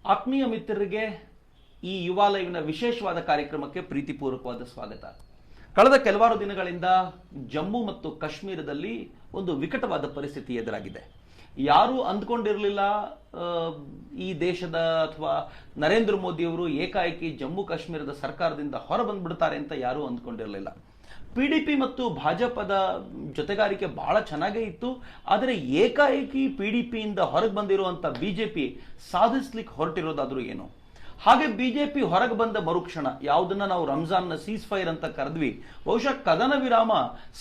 ಆತ್ಮೀಯ ಮಿತ್ರರಿಗೆ ಈ ಯುವ ಲೈವ್ನ ವಿಶೇಷವಾದ ಕಾರ್ಯಕ್ರಮಕ್ಕೆ ಪ್ರೀತಿಪೂರ್ವಕವಾದ ಸ್ವಾಗತ. ಕಳೆದ ಕೆಲವಾರು ದಿನಗಳಿಂದ ಜಮ್ಮು ಮತ್ತು ಕಾಶ್ಮೀರದಲ್ಲಿ ಒಂದು ವಿಕಟವಾದ ಪರಿಸ್ಥಿತಿ ಎದುರಾಗಿದೆ. ಯಾರು ಅಂದ್ಕೊಂಡಿರಲಿಲ್ಲ ಈ ದೇಶದ ಅಥವಾ ನರೇಂದ್ರ ಮೋದಿ ಅವರು ಏಕಾಏಕಿ ಜಮ್ಮು ಕಾಶ್ಮೀರದ ಸರ್ಕಾರದಿಂದ ಹೊರ ಬಂದ್ಬಿಡ್ತಾರೆ ಅಂತ ಯಾರೂ ಅಂದ್ಕೊಂಡಿರಲಿಲ್ಲ. ಪಿಡಿಪಿ ಮತ್ತು ಭಾಜಪದ ಜೊತೆಗಾರಿಕೆ ಬಹಳ ಚೆನ್ನಾಗೇ ಇತ್ತು. ಆದರೆ ಏಕಾಏಕಿ ಪಿಡಿಪಿಯಿಂದ ಹೊರಗೆ ಬಂದಿರುವಂತ ಬಿಜೆಪಿ ಸಾಧಿಸ್ಲಿಕ್ಕೆ ಹೊರಟಿರೋದಾದ್ರೂ ಏನು? ಹಾಗೆ ಬಿಜೆಪಿ ಹೊರಗೆ ಬಂದ ಮರುಕ್ಷಣ ಯಾವುದನ್ನ ನಾವು ರಂಜಾನ್ನ ಸೀಸ್ ಫೈರ್ ಅಂತ ಕರೆದ್ವಿ, ಬಹುಶಃ ಕದನ ವಿರಾಮ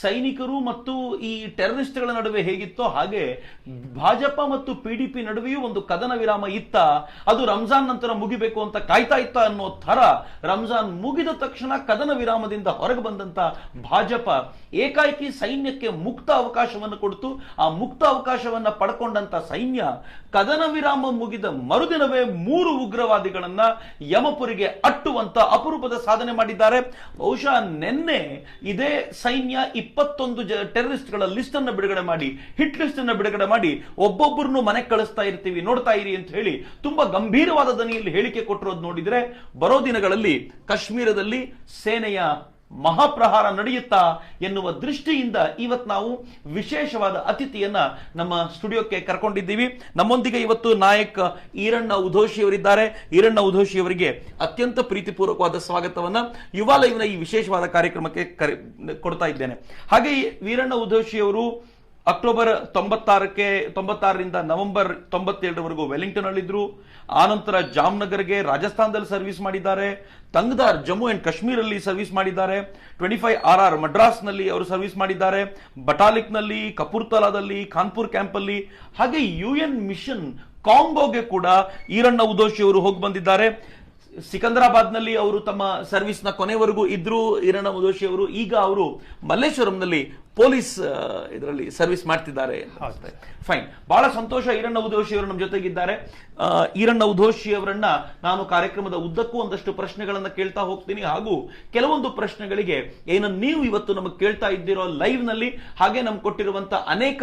ಸೈನಿಕರು ಮತ್ತು ಈ ಟೆರರಿಸ್ಟ್ಗಳ ನಡುವೆ ಹೇಗಿತ್ತೋ ಹಾಗೆ ಭಾಜಪ ಮತ್ತು ಪಿಡಿಪಿ ನಡುವೆಯೂ ಒಂದು ಕದನ ವಿರಾಮ ಇತ್ತ. ಅದು ರಂಜಾನ್ ನಂತರ ಮುಗಿಬೇಕು ಅಂತ ಕಾಯ್ತಾ ಇತ್ತ ಅನ್ನೋ ತರ ರಂಜಾನ್ ಮುಗಿದ ತಕ್ಷಣ ಕದನ ವಿರಾಮದಿಂದ ಹೊರಗೆ ಬಂದಂತ ಭಾಜಪ ಏಕಾಏಕಿ ಸೈನ್ಯಕ್ಕೆ ಮುಕ್ತ ಅವಕಾಶವನ್ನು ಕೊಡ್ತು. ಆ ಮುಕ್ತ ಅವಕಾಶವನ್ನ ಪಡ್ಕೊಂಡಂತ ಸೈನ್ಯ ಕದನ ವಿರಾಮ ಮುಗಿದ ಮರುದಿನವೇ 3 ಉಗ್ರವಾದಿಗಳನ್ನ ಯಮಪುರಿಗೆ ಅಟ್ಟುವಂತ ಅಪರೂಪದ ಸಾಧನೆ ಮಾಡಿದ್ದಾರೆ. ಬಹುಶಃ ನಿನ್ನೆ ಇದೇ ಸೈನ್ಯ 21 ಟೆರರಿಸ್ಟ್ಗಳ ಲಿಸ್ಟ್ ಅನ್ನು ಬಿಡುಗಡೆ ಮಾಡಿ, ಹಿಟ್ ಲಿಸ್ಟ್ ಅನ್ನು ಬಿಡುಗಡೆ ಮಾಡಿ, ಒಬ್ಬೊಬ್ಬರನ್ನು ಮನೆ ಕಳಿಸ್ತಾ ಇರ್ತೀವಿ ನೋಡ್ತಾ ಇರಿ ಅಂತ ಹೇಳಿ ತುಂಬಾ ಗಂಭೀರವಾದ ದನಿಯಲ್ಲಿ ಹೇಳಿಕೆ ಕೊಟ್ಟಿರೋದು ನೋಡಿದ್ರೆ ಬರೋ ದಿನಗಳಲ್ಲಿ ಕಾಶ್ಮೀರದಲ್ಲಿ ಸೇನೆಯ ಮಹಾಪ್ರಹಾರ ನಡೆಯುತ್ತಾ ಎನ್ನುವ ದೃಷ್ಟಿಯಿಂದ ಇವತ್ತು ನಾವು ವಿಶೇಷವಾದ ಅತಿಥಿಯನ್ನ ನಮ್ಮ ಸ್ಟುಡಿಯೋಕ್ಕೆ ಕರ್ಕೊಂಡಿದ್ದೀವಿ. ನಮ್ಮೊಂದಿಗೆ ಇವತ್ತು ನಾಯಕ್ ಈರಣ್ಣ ಉಧೋಶಿ ಅವರಿದ್ದಾರೆ. ಈರಣ್ಣ ಉಧೋಶಿ ಅವರಿಗೆ ಅತ್ಯಂತ ಪ್ರೀತಿಪೂರ್ವಕವಾದ ಸ್ವಾಗತವನ್ನ ಯುವ ಲೈವ್ನ ಈ ವಿಶೇಷವಾದ ಕಾರ್ಯಕ್ರಮಕ್ಕೆ ಕೊಡ್ತಾ ಇದ್ದೇನೆ. ಹಾಗೆ ವೀರಣ್ಣ ಉಧೋಶಿ ಅವರು ಅಕ್ಟೋಬರ್ 96ರಿಂದ ನವೆಂಬರ್ 97ರವರೆಗೂ ವೆಲ್ಲಿಂಗ್ಟನ್ ಅಲ್ಲಿದ್ರು. ಆನಂತರ ಜಾಮ್ನಗರ್ಗೆ ರಾಜಸ್ಥಾನದಲ್ಲಿ ಸರ್ವಿಸ್ ಮಾಡಿದ್ದಾರೆ. ತಂಗದಾರ್ ಜಮ್ಮು ಅಂಡ್ ಕಾಶ್ಮೀರ್ ಅಲ್ಲಿ ಸರ್ವಿಸ್ ಮಾಡಿದ್ದಾರೆ. 25RR ಮಡ್ರಾಸ್ ನಲ್ಲಿ ಅವರು ಸರ್ವಿಸ್ ಮಾಡಿದ್ದಾರೆ. ಬಟಾಲಿಕ್ ನಲ್ಲಿ, ಕಪೂರ್ತಲಾದಲ್ಲಿ, ಖಾನ್ಪುರ್ ಕ್ಯಾಂಪ್ ಅಲ್ಲಿ, ಹಾಗೆ UN ಮಿಷನ್ ಕಾಂಗೋಗೆ ಕೂಡ ಈರಣ್ಣ ಉಧೋಶಿ ಅವರು ಹೋಗಿ ಬಂದಿದ್ದಾರೆ. ಸಿಕಂದರಾಬಾದ್ ನಲ್ಲಿ ಅವರು ತಮ್ಮ ಸರ್ವಿಸ್ ನ ಕೊನೆವರೆಗೂ ಇದ್ರು ಈರಣ್ಣ ಉಧೋಶಿ ಅವರು. ಈಗ ಅವರು ಮಲ್ಲೇಶ್ವರಂನಲ್ಲಿ ಪೊಲೀಸ್ ಇದರಲ್ಲಿ ಸರ್ವಿಸ್ ಮಾಡ್ತಿದ್ದಾರೆ. ಫೈನ್, ಬಹಳ ಸಂತೋಷ. ಈರಣ್ಣ ಉಧೋಶಿ ಅವರು ನಮ್ಮ ಜೊತೆಗಿದ್ದಾರೆ. ಈರಣ್ಣ ಉಧೋಶಿ ಅವರನ್ನ ನಾನು ಕಾರ್ಯಕ್ರಮದ ಉದ್ದಕ್ಕೂ ಒಂದಷ್ಟು ಪ್ರಶ್ನೆಗಳನ್ನ ಕೇಳ್ತಾ ಹೋಗ್ತೀನಿ. ಹಾಗೂ ಕೆಲವೊಂದು ಪ್ರಶ್ನೆಗಳಿಗೆ ಏನನ್ನು ನೀವು ಇವತ್ತು ನಮಗೆ ಕೇಳ್ತಾ ಇದ್ದೀರೋ ಲೈವ್ ನಲ್ಲಿ, ಹಾಗೆ ನಮ್ಗೆ ಕೊಟ್ಟಿರುವಂತ ಅನೇಕ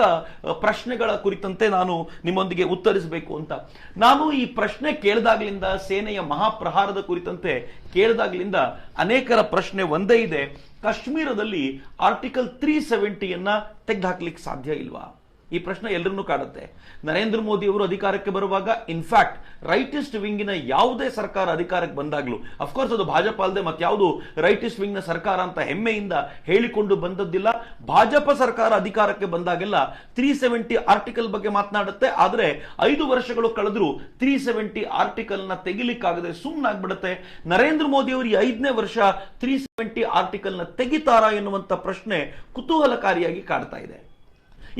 ಪ್ರಶ್ನೆಗಳ ಕುರಿತಂತೆ ನಾನು ನಿಮ್ಮೊಂದಿಗೆ ಉತ್ತರಿಸಬೇಕು ಅಂತ ನಾನು ಈ ಪ್ರಶ್ನೆ ಕೇಳಿದಾಗ್ಲಿಂದ, ಸೇನೆಯ ಮಹಾಪ್ರಹಾರದ ಕುರಿತಂತೆ ಕೇಳಿದಾಗ್ಲಿಂದ ಅನೇಕರ ಪ್ರಶ್ನೆ ಒಂದೇ ಇದೆ: ಕಾಶ್ಮೀರದಲ್ಲಿ ಆರ್ಟಿಕಲ್ 370 ತೆಗೆದುಹಾಕ್ಲಿಕ್ಕೆ ಸಾಧ್ಯ ಇಲ್ವಾ? ಈ ಪ್ರಶ್ನೆ ಎಲ್ಲರನ್ನೂ ಕಾಡುತ್ತೆ. ನರೇಂದ್ರ ಮೋದಿ ಅವರು ಅಧಿಕಾರಕ್ಕೆ ಬರುವಾಗ, ಇನ್ಫ್ಯಾಕ್ಟ್ ರೈಟಿಸ್ಟ್ ವಿಂಗಿನ ಯಾವುದೇ ಸರ್ಕಾರ ಅಧಿಕಾರಕ್ಕೆ ಬಂದಾಗ್ಲೂ, ಅಫ್ಕೋರ್ಸ್ ಅದು ಭಾಜಪ ಅಲ್ಲದೆ ಮತ್ಯಾವುದು ರೈಟಿಸ್ಟ್ ವಿಂಗ್ ನ ಸರ್ಕಾರ ಅಂತ ಹೆಮ್ಮೆಯಿಂದ ಹೇಳಿಕೊಂಡು ಬಂದದ್ದಿಲ್ಲ. ಭಾಜಪ ಸರ್ಕಾರ ಅಧಿಕಾರಕ್ಕೆ ಬಂದಾಗೆಲ್ಲ 370 ಆರ್ಟಿಕಲ್ ಬಗ್ಗೆ ಮಾತನಾಡುತ್ತೆ. ಆದ್ರೆ 5 ವರ್ಷಗಳು ಕಳೆದ್ರು 370 ಆರ್ಟಿಕಲ್ ನ ತೆಗಿಲಿಕ್ಕಾಗದೆ ಸುಮ್ಮನಾಗ್ಬಿಡುತ್ತೆ. ನರೇಂದ್ರ ಮೋದಿ ಅವರು ಈ 5ನೇ ವರ್ಷ 370 ಆರ್ಟಿಕಲ್ ನ ತೆಗಿತಾರಾ ಎನ್ನುವಂತ ಪ್ರಶ್ನೆ ಕುತೂಹಲಕಾರಿಯಾಗಿ ಕಾಡ್ತಾ ಇದೆ.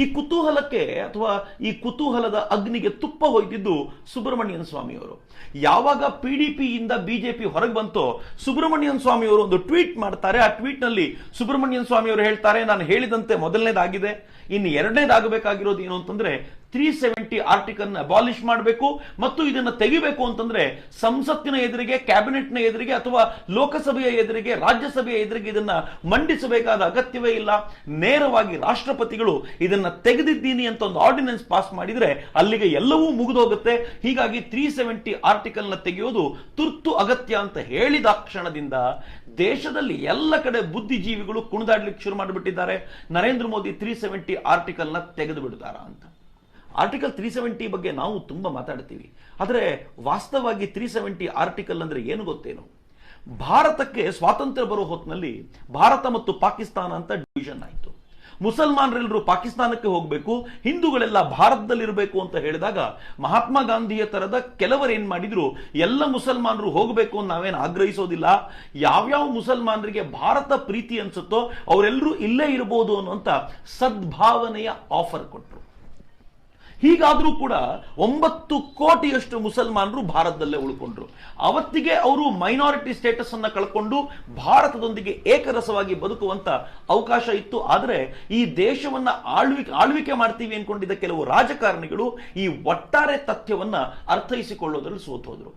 ಈ ಕುತೂಹಲಕ್ಕೆ ಅಥವಾ ಈ ಕುತೂಹಲದ ಅಗ್ನಿಗೆ ತುಪ್ಪ ಹೊಯ್ದಿದ್ದು ಸುಬ್ರಹ್ಮಣ್ಯನ್ ಸ್ವಾಮಿ ಅವರು. ಯಾವಾಗ ಪಿಡಿಪಿಯಿಂದ ಬಿಜೆಪಿ ಹೊರಗೆ ಬಂತೋ, ಸುಬ್ರಹ್ಮಣ್ಯನ್ ಸ್ವಾಮಿ ಅವರು ಒಂದು ಟ್ವೀಟ್ ಮಾಡ್ತಾರೆ. ಆ ಟ್ವೀಟ್ ನಲ್ಲಿ ಸುಬ್ರಹ್ಮಣ್ಯನ್ ಸ್ವಾಮಿ ಅವರು ಹೇಳ್ತಾರೆ, ನಾನು ಹೇಳಿದಂತೆ ಮೊದಲನೇದಾಗಿದೆ, ಇನ್ನು ಎರಡನೇದಾಗಬೇಕಾಗಿರೋದು ಏನು ಅಂತಂದ್ರೆ 370 ಆರ್ಟಿಕಲ್ ನ ಅಬಾಲಿಷ್ ಮಾಡಬೇಕು ಮತ್ತು ಇದನ್ನು ತೆಗಿಬೇಕು ಅಂತಂದ್ರೆ ಸಂಸತ್ತಿನ ಎದುರಿಗೆ, ಕ್ಯಾಬಿನೆಟ್ ನ ಎದುರಿಗೆ ಅಥವಾ ಲೋಕಸಭೆಯ ಎದುರಿಗೆ, ರಾಜ್ಯಸಭೆಯ ಎದುರಿಗೆ ಇದನ್ನ ಮಂಡಿಸಬೇಕಾದ ಅಗತ್ಯವೇ ಇಲ್ಲ. ನೇರವಾಗಿ ರಾಷ್ಟ್ರಪತಿಗಳು ಇದನ್ನ ತೆಗೆದಿದ್ದೀನಿ ಅಂತ ಒಂದು ಆರ್ಡಿನೆನ್ಸ್ ಪಾಸ್ ಮಾಡಿದ್ರೆ ಅಲ್ಲಿಗೆ ಎಲ್ಲವೂ ಮುಗಿದೋಗುತ್ತೆ. ಹೀಗಾಗಿ 370 ಆರ್ಟಿಕಲ್ ನ ತೆಗೆಯೋದು ತುರ್ತು ಅಗತ್ಯ ಅಂತ ಹೇಳಿದ ಕ್ಷಣದಿಂದ ದೇಶದಲ್ಲಿ ಎಲ್ಲ ಕಡೆ ಬುದ್ಧಿಜೀವಿಗಳು ಕುಣಿದಾಡ್ಲಿಕ್ಕೆ ಶುರು ಮಾಡಿಬಿಟ್ಟಿದ್ದಾರೆ. ನರೇಂದ್ರ ಮೋದಿ 370 ಆರ್ಟಿಕಲ್ ನ ತೆಗೆದು ಬಿಡ್ತಾರಾ ಅಂತ. ಆರ್ಟಿಕಲ್ 370 ಬಗ್ಗೆ ನಾವು ತುಂಬಾ ಮಾತಾಡ್ತೀವಿ, ಆದರೆ ವಾಸ್ತವವಾಗಿ 370 ಆರ್ಟಿಕಲ್ ಅಂದ್ರೆ ಏನು ಗೊತ್ತೇನು? ಭಾರತಕ್ಕೆ ಸ್ವಾತಂತ್ರ್ಯ ಬರೋ ಹೊತ್ತಿನಲ್ಲಿ ಭಾರತ ಮತ್ತು ಪಾಕಿಸ್ತಾನ ಅಂತ ಡಿವಿಷನ್ ಆಯಿತು. ಮುಸಲ್ಮಾನರೆಲ್ಲರೂ ಪಾಕಿಸ್ತಾನಕ್ಕೆ ಹೋಗಬೇಕು, ಹಿಂದೂಗಳೆಲ್ಲ ಭಾರತದಲ್ಲಿರಬೇಕು ಅಂತ ಹೇಳಿದಾಗ ಮಹಾತ್ಮ ಗಾಂಧಿಯ ತರದ ಕೆಲವರು ಏನ್ ಮಾಡಿದ್ರು, ಎಲ್ಲ ಮುಸಲ್ಮಾನರು ಹೋಗಬೇಕು ಅಂತ ನಾವೇನು ಆಗ್ರಹಿಸೋದಿಲ್ಲ. ಯಾವ್ಯಾವ ಮುಸಲ್ಮಾನರಿಗೆ ಭಾರತ ಪ್ರೀತಿ ಅನ್ಸುತ್ತೋ ಅವರೆಲ್ಲರೂ ಇಲ್ಲೇ ಇರಬಹುದು ಅನ್ನುವಂತ ಸದ್ಭಾವನೆಯ ಆಫರ್ ಕೊಟ್ಟರು. ಹೀಗಾದ್ರೂ ಕೂಡ 9 ಕೋಟಿಯಷ್ಟು ಮುಸಲ್ಮಾನರು ಭಾರತದಲ್ಲೇ ಉಳ್ಕೊಂಡ್ರು. ಅವತ್ತಿಗೆ ಅವರು ಮೈನಾರಿಟಿ ಸ್ಟೇಟಸ್ ಅನ್ನ ಕಳ್ಕೊಂಡು ಭಾರತದೊಂದಿಗೆ ಏಕರಸವಾಗಿ ಬದುಕುವಂತ ಅವಕಾಶ ಇತ್ತು. ಆದರೆ ಈ ದೇಶವನ್ನ ಆಳ್ವಿಕೆ ಮಾಡ್ತೀವಿ ಅನ್ಕೊಂಡಿದ್ದ ಕೆಲವು ರಾಜಕಾರಣಿಗಳು ಈ ಒಟ್ಟಾರೆ ತಥ್ಯವನ್ನ ಅರ್ಥೈಸಿಕೊಳ್ಳೋದ್ರಲ್ಲಿ ಸೋತೋದ್ರು.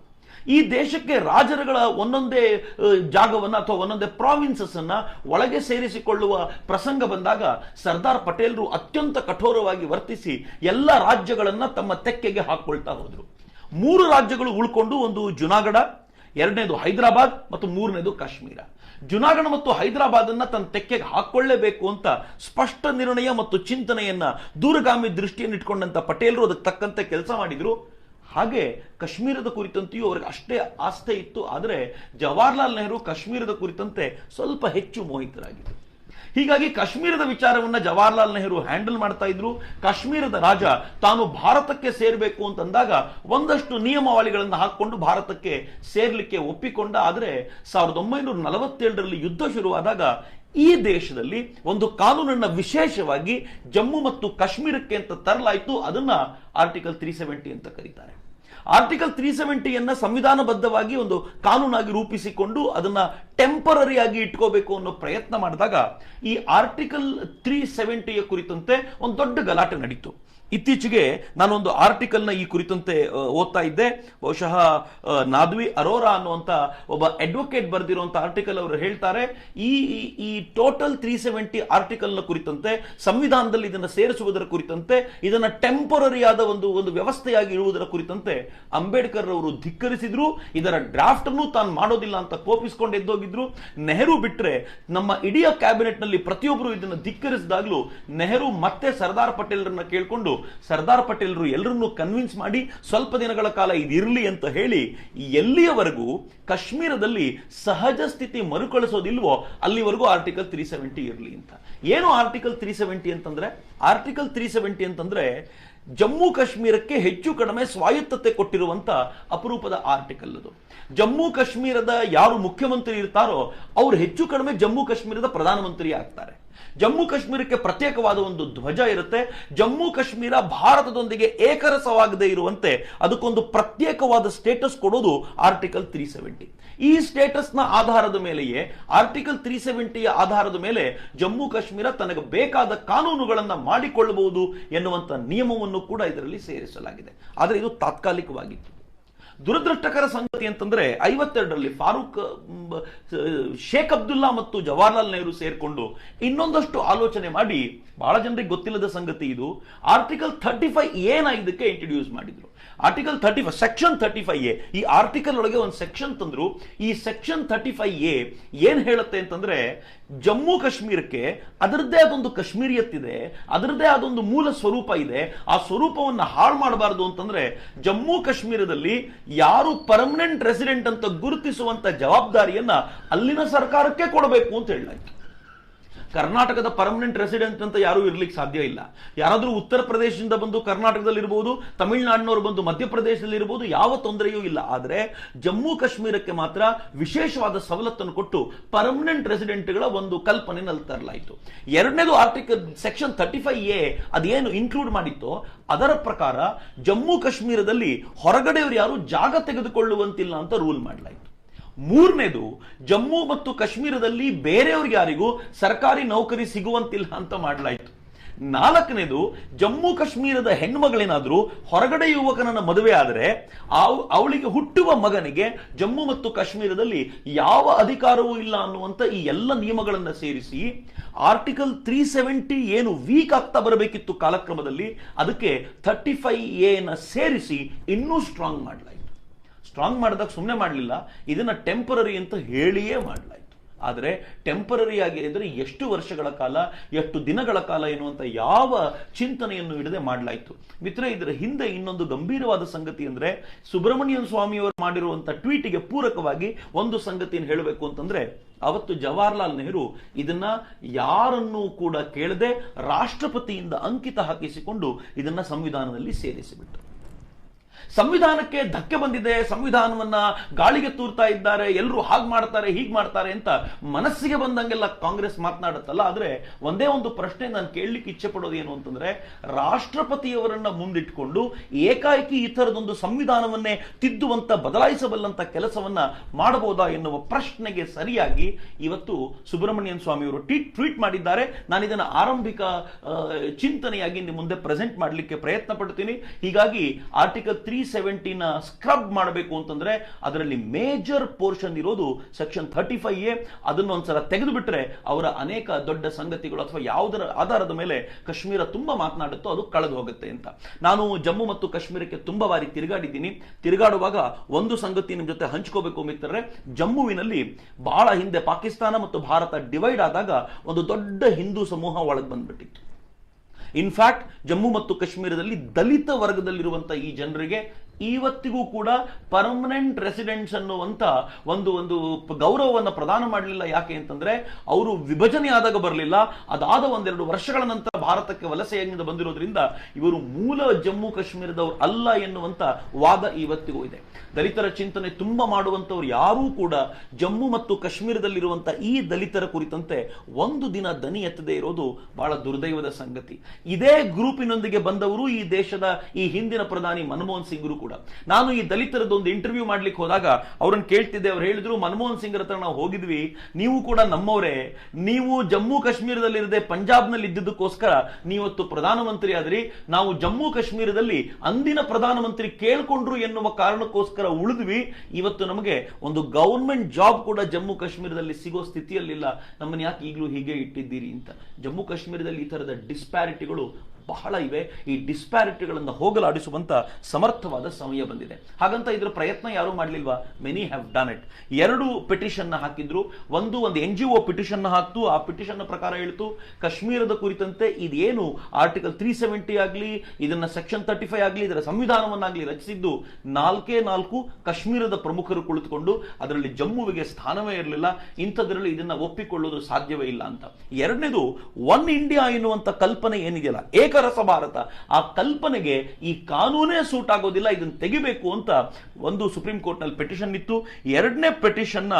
ಈ ದೇಶಕ್ಕೆ ರಾಜರುಗಳ ಒಂದೊಂದೇ ಜಾಗವನ್ನ ಅಥವಾ ಒಂದೊಂದೇ ಪ್ರಾವಿನ್ಸಸ್ ಅನ್ನ ಒಳಗೆ ಸೇರಿಸಿಕೊಳ್ಳುವ ಪ್ರಸಂಗ ಬಂದಾಗ ಸರ್ದಾರ್ ಪಟೇಲರು ಅತ್ಯಂತ ಕಠೋರವಾಗಿ ವರ್ತಿಸಿ ಎಲ್ಲ ರಾಜ್ಯಗಳನ್ನ ತಮ್ಮ ತೆಕ್ಕೆಗೆ ಹಾಕೊಳ್ತಾ ಹೋದ್ರು. 3 ರಾಜ್ಯಗಳು ಉಳ್ಕೊಂಡು, ಒಂದು ಜುನಾಗಢ, ಎರಡನೇದು ಹೈದರಾಬಾದ್ ಮತ್ತು ಮೂರನೇದು ಕಾಶ್ಮೀರ. ಜುನಾಗಢ ಮತ್ತು ಹೈದರಾಬಾದ್ ಅನ್ನ ತನ್ನ ತೆಕ್ಕೆಗೆ ಹಾಕೊಳ್ಳೇಬೇಕು ಅಂತ ಸ್ಪಷ್ಟ ನಿರ್ಣಯ ಮತ್ತು ಚಿಂತನೆಯನ್ನ, ದೂರಗಾಮಿ ದೃಷ್ಟಿಯನ್ನು ಇಟ್ಕೊಂಡಂತ ಪಟೇಲರು ಅದಕ್ಕೆ ತಕ್ಕಂತೆ ಕೆಲಸ ಮಾಡಿದ್ರು. ಹಾಗೆ ಕಾಶ್ಮೀರದ ಕುರಿತಂತೆಯೂ ಅವರಿಗೆ ಅಷ್ಟೇ ಆಸ್ಥೆ ಇತ್ತು. ಆದರೆ ಜವಾಹರ್ಲಾಲ್ ನೆಹರು ಕಾಶ್ಮೀರದ ಕುರಿತಂತೆ ಸ್ವಲ್ಪ ಹೆಚ್ಚು ಮೋಹಿತರಾಗಿದ್ದರು. ಹೀಗಾಗಿ ಕಾಶ್ಮೀರದ ವಿಚಾರವನ್ನ ಜವಾಹರ್ಲಾಲ್ ನೆಹರು ಹ್ಯಾಂಡಲ್ ಮಾಡ್ತಾ ಇದ್ರು. ಕಾಶ್ಮೀರದ ರಾಜ ತಾನು ಭಾರತಕ್ಕೆ ಸೇರಬೇಕು ಅಂತಂದಾಗ ಒಂದಷ್ಟು ನಿಯಮಾವಳಿಗಳನ್ನು ಹಾಕೊಂಡು ಭಾರತಕ್ಕೆ ಸೇರ್ಲಿಕ್ಕೆ ಒಪ್ಪಿಕೊಂಡ. ಆದರೆ 1947ರಲ್ಲಿ ಯುದ್ಧ ಶುರುವಾದಾಗ ಈ ದೇಶದಲ್ಲಿ ಒಂದು ಕಾನೂನನ್ನ ವಿಶೇಷವಾಗಿ ಜಮ್ಮು ಮತ್ತು ಕಾಶ್ಮೀರಕ್ಕೆ ಅಂತ ತರಲಾಯಿತು. ಅದನ್ನ ಆರ್ಟಿಕಲ್ 370 ಅಂತ ಕರೀತಾರೆ. ಆರ್ಟಿಕಲ್ 370ಯನ್ನ ಸಂವಿಧಾನಬದ್ಧವಾಗಿ ಒಂದು ಕಾನೂನಾಗಿ ರೂಪಿಸಿಕೊಂಡು ಅದನ್ನ ಟೆಂಪರರಿ ಆಗಿ ಇಟ್ಕೋಬೇಕು ಅನ್ನೋ ಪ್ರಯತ್ನ ಮಾಡಿದಾಗ ಈ ಆರ್ಟಿಕಲ್ 370ಯ ಕುರಿತಂತೆ ಒಂದು ದೊಡ್ಡ ಗಲಾಟೆ ನಡೀತು. ಇತ್ತೀಚೆಗೆ ನಾನೊಂದು ಆರ್ಟಿಕಲ್ನ ಈ ಕುರಿತಂತೆ ಓದ್ತಾ ಇದ್ದೆ. ಬಹುಶಃ ನಾದ್ವಿ ಅರೋರಾ ಅನ್ನುವಂತ ಒಬ್ಬ ಅಡ್ವೊಕೇಟ್ ಬರೆದಿರುವಂತ ಆರ್ಟಿಕಲ್. ಅವರು ಹೇಳ್ತಾರೆ, ಈ ಟೋಟಲ್ 370 ಆರ್ಟಿಕಲ್ನ ಕುರಿತಂತೆ, ಸಂವಿಧಾನದಲ್ಲಿ ಇದನ್ನು ಸೇರಿಸುವುದರ ಕುರಿತಂತೆ, ಇದನ್ನ ಟೆಂಪರರಿ ಆದ ಒಂದು ವ್ಯವಸ್ಥೆಯಾಗಿ ಇರುವುದರ ಕುರಿತಂತೆ ಅಂಬೇಡ್ಕರ್ ಅವರು ಧಿಕ್ಕರಿಸಿದ್ರು. ಇದರ ಡ್ರಾಫ್ಟ್ ಅನ್ನು ತಾನು ಮಾಡೋದಿಲ್ಲ ಅಂತ ಕೋಪಿಸಿಕೊಂಡು ಎದ್ದೋಗಿದ್ರು. ನೆಹರು ಬಿಟ್ರೆ ನಮ್ಮ ಇಡೀ ಕ್ಯಾಬಿನೆಟ್ ನಲ್ಲಿ ಪ್ರತಿಯೊಬ್ಬರು ಇದನ್ನು ಧಿಕ್ಕರಿಸಿದಾಗಲೂ ನೆಹರು ಮತ್ತೆ ಸರ್ದಾರ್ ಪಟೇಲ್ರನ್ನ ಕೇಳಿಕೊಂಡು ಸರ್ದಾರ್ ಪಟೇಲ್ರು ಎಲ್ಲರನ್ನೂ ಕನ್ವಿನ್ಸ್ ಮಾಡಿ ಸ್ವಲ್ಪ ದಿನಗಳ ಕಾಲ ಇದಿರಲಿ ಅಂತ ಹೇಳಿ ಎಲ್ಲಿಯವರೆಗೂ ಕಾಶ್ಮೀರದಲ್ಲಿ ಸಹಜ ಸ್ಥಿತಿ ಮರುಕಳಿಸೋದಿಲ್ವೋ ಅಲ್ಲಿವರೆಗೂ ಆರ್ಟಿಕಲ್ 370 ಇರಲಿ ಅಂತ. ಏನು ಆರ್ಟಿಕಲ್ 370 ಅಂತಂದ್ರೆ? ಆರ್ಟಿಕಲ್ 370 ಅಂತಂದ್ರೆ ಜಮ್ಮು ಕಾಶ್ಮೀರಕ್ಕೆ ಹೆಚ್ಚು ಕಡಿಮೆ ಸ್ವಾಯತ್ತತೆ ಕೊಟ್ಟಿರುವಂತ ಅಪರೂಪದ ಆರ್ಟಿಕಲ್ ಅದು. ಜಮ್ಮು ಕಾಶ್ಮೀರದ ಯಾರು ಮುಖ್ಯಮಂತ್ರಿ ಇರ್ತಾರೋ ಅವರು ಹೆಚ್ಚು ಕಡಿಮೆ ಜಮ್ಮು ಕಾಶ್ಮೀರದ ಪ್ರಧಾನಮಂತ್ರಿ ಆಗ್ತಾರೆ. ಜಮ್ಮು ಕಾಶ್ಮೀರಕ್ಕೆ ಪ್ರತ್ಯೇಕವಾದ ಒಂದು ಧ್ವಜ ಇರುತ್ತೆ. ಜಮ್ಮು ಕಾಶ್ಮೀರ ಭಾರತದೊಂದಿಗೆ ಏಕರಸವಾಗದೇ ಇರುವಂತೆ ಅದಕ್ಕೊಂದು ಪ್ರತ್ಯೇಕವಾದ ಸ್ಟೇಟಸ್ ಕೊಡೋದು ಆರ್ಟಿಕಲ್ 370. ಈ ಸ್ಟೇಟಸ್ನ ಆಧಾರದ ಮೇಲೆಯೇ, ಆರ್ಟಿಕಲ್ 370ಯ ಆಧಾರದ ಮೇಲೆ ಜಮ್ಮು ಕಾಶ್ಮೀರ ತನಗೆ ಬೇಕಾದ ಕಾನೂನುಗಳನ್ನು ಮಾಡಿಕೊಳ್ಳಬಹುದು ಎನ್ನುವಂತ ನಿಯಮವನ್ನು ಕೂಡ ಇದರಲ್ಲಿ ಸೇರಿಸಲಾಗಿದೆ. ಆದರೆ ಇದು ತಾತ್ಕಾಲಿಕವಾಗಿತ್ತು. ದುರದೃಷ್ಟಕರ ಸಂಗತಿ ಅಂತಂದ್ರೆ 52ರಲ್ಲಿ ಫಾರೂಕ್, ಶೇಖ್ ಅಬ್ದುಲ್ಲಾ ಮತ್ತು ಜವಾಹರ್ಲಾಲ್ ನೆಹರು ಸೇರ್ಕೊಂಡು ಇನ್ನೊಂದಷ್ಟು ಆಲೋಚನೆ ಮಾಡಿ, ಬಹಳ ಜನರಿಗೆ ಗೊತ್ತಿಲ್ಲದ ಸಂಗತಿ ಇದು, ಆರ್ಟಿಕಲ್ 35A ಇದಕ್ಕೆ ಇಂಟ್ರೊಡ್ಯೂಸ್ ಮಾಡಿದ್ರು. ಆರ್ಟಿಕಲ್ 35 ಸೆಕ್ಷನ್ 35A, ಈ ಆರ್ಟಿಕಲ್ ಒಳಗೆ ಒಂದು ಸೆಕ್ಷನ್ ತಂದ್ರು. ಈ ಸೆಕ್ಷನ್ 35A ಏನ್ ಹೇಳುತ್ತೆ ಅಂತಂದ್ರೆ, ಜಮ್ಮು ಕಾಶ್ಮೀರಕ್ಕೆ ಅದರದ್ದೇ ಅದೊಂದು ಕಾಶ್ಮೀರಿಯತ್ತಿದೆ, ಅದರದ್ದೇ ಅದೊಂದು ಮೂಲ ಸ್ವರೂಪ ಇದೆ. ಆ ಸ್ವರೂಪವನ್ನು ಹಾಳು ಮಾಡಬಾರದು ಅಂತಂದ್ರೆ ಜಮ್ಮು ಕಾಶ್ಮೀರದಲ್ಲಿ ಯಾರು ಪರ್ಮನೆಂಟ್ ರೆಸಿಡೆಂಟ್ ಅಂತ ಗುರುತಿಸುವಂತ ಜವಾಬ್ದಾರಿಯನ್ನ ಅಲ್ಲಿನ ಸರ್ಕಾರಕ್ಕೆ ಕೊಡಬೇಕು ಅಂತ ಹೇಳಲಾಯಿತು. ಕರ್ನಾಟಕದ ಪರ್ಮನೆಂಟ್ ರೆಸಿಡೆಂಟ್ ಅಂತ ಯಾರು ಇರ್ಲಿಕ್ಕೆ ಸಾಧ್ಯ ಇಲ್ಲ. ಯಾರಾದ್ರೂ ಉತ್ತರ ಪ್ರದೇಶದಿಂದ ಬಂದು ಕರ್ನಾಟಕದಲ್ಲಿ ಇರಬಹುದು, ತಮಿಳುನಾಡಿನವರು ಬಂದು ಮಧ್ಯಪ್ರದೇಶದಲ್ಲಿ ಇರಬಹುದು, ಯಾವ ತೊಂದರೆಯೂ ಇಲ್ಲ. ಆದರೆ ಜಮ್ಮು ಕಾಶ್ಮೀರಕ್ಕೆ ಮಾತ್ರ ವಿಶೇಷವಾದ ಸವಲತ್ತನ್ನು ಕೊಟ್ಟು ಪರ್ಮನೆಂಟ್ ರೆಸಿಡೆಂಟ್ಗಳ ಒಂದು ಕಲ್ಪನೆಯಲ್ಲಿ ತರಲಾಯಿತು. ಎರಡನೇದು ಆರ್ಟಿಕಲ್ ಸೆಕ್ಷನ್ 35A ಅದೇನು ಇನ್ಕ್ಲೂಡ್ ಮಾಡಿತ್ತೋ ಅದರ ಪ್ರಕಾರ ಜಮ್ಮು ಕಾಶ್ಮೀರದಲ್ಲಿ ಹೊರಗಡೆಯವರು ಯಾರು ಜಾಗ ತೆಗೆದುಕೊಳ್ಳುವಂತಿಲ್ಲ ಅಂತ ರೂಲ್ ಮಾಡಲಾಯಿತು. ಮೂರನೇದು, ಜಮ್ಮು ಮತ್ತು ಕಾಶ್ಮೀರದಲ್ಲಿ ಬೇರೆಯವ್ರಿಗೆ ಯಾರಿಗೂ ಸರ್ಕಾರಿ ನೌಕರಿ ಸಿಗುವಂತಿಲ್ಲ ಅಂತ ಮಾಡಲಾಯಿತು. ನಾಲ್ಕನೇದು, ಜಮ್ಮು ಕಾಶ್ಮೀರದ ಹೆಣ್ಮಗಳೇನಾದ್ರೂ ಹೊರಗಡೆ ಯುವಕನನ್ನ ಮದುವೆ ಆದರೆ ಅವಳಿಗೆ ಹುಟ್ಟುವ ಮಗನಿಗೆ ಜಮ್ಮು ಮತ್ತು ಕಾಶ್ಮೀರದಲ್ಲಿ ಯಾವ ಅಧಿಕಾರವೂ ಇಲ್ಲ ಅನ್ನುವಂತ ಈ ಎಲ್ಲ ನಿಯಮಗಳನ್ನು ಸೇರಿಸಿ ಆರ್ಟಿಕಲ್ 370 ಏನು ವೀಕ್ ಆಗ್ತಾ ಬರಬೇಕಿತ್ತು ಕಾಲಕ್ರಮದಲ್ಲಿ, ಅದಕ್ಕೆ 35A ಸೇರಿಸಿ ಇನ್ನೂ ಸ್ಟ್ರಾಂಗ್ ಮಾಡಲಾಯಿತು. ಸ್ಟ್ರಾಂಗ್ ಮಾಡಿದಾಗ ಸುಮ್ಮನೆ ಮಾಡಲಿಲ್ಲ, ಇದನ್ನ ಟೆಂಪರರಿ ಅಂತ ಹೇಳಿಯೇ ಮಾಡಲಾಯಿತು. ಆದರೆ ಟೆಂಪರರಿ ಆಗಿ ಅಂದರೆ ಎಷ್ಟು ವರ್ಷಗಳ ಕಾಲ, ಎಷ್ಟು ದಿನಗಳ ಕಾಲ ಎನ್ನುವಂತ ಯಾವ ಚಿಂತನೆಯನ್ನು ಇಡದೆ ಮಾಡಲಾಯಿತು. ಮಿತ್ರ, ಇದರ ಹಿಂದೆ ಇನ್ನೊಂದು ಗಂಭೀರವಾದ ಸಂಗತಿ ಅಂದ್ರೆ, ಸುಬ್ರಹ್ಮಣ್ಯನ್ ಸ್ವಾಮಿಯವರು ಮಾಡಿರುವಂತ ಟ್ವೀಟಿಗೆ ಪೂರಕವಾಗಿ ಒಂದು ಸಂಗತಿಯನ್ನು ಹೇಳಬೇಕು ಅಂತಂದ್ರೆ, ಅವತ್ತು ಜವಾಹರ್ಲಾಲ್ ನೆಹರು ಇದನ್ನ ಯಾರನ್ನೂ ಕೂಡ ಕೇಳದೆ ರಾಷ್ಟ್ರಪತಿಯಿಂದ ಅಂಕಿತ ಹಾಕಿಸಿಕೊಂಡು ಇದನ್ನ ಸಂವಿಧಾನದಲ್ಲಿ ಸೇರಿಸಿಬಿಟ್ಟರು. ಸಂವಿಧಾನಕ್ಕೆ ಧಕ್ಕೆ ಬಂದಿದೆ, ಸಂವಿಧಾನವನ್ನ ಗಾಳಿಗೆ ತೂರ್ತಾ ಇದ್ದಾರೆ, ಎಲ್ಲರೂ ಹಾಗೆ ಮಾಡ್ತಾರೆ ಹೀಗೆ ಮಾಡ್ತಾರೆ ಅಂತ ಮನಸ್ಸಿಗೆ ಬಂದಂಗೆಲ್ಲ ಕಾಂಗ್ರೆಸ್ ಮಾತನಾಡುತ್ತಲ್ಲ. ಆದ್ರೆ ಒಂದೇ ಒಂದು ಪ್ರಶ್ನೆ ನಾನು ಕೇಳಲಿಕ್ಕೆ ಇಚ್ಛೆ ಪಡೋದು ಏನು ಅಂತಂದ್ರೆ, ರಾಷ್ಟ್ರಪತಿಯವರನ್ನ ಮುಂದಿಟ್ಕೊಂಡು ಏಕಾಏಕಿ ಈ ತರದೊಂದು ಸಂವಿಧಾನವನ್ನೇ ತಿದ್ದುವಂತ, ಬದಲಾಯಿಸಬಲ್ಲಂತ ಕೆಲಸವನ್ನ ಮಾಡಬಹುದಾ ಎನ್ನುವ ಪ್ರಶ್ನೆಗೆ ಸರಿಯಾಗಿ ಇವತ್ತು ಸುಬ್ರಹ್ಮಣ್ಯನ್ ಸ್ವಾಮಿಯವರು ಟ್ವೀಟ್ ಮಾಡಿದ್ದಾರೆ. ನಾನು ಇದನ್ನ ಆರಂಭಿಕ ಚಿಂತನೆಯಾಗಿ ನಿಮ್ಮ ಮುಂದೆ ಪ್ರೆಸೆಂಟ್ ಮಾಡಲಿಕ್ಕೆ ಪ್ರಯತ್ನ ಪಡ್ತೀನಿ. ಹೀಗಾಗಿ ಆರ್ಟಿಕಲ್ 370ನ ಸ್ಕ್ರಬ್ ಮಾಡಬೇಕು ಅಂತಂದ್ರೆ ಅದರಲ್ಲಿ ಮೇಜರ್ ಪೋರ್ಷನ್ ಇರೋದು ಸೆಕ್ಷನ್ 35A. ಅದನ್ನು ಒಂದ್ಸಲ ತೆಗೆದು ಬಿಟ್ರೆ ಅವರ ಅನೇಕ ದೊಡ್ಡ ಸಂಗತಿಗಳು ಅಥವಾ ಯಾವುದರ ಆಧಾರದ ಮೇಲೆ ಕಾಶ್ಮೀರ ತುಂಬಾ ಮಾತನಾಡುತ್ತೋ ಅದು ಕಳೆದು ಹೋಗುತ್ತೆ ಅಂತ. ನಾನು ಜಮ್ಮು ಮತ್ತು ಕಾಶ್ಮೀರಕ್ಕೆ ತುಂಬಾ ಬಾರಿ ತಿರುಗಾಡಿದ್ದೀನಿ. ತಿರುಗಾಡುವಾಗ ಒಂದು ಸಂಗತಿ ನಿಮ್ ಜೊತೆ ಹಂಚ್ಕೋಬೇಕು ಮಿತ್ರರೇ, ಜಮ್ಮುವಿನಲ್ಲಿ ಬಹಳ ಹಿಂದೆ ಪಾಕಿಸ್ತಾನ ಮತ್ತು ಭಾರತ ಡಿವೈಡ್ ಆದಾಗ ಒಂದು ದೊಡ್ಡ ಹಿಂದೂ ಸಮೂಹ ಒಳಗೆ ಬಂದ್ಬಿಟ್ಟಿತ್ತು. ಇನ್ಫ್ಯಾಕ್ಟ್ ಜಮ್ಮು ಮತ್ತು ಕಾಶ್ಮೀರದಲ್ಲಿ ದಲಿತ ವರ್ಗದಲ್ಲಿರುವಂತಹ ಈ ಜನರಿಗೆ ಇವತ್ತಿಗೂ ಕೂಡ ಪರ್ಮನೆಂಟ್ ರೆಸಿಡೆಂಟ್ಸ್ ಅನ್ನುವಂತ ಒಂದು ಗೌರವವನ್ನು ಪ್ರದಾನ ಮಾಡಲಿಲ್ಲ. ಯಾಕೆ ಅಂತಂದ್ರೆ ಅವರು ವಿಭಜನೆ ಆದಾಗ ಬರಲಿಲ್ಲ, ಅದಾದ ಒಂದೆರಡು ವರ್ಷಗಳ ನಂತರ ಭಾರತಕ್ಕೆ ವಲಸೆಯಿಂದ ಬಂದಿರೋದ್ರಿಂದ ಇವರು ಮೂಲ ಜಮ್ಮು ಕಾಶ್ಮೀರದವರು ಅಲ್ಲ ಎನ್ನುವಂತ ವಾದ ಇವತ್ತಿಗೂ ಇದೆ. ದಲಿತರ ಚಿಂತನೆ ತುಂಬಾ ಮಾಡುವಂತವ್ರು ಯಾರೂ ಕೂಡ ಜಮ್ಮು ಮತ್ತು ಕಾಶ್ಮೀರದಲ್ಲಿರುವಂತಹ ಈ ದಲಿತರ ಕುರಿತಂತೆ ಒಂದು ದಿನ ದನಿ ಎತ್ತದೇ ಇರೋದು ಬಹಳ ದುರ್ದೈವದ ಸಂಗತಿ. ಇದೇ ಗ್ರೂಪಿನೊಂದಿಗೆ ಬಂದವರು ಈ ದೇಶದ ಈ ಹಿಂದಿನ ಪ್ರಧಾನಿ ಮನಮೋಹನ್ ಸಿಂಗ್ರು ಕೂಡ. ನಾನು ಈ ದಲಿತರದ್ದು ಒಂದು ಇಂಟರ್ವ್ಯೂ ಮಾಡ್ಲಿಕ್ಕೆ ಹೋದಾಗ ಅವ್ರನ್ನ ಕೇಳ್ತಿದ್ದೆ. ಅವ್ರು ಹೇಳಿದ್ರು, ಮನಮೋಹನ್ ಸಿಂಗ್ ಹತ್ರ ನಾವು ಹೋಗಿದ್ವಿ, ನೀವು ಕೂಡ ನಮ್ಮವರೇ, ನೀವು ಜಮ್ಮು ಕಾಶ್ಮೀರದಲ್ಲಿರದೆ ಪಂಜಾಬ್ನಲ್ಲಿ ಇದ್ದಿದ್ದಕ್ಕೋಸ್ಕರ ನೀವತ್ತು ಪ್ರಧಾನಮಂತ್ರಿ ಆದ್ರಿ, ನಾವು ಜಮ್ಮು ಕಾಶ್ಮೀರದಲ್ಲಿ ಅಂದಿನ ಪ್ರಧಾನಮಂತ್ರಿ ಕೇಳ್ಕೊಂಡ್ರು ಎನ್ನುವ ಕಾರಣಕ್ಕೋಸ್ಕರ ಉಳಿದ್ವಿ, ಇವತ್ತು ನಮಗೆ ಒಂದು ಗವರ್ಮೆಂಟ್ ಜಾಬ್ ಕೂಡ ಜಮ್ಮು ಕಾಶ್ಮೀರದಲ್ಲಿ ಸಿಗೋ ಸ್ಥಿತಿಯಲ್ಲಿಲ್ಲ, ನಮ್ಮನ್ನ ಯಾಕೆ ಈಗಲೂ ಹೀಗೆ ಇಟ್ಟಿದ್ದೀರಿ ಅಂತ. ಜಮ್ಮು ಕಾಶ್ಮೀರದಲ್ಲಿ ಈ ತರದ ಡಿಸ್ಪ್ಯಾರಿಟಿಗಳು ಬಹಳ ಇವೆ. ಈ ಡಿಸ್ಪ್ಯಾರಿಟಿಗಳನ್ನು ಹೋಗಲಾಡಿಸುವಂತ ಸಮರ್ಥವಾದ ಸಮಯ ಬಂದಿದೆ. ಹಾಗಂತ ಇದರ ಪ್ರಯತ್ನ ಯಾರು ಮಾಡಲಿಲ್ವಾ? Many have done it. ಎರಡು ಪಿಟಿಷನ್ ಹಾಕಿದ್ರು. ಒಂದು NGO ಪಿಟಿಷನ್ ಹಾಕ್ತು. ಆ ಪಿಟಿಷನ್ ಪ್ರಕಾರ ಹೇಳ್ತು, ಕಾಶ್ಮೀರದ ಕುರಿತಂತೆ ಇದೇನು ಆರ್ಟಿಕಲ್ 370 ಆಗಲಿ, ಇದನ್ನ ಸೆಕ್ಷನ್ 35 ಆಗಲಿ, ಇದರ ಸಂವಿಧಾನವನ್ನಾಗಲಿ ರಚಿಸಿದ್ದು 4 ಕಾಶ್ಮೀರದ ಪ್ರಮುಖರು ಕುಳಿತುಕೊಂಡು, ಅದರಲ್ಲಿ ಜಮ್ಮುವಿಗೆ ಸ್ಥಾನವೇ ಇರಲಿಲ್ಲ, ಇಂಥದ್ರಲ್ಲಿ ಇದನ್ನ ಒಪ್ಪಿಕೊಳ್ಳೋದು ಸಾಧ್ಯವೇ ಇಲ್ಲ ಅಂತ. ಎರಡನೇದು, ಒನ್ ಇಂಡಿಯಾ ಎನ್ನುವಂತ ಕಲ್ಪನೆ ಏನಿದೆಯಲ್ಲ, ಏಕರಸ ಭಾರತ, ಆ ಕಲ್ಪನೆಗೆ ಈ ಕಾನೂನೇ ಸೂಟ್ ಆಗೋದಿಲ್ಲ, ಇದನ್ನು ತೆಗಿಬೇಕು ಅಂತ ಒಂದು ಸುಪ್ರೀಂ ಕೋರ್ಟ್ ನಲ್ಲಿ ಪಿಟಿಷನ್ ಇತ್ತು. ಎರಡನೇ ಪಿಟಿಷನ್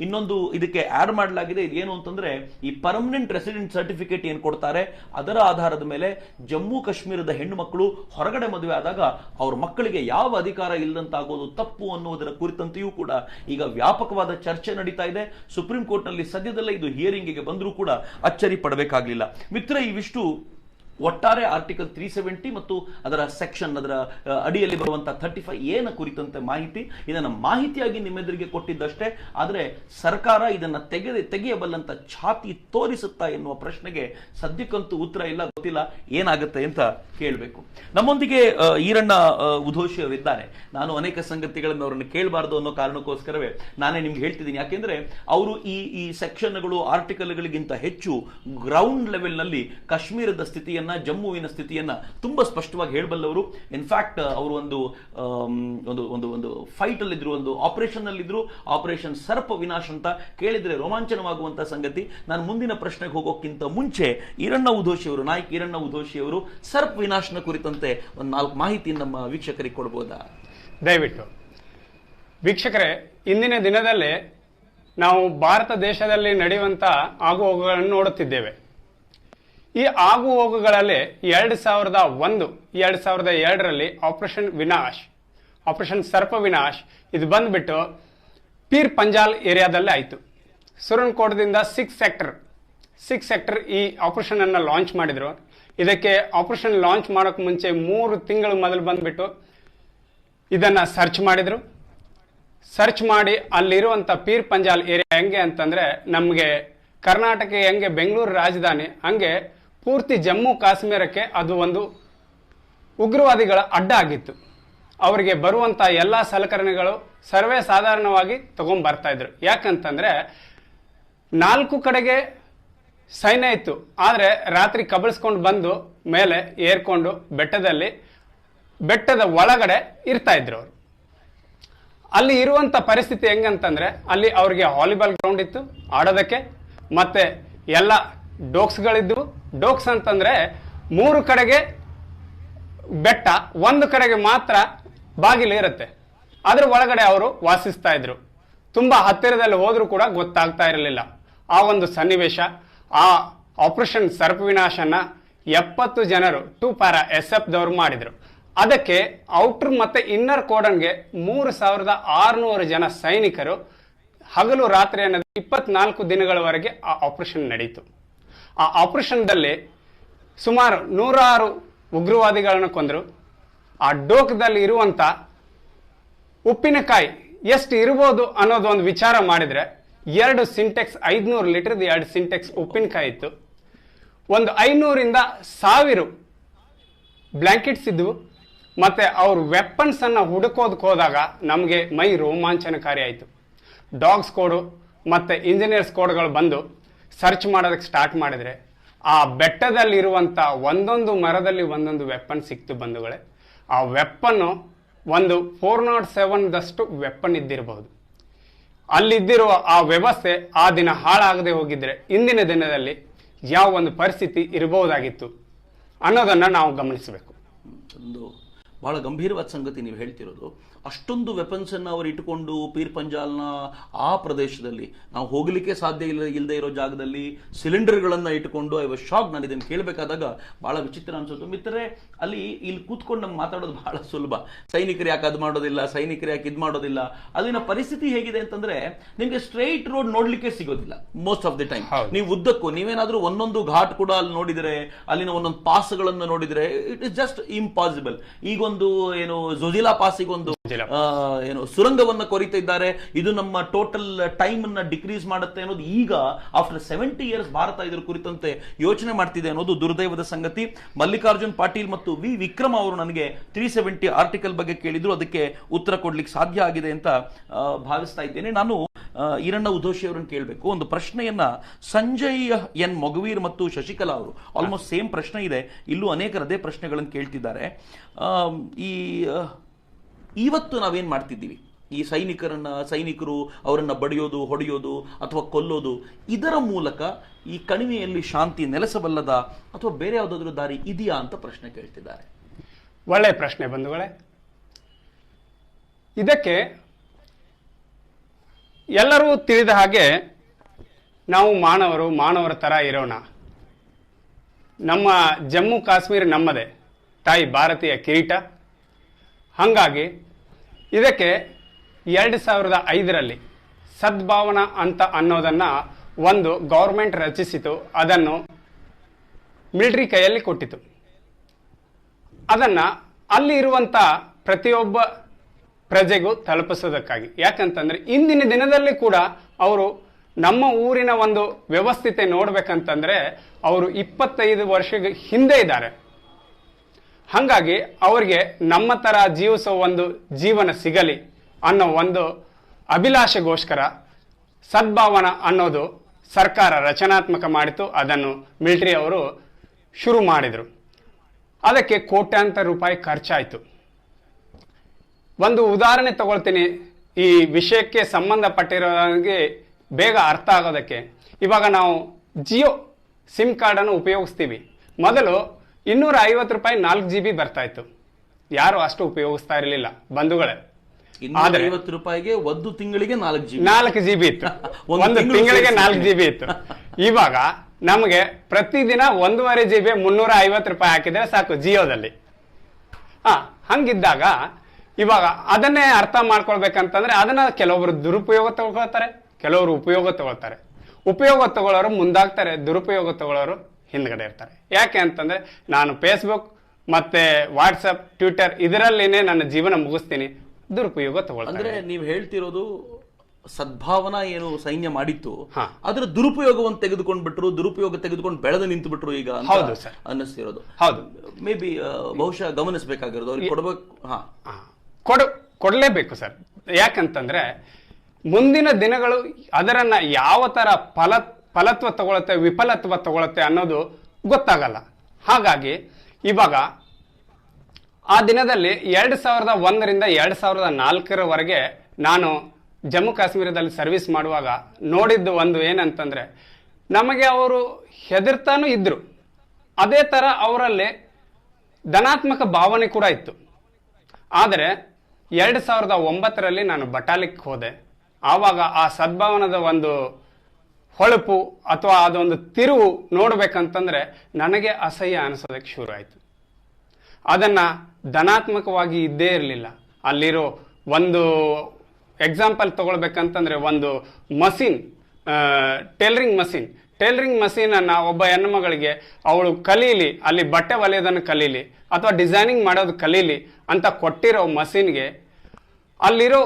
ಇನ್ನೊಂದು ಇದಕ್ಕೆ ಆಡ್ ಮಾಡಲಾಗಿದೆ. ಇದೇನು ಅಂತಂದ್ರೆ, ಈ ಪರ್ಮನೆಂಟ್ ರೆಸಿಡೆಂಟ್ ಸರ್ಟಿಫಿಕೇಟ್ ಏನ್ ಕೊಡ್ತಾರೆ ಅದರ ಆಧಾರದ ಮೇಲೆ ಜಮ್ಮು ಕಾಶ್ಮೀರದ ಹೆಣ್ಣು ಮಕ್ಕಳು ಹೊರಗಡೆ ಮದುವೆ ಆದಾಗ ಅವ್ರ ಮಕ್ಕಳಿಗೆ ಯಾವ ಅಧಿಕಾರ ಇಲ್ಲದಂತಾಗೋದು ತಪ್ಪು ಅನ್ನುವುದರ ಕುರಿತಂತೆಯೂ ಕೂಡ ಈಗ ವ್ಯಾಪಕವಾದ ಚರ್ಚೆ ನಡೀತಾ ಇದೆ. ಸುಪ್ರೀಂ ಕೋರ್ಟ್ ನಲ್ಲಿ ಸದ್ಯದಲ್ಲೇ ಇದು ಹಿಯರಿಂಗ್ಗೆ ಬಂದರೂ ಕೂಡ ಅಚ್ಚರಿ ಪಡಬೇಕಾಗಲಿಲ್ಲ. ಮಿತ್ರ, ಇವಿಷ್ಟು ಒಟ್ಟಾರೆ ಆರ್ಟಿಕಲ್ 370 ಮತ್ತು ಅದರ ಸೆಕ್ಷನ್, ಅದರ ಅಡಿಯಲ್ಲಿ ಬರುವಂತಹ 35A ಕುರಿತಂತೆ ಮಾಹಿತಿ. ಇದನ್ನ ಮಾಹಿತಿಯಾಗಿ ನಿಮ್ಮೆದುರಿಗೆ ಕೊಟ್ಟಿದ್ದಷ್ಟೇ. ಆದರೆ ಸರ್ಕಾರ ಇದನ್ನ ತೆಗೆಯಬಲ್ಲಂತ ಛಾತಿ ತೋರಿಸುತ್ತಾ ಎನ್ನುವ ಪ್ರಶ್ನೆಗೆ ಸದ್ಯಕ್ಕಂತೂ ಉತ್ತರ ಇಲ್ಲ. ಗೊತ್ತಿಲ್ಲ ಏನಾಗುತ್ತೆ ಅಂತ ಕೇಳಬೇಕು. ನಮ್ಮೊಂದಿಗೆ ಈರಣ್ಣ ಉಧೋಶಿ ಅವರಿದ್ದಾರೆ. ನಾನು ಅನೇಕ ಸಂಗತಿಗಳನ್ನು ಅವರನ್ನು ಕೇಳಬಾರದು ಅನ್ನೋ ಕಾರಣಕ್ಕೋಸ್ಕರವೇ ನಾನೇ ನಿಮ್ಗೆ ಹೇಳ್ತಿದ್ದೀನಿ. ಯಾಕೆಂದ್ರೆ ಅವರು ಈ ಸೆಕ್ಷನ್ಗಳು, ಆರ್ಟಿಕಲ್ಗಳಿಗಿಂತ ಹೆಚ್ಚು ಗ್ರೌಂಡ್ ಲೆವೆಲ್ ನಲ್ಲಿ ಕಾಶ್ಮೀರದ ಸ್ಥಿತಿಯನ್ನ, ಜಮ್ಮುವಿನ ಸ್ಥಿತಿಯನ್ನ ತುಂಬಾ ಸ್ಪಷ್ಟವಾಗಿ ಹೇಳಬಲ್ಲವರು. ಇನ್ಫ್ಯಾಕ್ಟ್ ಅವರು ಒಂದು ಫೈಟ್ ಅಲ್ಲಿದ್ರು, ಒಂದು ಆಪರೇಷನ್ ಅಲ್ಲಿದ್ರು, ಆಪರೇಷನ್ ಸರ್ಪ ವಿನಾಶ್ ಅಂತ. ಕೇಳಿದ್ರೆ ರೋಮಾಂಚನವಾಗುವಂತಹ ಸಂಗತಿ. ನಾನು ಮುಂದಿನ ಪ್ರಶ್ನೆಗೆ ಹೋಗೋಕ್ಕಿಂತ ಮುಂಚೆ ಈರಣ್ಣ ಉಧೋಶಿ ಅವರು, ನಾಯಕ್ ಈರಣ್ಣ ಉಧೋಶಿ ಅವರು ಸರ್ಪ ವಿನಾಶ್ನ ಕುರಿತಂತೆ ಒಂದು 4 ಮಾಹಿತಿ ನಮ್ಮ ವೀಕ್ಷಕರಿಗೆ ಕೊಡಬಹುದಾ? ದಯವಿಟ್ಟು. ವೀಕ್ಷಕರೇ, ಇಂದಿನ ದಿನದಲ್ಲಿ ನಾವು ಭಾರತ ದೇಶದಲ್ಲಿ ನಡೆಯುವಂತ ಆಗುಹೋಗುಗಳನ್ನು ನೋಡುತ್ತಿದ್ದೇವೆ. ಈ ಆಗುಹೋಗುಗಳಲ್ಲಿ 2001, 2002ರಲ್ಲಿ ಆಪರೇಷನ್ ವಿನಾಶ್, ಆಪರೇಷನ್ ಸರ್ಪ ವಿನಾಶ್ ಇದು ಬಂದ್ಬಿಟ್ಟು ಪೀರ್ ಪಂಜಾಲ್ ಏರಿಯಾದಲ್ಲೇ ಆಯಿತು. ಸುರನ್ಕೋಟದಿಂದ 6 ಸೆಕ್ಟರ್ ಈ ಆಪರೇಷನ್ ಅನ್ನ ಲಾಂಚ್ ಮಾಡಿದ್ರು. ಇದಕ್ಕೆ ಆಪರೇಷನ್ ಲಾಂಚ್ ಮಾಡೋಕೆ ಮುಂಚೆ 3 ತಿಂಗಳು ಮೊದಲು ಬಂದ್ಬಿಟ್ಟು ಇದನ್ನ ಸರ್ಚ್ ಮಾಡಿದ್ರು. ಸರ್ಚ್ ಮಾಡಿ ಅಲ್ಲಿರುವಂತ ಪೀರ್ ಪಂಜಾಲ್ ಏರಿಯಾ ಹೆಂಗೆ ಅಂತಂದ್ರೆ, ನಮಗೆ ಕರ್ನಾಟಕ ಹೆಂಗೆ ಬೆಂಗಳೂರು ರಾಜಧಾನಿ, ಹಂಗೆ ಪೂರ್ತಿ ಜಮ್ಮು ಕಾಶ್ಮೀರಕ್ಕೆ ಅದು ಒಂದು ಉಗ್ರವಾದಿಗಳ ಅಡ್ಡ ಆಗಿತ್ತು. ಅವರಿಗೆ ಬರುವಂತ ಎಲ್ಲಾ ಸಲಕರಣೆಗಳು ಸರ್ವೇ ಸಾಧಾರಣವಾಗಿ ತಗೊಂಡ್ ಬರ್ತಾ ಇದ್ರು. ಯಾಕಂತಂದ್ರೆ 4 ಕಡೆಗೆ ಸೈನ್ಯ ಇತ್ತು, ಆದ್ರೆ ರಾತ್ರಿ ಕಬಳಿಸ್ಕೊಂಡು ಬಂದು ಮೇಲೆ ಏರ್ಕೊಂಡು ಬೆಟ್ಟದ ಒಳಗಡೆ ಇರ್ತಾ ಇದ್ರು ಅವರು. ಅಲ್ಲಿ ಇರುವಂತ ಪರಿಸ್ಥಿತಿ ಹೆಂಗಂತಂದ್ರೆ, ಅಲ್ಲಿ ಅವ್ರಿಗೆ ವಾಲಿಬಾಲ್ ಗ್ರೌಂಡ್ ಇತ್ತು ಆಡೋದಕ್ಕೆ, ಮತ್ತೆ ಎಲ್ಲ ಡೋಕ್ಸ್ಗಳಿದ್ವು. ಡೋಕ್ಸ್ ಅಂತಂದ್ರೆ 3 ಕಡೆಗೆ ಬೆಟ್ಟ, 1 ಕಡೆಗೆ ಮಾತ್ರ ಬಾಗಿಲು ಇರುತ್ತೆ. ಅದ್ರ ಒಳಗಡೆ ಅವರು ವಾಸಿಸ್ತಾ ಇದ್ರು. ತುಂಬಾ ಹತ್ತಿರದಲ್ಲಿ ಹೋದ್ರೂ ಕೂಡ ಗೊತ್ತಾಗ್ತಾ ಇರಲಿಲ್ಲ ಆ ಒಂದು ಸನ್ನಿವೇಶ. ಆ ಆಪರೇಷನ್ ಸರ್ಪ ವಿನಾಶನ 70 ಜನರು 2 ಪ್ಯಾರಾ SF ದವರು ಮಾಡಿದ್ರು. ಅದಕ್ಕೆ ಔಟರ್ ಮತ್ತೆ ಇನ್ನರ್ ಕೋಡನ್ಗೆ 3600 ಜನ ಸೈನಿಕರು ಹಗಲು ರಾತ್ರಿ ಅನ್ನೋದು 24 ದಿನಗಳವರೆಗೆ ಆ ಆಪರೇಷನ್ ನಡೀತು. ಆ ಆಪರೇಷನ್ದಲ್ಲಿ ಸುಮಾರು 106 ಉಗ್ರವಾದಿಗಳನ್ನು ಕೊಂದರು. ಆ ಡೋಕದಲ್ಲಿ ಇರುವಂತ ಉಪ್ಪಿನಕಾಯಿ ಎಷ್ಟು ಇರ್ಬೋದು ಅನ್ನೋದು ಒಂದು ವಿಚಾರ ಮಾಡಿದ್ರೆ 2 ಸಿಂಟೆಕ್ಸ್ 500 ಲೀಟರ್ದು 2 ಸಿಂಟೆಕ್ಸ್ ಉಪ್ಪಿನಕಾಯಿ ಇತ್ತು. ಒಂದು 500ರಿಂದ 1000 ಬ್ಲಾಂಕೆಟ್ಸ್ ಇದ್ವು. ಮತ್ತೆ ಅವ್ರ ವೆಪನ್ಸ್ ಅನ್ನ ಹುಡುಕೋದಕ್ಕೆ ಹೋದಾಗ ನಮಗೆ ಮೈ ರೋಮಾಂಚನಕಾರಿ ಆಯಿತು. ಡಾಗ್ ಸ್ಕ್ವಾಡು ಮತ್ತೆ ಇಂಜಿನಿಯರ್ ಸ್ಕ್ವಾಡ್ಗಳು ಬಂದು ಸರ್ಚ್ ಮಾಡೋದಕ್ಕೆ ಸ್ಟಾರ್ಟ್ ಮಾಡಿದ್ರೆ ಆ ಬೆಟ್ಟದಲ್ಲಿರುವಂತ ಒಂದೊಂದು ಮರದಲ್ಲಿ ಒಂದೊಂದು ವೆಪನ್ ಸಿಕ್ತು ಬಂಧುಗಳೇ. ಆ ವೆಪನ್ನು ಒಂದು 407ದಷ್ಟು ವೆಪನ್ ಇದ್ದಿರಬಹುದು. ಅಲ್ಲಿದ್ದಿರುವ ಆ ವ್ಯವಸ್ಥೆ ಆ ದಿನ ಹಾಳಾಗದೆ ಹೋಗಿದ್ರೆ ಇಂದಿನ ದಿನದಲ್ಲಿ ಯಾವ ಒಂದು ಪರಿಸ್ಥಿತಿ ಇರಬಹುದಾಗಿತ್ತು ಅನ್ನೋದನ್ನ ನಾವು ಗಮನಿಸಬೇಕು. ಒಂದು ಬಹಳ ಗಂಭೀರವಾದ ಸಂಗತಿ ನೀವು ಹೇಳ್ತಿರೋದು. ಅಷ್ಟೊಂದು ವೆಪನ್ಸ್ ಅನ್ನು ಅವರು ಇಟ್ಟುಕೊಂಡು ಪೀರ್ ಪಂಜಾಲ್ನ ಆ ಪ್ರದೇಶದಲ್ಲಿ ನಾವು ಹೋಗಲಿಕ್ಕೆ ಸಾಧ್ಯ ಇಲ್ಲದೆ ಇರೋ ಜಾಗದಲ್ಲಿ ಸಿಲಿಂಡರ್ಗಳನ್ನು ಇಟ್ಟುಕೊಂಡು ಐ ವಾಸ್ ಶಾಕ್. ನಾನು ಇದನ್ನು ಕೇಳಬೇಕಾದಾಗ ಬಹಳ ವಿಚಿತ್ರ ಅನ್ಸುತ್ತೆ. ಮಿತ್ರರೇ, ಅಲ್ಲಿ ಇಲ್ಲಿ ಕೂತ್ಕೊಂಡು ನಮ್ಗೆ ಮಾತಾಡೋದು ಬಹಳ ಸುಲಭ. ಸೈನಿಕರು ಯಾಕೆ ಅದು ಮಾಡೋದಿಲ್ಲ, ಸೈನಿಕರು ಯಾಕೆ ಇದು ಮಾಡೋದಿಲ್ಲ. ಅಲ್ಲಿನ ಪರಿಸ್ಥಿತಿ ಹೇಗಿದೆ ಅಂತಂದ್ರೆ ನಿಮಗೆ ಸ್ಟ್ರೈಟ್ ರೋಡ್ ನೋಡ್ಲಿಕ್ಕೆ ಸಿಗೋದಿಲ್ಲ ಮೋಸ್ಟ್ ಆಫ್ ದಿ ಟೈಮ್. ನೀವು ಉದ್ದಕ್ಕೂ ನೀವೇನಾದ್ರೂ ಒಂದೊಂದು ಘಾಟ್ ಕೂಡ ಅಲ್ಲಿ ನೋಡಿದರೆ, ಅಲ್ಲಿನ ಒಂದೊಂದು ಪಾಸ್ಗಳನ್ನು ನೋಡಿದರೆ ಇಟ್ ಇಸ್ ಜಸ್ಟ್ ಇಂಪಾಸಿಬಲ್. ಈಗೊಂದು ಏನು ಜೊಜಿಲಾ ಪಾಸಿಗೊಂದು ಏನು ಸುರಂಗವನ್ನ ಕೊರಿತಾ ಇದ್ದಾರೆ. ಇದು ನಮ್ಮ ಟೋಟಲ್ ಟೈಮ್ ಅನ್ನ ಡಿಕ್ರೀಸ್ ಮಾಡುತ್ತೆ ಅನ್ನೋದು ಈಗ ಆಫ್ಟರ್ 70 ಇಯರ್ಸ್ ಭಾರತ ಇದರ ಕುರಿತಂತೆ ಯೋಚನೆ ಮಾಡ್ತಿದೆ ಅನ್ನೋದು ದುರ್ದೈವದ ಸಂಗತಿ. ಮಲ್ಲಿಕಾರ್ಜುನ್ ಪಾಟೀಲ್ ಮತ್ತು ವಿ ವಿಕ್ರಮ್ ಅವರು ನನಗೆ 370 ಆರ್ಟಿಕಲ್ ಬಗ್ಗೆ ಕೇಳಿದ್ರು, ಅದಕ್ಕೆ ಉತ್ತರ ಕೊಡ್ಲಿಕ್ಕೆ ಸಾಧ್ಯ ಆಗಿದೆ ಅಂತ ಭಾವಿಸ್ತಾ ಇದ್ದೇನೆ. ನಾನು ಈರಣ್ಣ ಉದೋಶಿ ಅವರನ್ನು ಕೇಳಬೇಕು. ಒಂದು ಪ್ರಶ್ನೆಯನ್ನ ಸಂಜಯ್ ಎನ್ ಮೊಗವೀರ್ ಮತ್ತು ಶಶಿಕಲಾ ಅವರು ಆಲ್ಮೋಸ್ಟ್ ಸೇಮ್ ಪ್ರಶ್ನೆ ಇದೆ, ಇಲ್ಲೂ ಅನೇಕರು ಅದೇ ಪ್ರಶ್ನೆಗಳನ್ನು ಕೇಳ್ತಿದ್ದಾರೆ. ಇವತ್ತು ನಾವೇನ್ ಮಾಡ್ತಿದ್ದೀವಿ, ಈ ಸೈನಿಕರು ಅವರನ್ನ ಬಡಿಯೋದು, ಹೊಡೆಯೋದು ಅಥವಾ ಕೊಲ್ಲೋದು, ಇದರ ಮೂಲಕ ಈ ಕಣಿವೆಯಲ್ಲಿ ಶಾಂತಿ ನೆಲೆಸಬಲ್ಲದ ಅಥವಾ ಬೇರೆ ಯಾವುದಾದ್ರೂ ದಾರಿ ಇದೆಯಾ ಅಂತ ಪ್ರಶ್ನೆ ಕೇಳ್ತಿದ್ದಾರೆ. ಒಳ್ಳೆ ಪ್ರಶ್ನೆ ಬಂಧುಗಳೇ. ಇದಕ್ಕೆ ಎಲ್ಲರೂ ತಿಳಿದ ಹಾಗೆ ನಾವು ಮಾನವರ ತರ ಇರೋಣ. ನಮ್ಮ ಜಮ್ಮು ಕಾಶ್ಮೀರ ನಮ್ಮದೇ, ತಾಯಿ ಭಾರತೀಯ ಕಿರೀಟ. ಹಾಗಾಗಿ ಇದಕ್ಕೆ 2005ರಲ್ಲಿ ಸದ್ಭಾವನಾ ಅಂತ ಅನ್ನೋದನ್ನ ಒಂದು ಗೌರ್ಮೆಂಟ್ ರಚಿಸಿತು. ಅದನ್ನು ಮಿಲಿಟರಿ ಕೈಯಲ್ಲಿ ಕೊಟ್ಟಿತು. ಅದನ್ನ ಅಲ್ಲಿ ಇರುವಂತ ಪ್ರತಿಯೊಬ್ಬ ಪ್ರಜೆಗೂ ತಲುಪಿಸೋದಕ್ಕಾಗಿ. ಯಾಕಂತಂದ್ರೆ ಇಂದಿನ ದಿನದಲ್ಲಿ ಕೂಡ ಅವರು ನಮ್ಮ ಊರಿನ ಒಂದು ವ್ಯವಸ್ಥಿತಿ ನೋಡ್ಬೇಕಂತಂದ್ರೆ ಅವರು 25 ವರ್ಷದ ಹಿಂದೆ ಇದ್ದಾರೆ. ಹಾಗಾಗಿ ಅವರಿಗೆ ನಮ್ಮ ತರ ಜೀವಿಸೋ ಒಂದು ಜೀವನ ಸಿಗಲಿ ಅನ್ನೋ ಒಂದು ಅಭಿಲಾಷೆಗೋಸ್ಕರ ಸದ್ಭಾವನಾ ಅನ್ನೋದು ಸರ್ಕಾರ ರಚನಾತ್ಮಕ ಮಾಡಿತು. ಅದನ್ನು ಮಿಲಿಟರಿ ಅವರು ಶುರು ಮಾಡಿದ್ರು. ಅದಕ್ಕೆ ಕೋಟ್ಯಾಂತರ ರೂಪಾಯಿ ಖರ್ಚಾಯಿತು. ಒಂದು ಉದಾಹರಣೆ ತಗೊಳ್ತೀನಿ, ಈ ವಿಷಯಕ್ಕೆ ಸಂಬಂಧಪಟ್ಟಿರೋರಿಗೆ ಬೇಗ ಅರ್ಥ ಆಗೋದಕ್ಕೆ. ಇವಾಗ ನಾವು ಜಿಯೋ ಸಿಮ್ ಕಾರ್ಡನ್ನು ಉಪಯೋಗಿಸ್ತೀವಿ. ಮೊದಲು 250 ರೂಪಾಯಿ 4 GB ಬರ್ತಾ ಇತ್ತು. ಯಾರು ಅಷ್ಟು ಉಪಯೋಗಿಸ್ತಾ ಇರಲಿಲ್ಲ ಬಂಧುಗಳೇ. 250 ರೂಪಾಯಿಗೆ ಒಂದು ತಿಂಗಳಿಗೆ 4 GB ಇತ್ತು. ಒಂದು ತಿಂಗಳಿಗೆ 4 GB ಇತ್ತು. ಇವಾಗ ನಮಗೆ ಪ್ರತಿದಿನ 1.5 GB 350 ರೂಪಾಯಿ ಹಾಕಿದ್ರೆ ಸಾಕು ಜಿಯೋದಲ್ಲಿ. ಹಂಗಿದ್ದಾಗ ಇವಾಗ ಅದನ್ನೇ ಅರ್ಥ ಮಾಡ್ಕೊಳ್ಬೇಕಂತಂದ್ರೆ ಅದನ್ನ ಕೆಲವೊಬ್ರು ದುರುಪಯೋಗ ತಗೊಳ್ತಾರೆ, ಕೆಲವರು ಉಪಯೋಗ ತಗೊಳ್ತಾರೆ. ಉಪಯೋಗ ತಗೊಳ್ಳೋರು ಮುಂದಾಗ್ತಾರೆ, ದುರುಪಯೋಗ ತಗೊಳ್ಳೋರು ಹಿಂದ್ಗಡೆ ಇರ್ತಾರೆ. ಯಾಕೆ ಅಂತಂದ್ರೆ ನಾನು ಫೇಸ್ಬುಕ್ ಮತ್ತೆ ವಾಟ್ಸಪ್, ಟ್ವಿಟರ್ ಇದರಲ್ಲಿನೇ ನನ್ನ ಜೀವನ ಮುಗಿಸ್ತೀನಿ, ದುರುಪಯೋಗ ತಗೊಳ್ತಾರೆ. ಅಂದ್ರೆ ನೀವು ಹೇಳ್ತಿರೋದು ಸದ್ಭಾವನಾ ಏನು ಸೈನ್ಯ ಮಾಡಿತ್ತು ಅದರ ದುರುಪಯೋಗವನ್ನು ದುರುಪಯೋಗ ತೆಗೆದುಕೊಂಡು ಬೆಳೆದು ನಿಂತು ಬಿಟ್ರು ಈಗ ಅನ್ನಿಸ್ತಿರೋದು. ಹೌದು, ಮೇ ಬಿ ಬಹುಶಃ ಗಮನಿಸಬೇಕಾಗಿರೋದು ಅವ್ರಿಗೆ ಕೊಡಲೇಬೇಕು ಸರ್. ಯಾಕಂತಂದ್ರೆ ಮುಂದಿನ ದಿನಗಳು ಅದರನ್ನ ಯಾವ ತರ ಫಲತ್ವ ತಗೊಳುತ್ತೆ, ವಿಫಲತ್ವ ತಗೊಳುತ್ತೆ ಅನ್ನೋದು ಗೊತ್ತಾಗಲ್ಲ. ಹಾಗಾಗಿ ಇವಾಗ ಆ ದಿನದಲ್ಲಿ 2001ರಿಂದ 2004ರವರೆಗೆ ನಾನು ಜಮ್ಮು ಕಾಶ್ಮೀರದಲ್ಲಿ ಸರ್ವಿಸ್ ಮಾಡುವಾಗ ನೋಡಿದ್ದು ಒಂದು ಏನಂತಂದ್ರೆ, ನಮಗೆ ಅವರು ಹೆದರ್ತಾನೂ ಇದ್ರು, ಅದೇ ತರ ಅವರಲ್ಲಿ ಧನಾತ್ಮಕ ಭಾವನೆ ಕೂಡ ಇತ್ತು. ಆದರೆ 2009ರಲ್ಲಿ ನಾನು ಬಟಾಲಿಕ್ ಹೋದೆ. ಆವಾಗ ಆ ಸದ್ಭಾವನದ ಒಂದು ಹೊಳಪು ಅಥವಾ ಅದೊಂದು ತಿರುವು ನೋಡ್ಬೇಕಂತಂದ್ರೆ ನನಗೆ ಅಸಹ್ಯ ಅನಿಸೋದಕ್ಕೆ ಶುರು ಆಯ್ತು. ಅದನ್ನ ಧನಾತ್ಮಕವಾಗಿ ಇದ್ದೇ ಇರಲಿಲ್ಲ. ಅಲ್ಲಿರೋ ಒಂದು ಎಕ್ಸಾಂಪಲ್ ತಗೊಳ್ಬೇಕಂತಂದ್ರೆ ಒಂದು machine, tailoring machine tailoring machine ಅನ್ನ ಒಬ್ಬ ಹೆಣ್ಣುಮಗಳಿಗೆ ಅವಳು ಕಲೀಲಿ, ಅಲ್ಲಿ ಬಟ್ಟೆ ಹೊಲಿಯೋದನ್ನು ಕಲೀಲಿ ಅಥವಾ ಡಿಸೈನಿಂಗ್ ಮಾಡೋದು ಕಲೀಲಿ ಅಂತ ಕೊಟ್ಟಿರೋ ಮಷೀನ್ಗೆ ಅಲ್ಲಿರೋ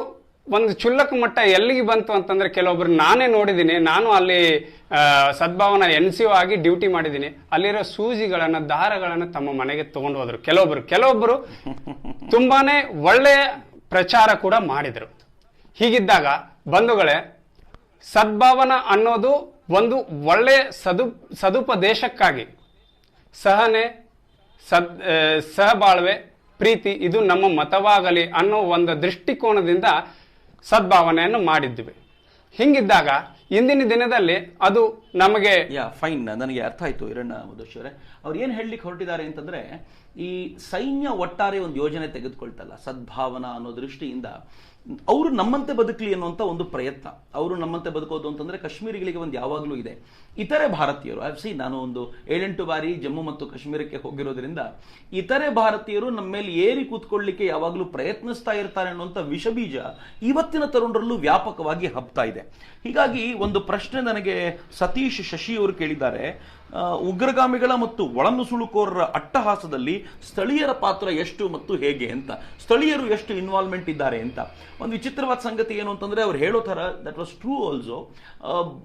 ಒಂದು ಕ್ಷುಲ್ಲಕ ಮಟ್ಟ ಎಲ್ಲಿಗೆ ಬಂತು ಅಂತಂದ್ರೆ, ಕೆಲವೊಬ್ರು ನಾನೇ ನೋಡಿದ್ದೀನಿ, ನಾನು ಅಲ್ಲಿ ಸದ್ಭಾವನ NCO ಆಗಿ ಡ್ಯೂಟಿ ಮಾಡಿದ್ದೀನಿ. ಅಲ್ಲಿರೋ ಸೂಜಿಗಳನ್ನ, ದಾರಗಳನ್ನ ತಮ್ಮ ಮನೆಗೆ ತಗೊಂಡು ಹೋದ್ರು ಕೆಲವೊಬ್ಬರು ತುಂಬಾನೇ ಒಳ್ಳೆಯ ಪ್ರಚಾರ ಕೂಡ ಮಾಡಿದ್ರು. ಹೀಗಿದ್ದಾಗ ಬಂಧುಗಳೇ, ಸದ್ಭಾವನ ಅನ್ನೋದು ಒಂದು ಒಳ್ಳೆಯ ಸದುಪದೇಶಕ್ಕಾಗಿ ಸಹನೆ, ಸಹಬಾಳ್ವೆ, ಪ್ರೀತಿ ಇದು ನಮ್ಮ ಮತವಾಗಲಿ ಅನ್ನೋ ಒಂದು ದೃಷ್ಟಿಕೋನದಿಂದ ಸದ್ಭಾವನೆಯನ್ನು ಮಾಡಿದ್ವಿ. ಹಿಂಗಿದ್ದಾಗ ಇಂದಿನ ದಿನದಲ್ಲಿ ಅದು ನಮಗೆ ಫೈನ್, ನನಗೆ ಅರ್ಥ ಆಯ್ತು ಹಿರಣ್ಣ ಮಧುಶಿವರೇ. ಅವ್ರು ಏನ್ ಹೇಳಲಿಕ್ಕೆ ಹೊರಟಿದ್ದಾರೆ ಅಂತಂದ್ರೆ, ಈ ಸೈನ್ಯ ಒಟ್ಟಾರೆ ಒಂದು ಯೋಜನೆ ತೆಗೆದುಕೊಳ್ತಲ್ಲ ಸದ್ಭಾವನಾ ಅನ್ನೋ ದೃಷ್ಟಿಯಿಂದ ಅವರು ನಮ್ಮಂತೆ ಬದುಕಲಿ ಅನ್ನುವಂಥ ಒಂದು ಪ್ರಯತ್ನ. ಅವರು ನಮ್ಮಂತೆ ಬದುಕೋದು ಅಂತಂದ್ರೆ ಕಾಶ್ಮೀರಿಗಳಿಗೆ ಒಂದು ಯಾವಾಗಲೂ ಇದೆ. ಇತರೆ ಭಾರತೀಯರು ನಾನು ಒಂದು 7-8 ಬಾರಿ ಜಮ್ಮು ಮತ್ತು ಕಾಶ್ಮೀರಕ್ಕೆ ಹೋಗಿರೋದ್ರಿಂದ ಇತರೆ ಭಾರತೀಯರು ನಮ್ಮ ಮೇಲೆ ಏರಿ ಕೂತ್ಕೊಳ್ಳಿಕ್ಕೆ ಯಾವಾಗಲೂ ಪ್ರಯತ್ನಿಸ್ತಾ ಇರ್ತಾರೆ ಅನ್ನುವಂಥ ವಿಷಬೀಜ ಇವತ್ತಿನ ತರುಣರಲ್ಲೂ ವ್ಯಾಪಕವಾಗಿ ಹಬ್ತಾ ಇದೆ. ಹೀಗಾಗಿ ಒಂದು ಪ್ರಶ್ನೆ ನನಗೆ ಸತೀಶ್ ಶಶಿ ಅವರು ಕೇಳಿದ್ದಾರೆ, ಉಗ್ರಗಾಮಿಗಳ ಮತ್ತು ಒಳನುಸುಳುಕೋರರ ಅಟ್ಟಹಾಸದಲ್ಲಿ ಸ್ಥಳೀಯರ ಪಾತ್ರ ಎಷ್ಟು ಮತ್ತು ಹೇಗೆ ಅಂತ, ಸ್ಥಳೀಯರು ಎಷ್ಟು ಇನ್ವಾಲ್ವ್ಮೆಂಟ್ ಇದ್ದಾರೆ ಅಂತ. ಒಂದು ವಿಚಿತ್ರವಾದ ಸಂಗತಿ ಏನು ಅಂತಂದ್ರೆ, ಅವ್ರು ಹೇಳೋ ತರ ದಟ್ ವಾಸ್ ಟ್ರೂ ಆಲ್ಸೋ.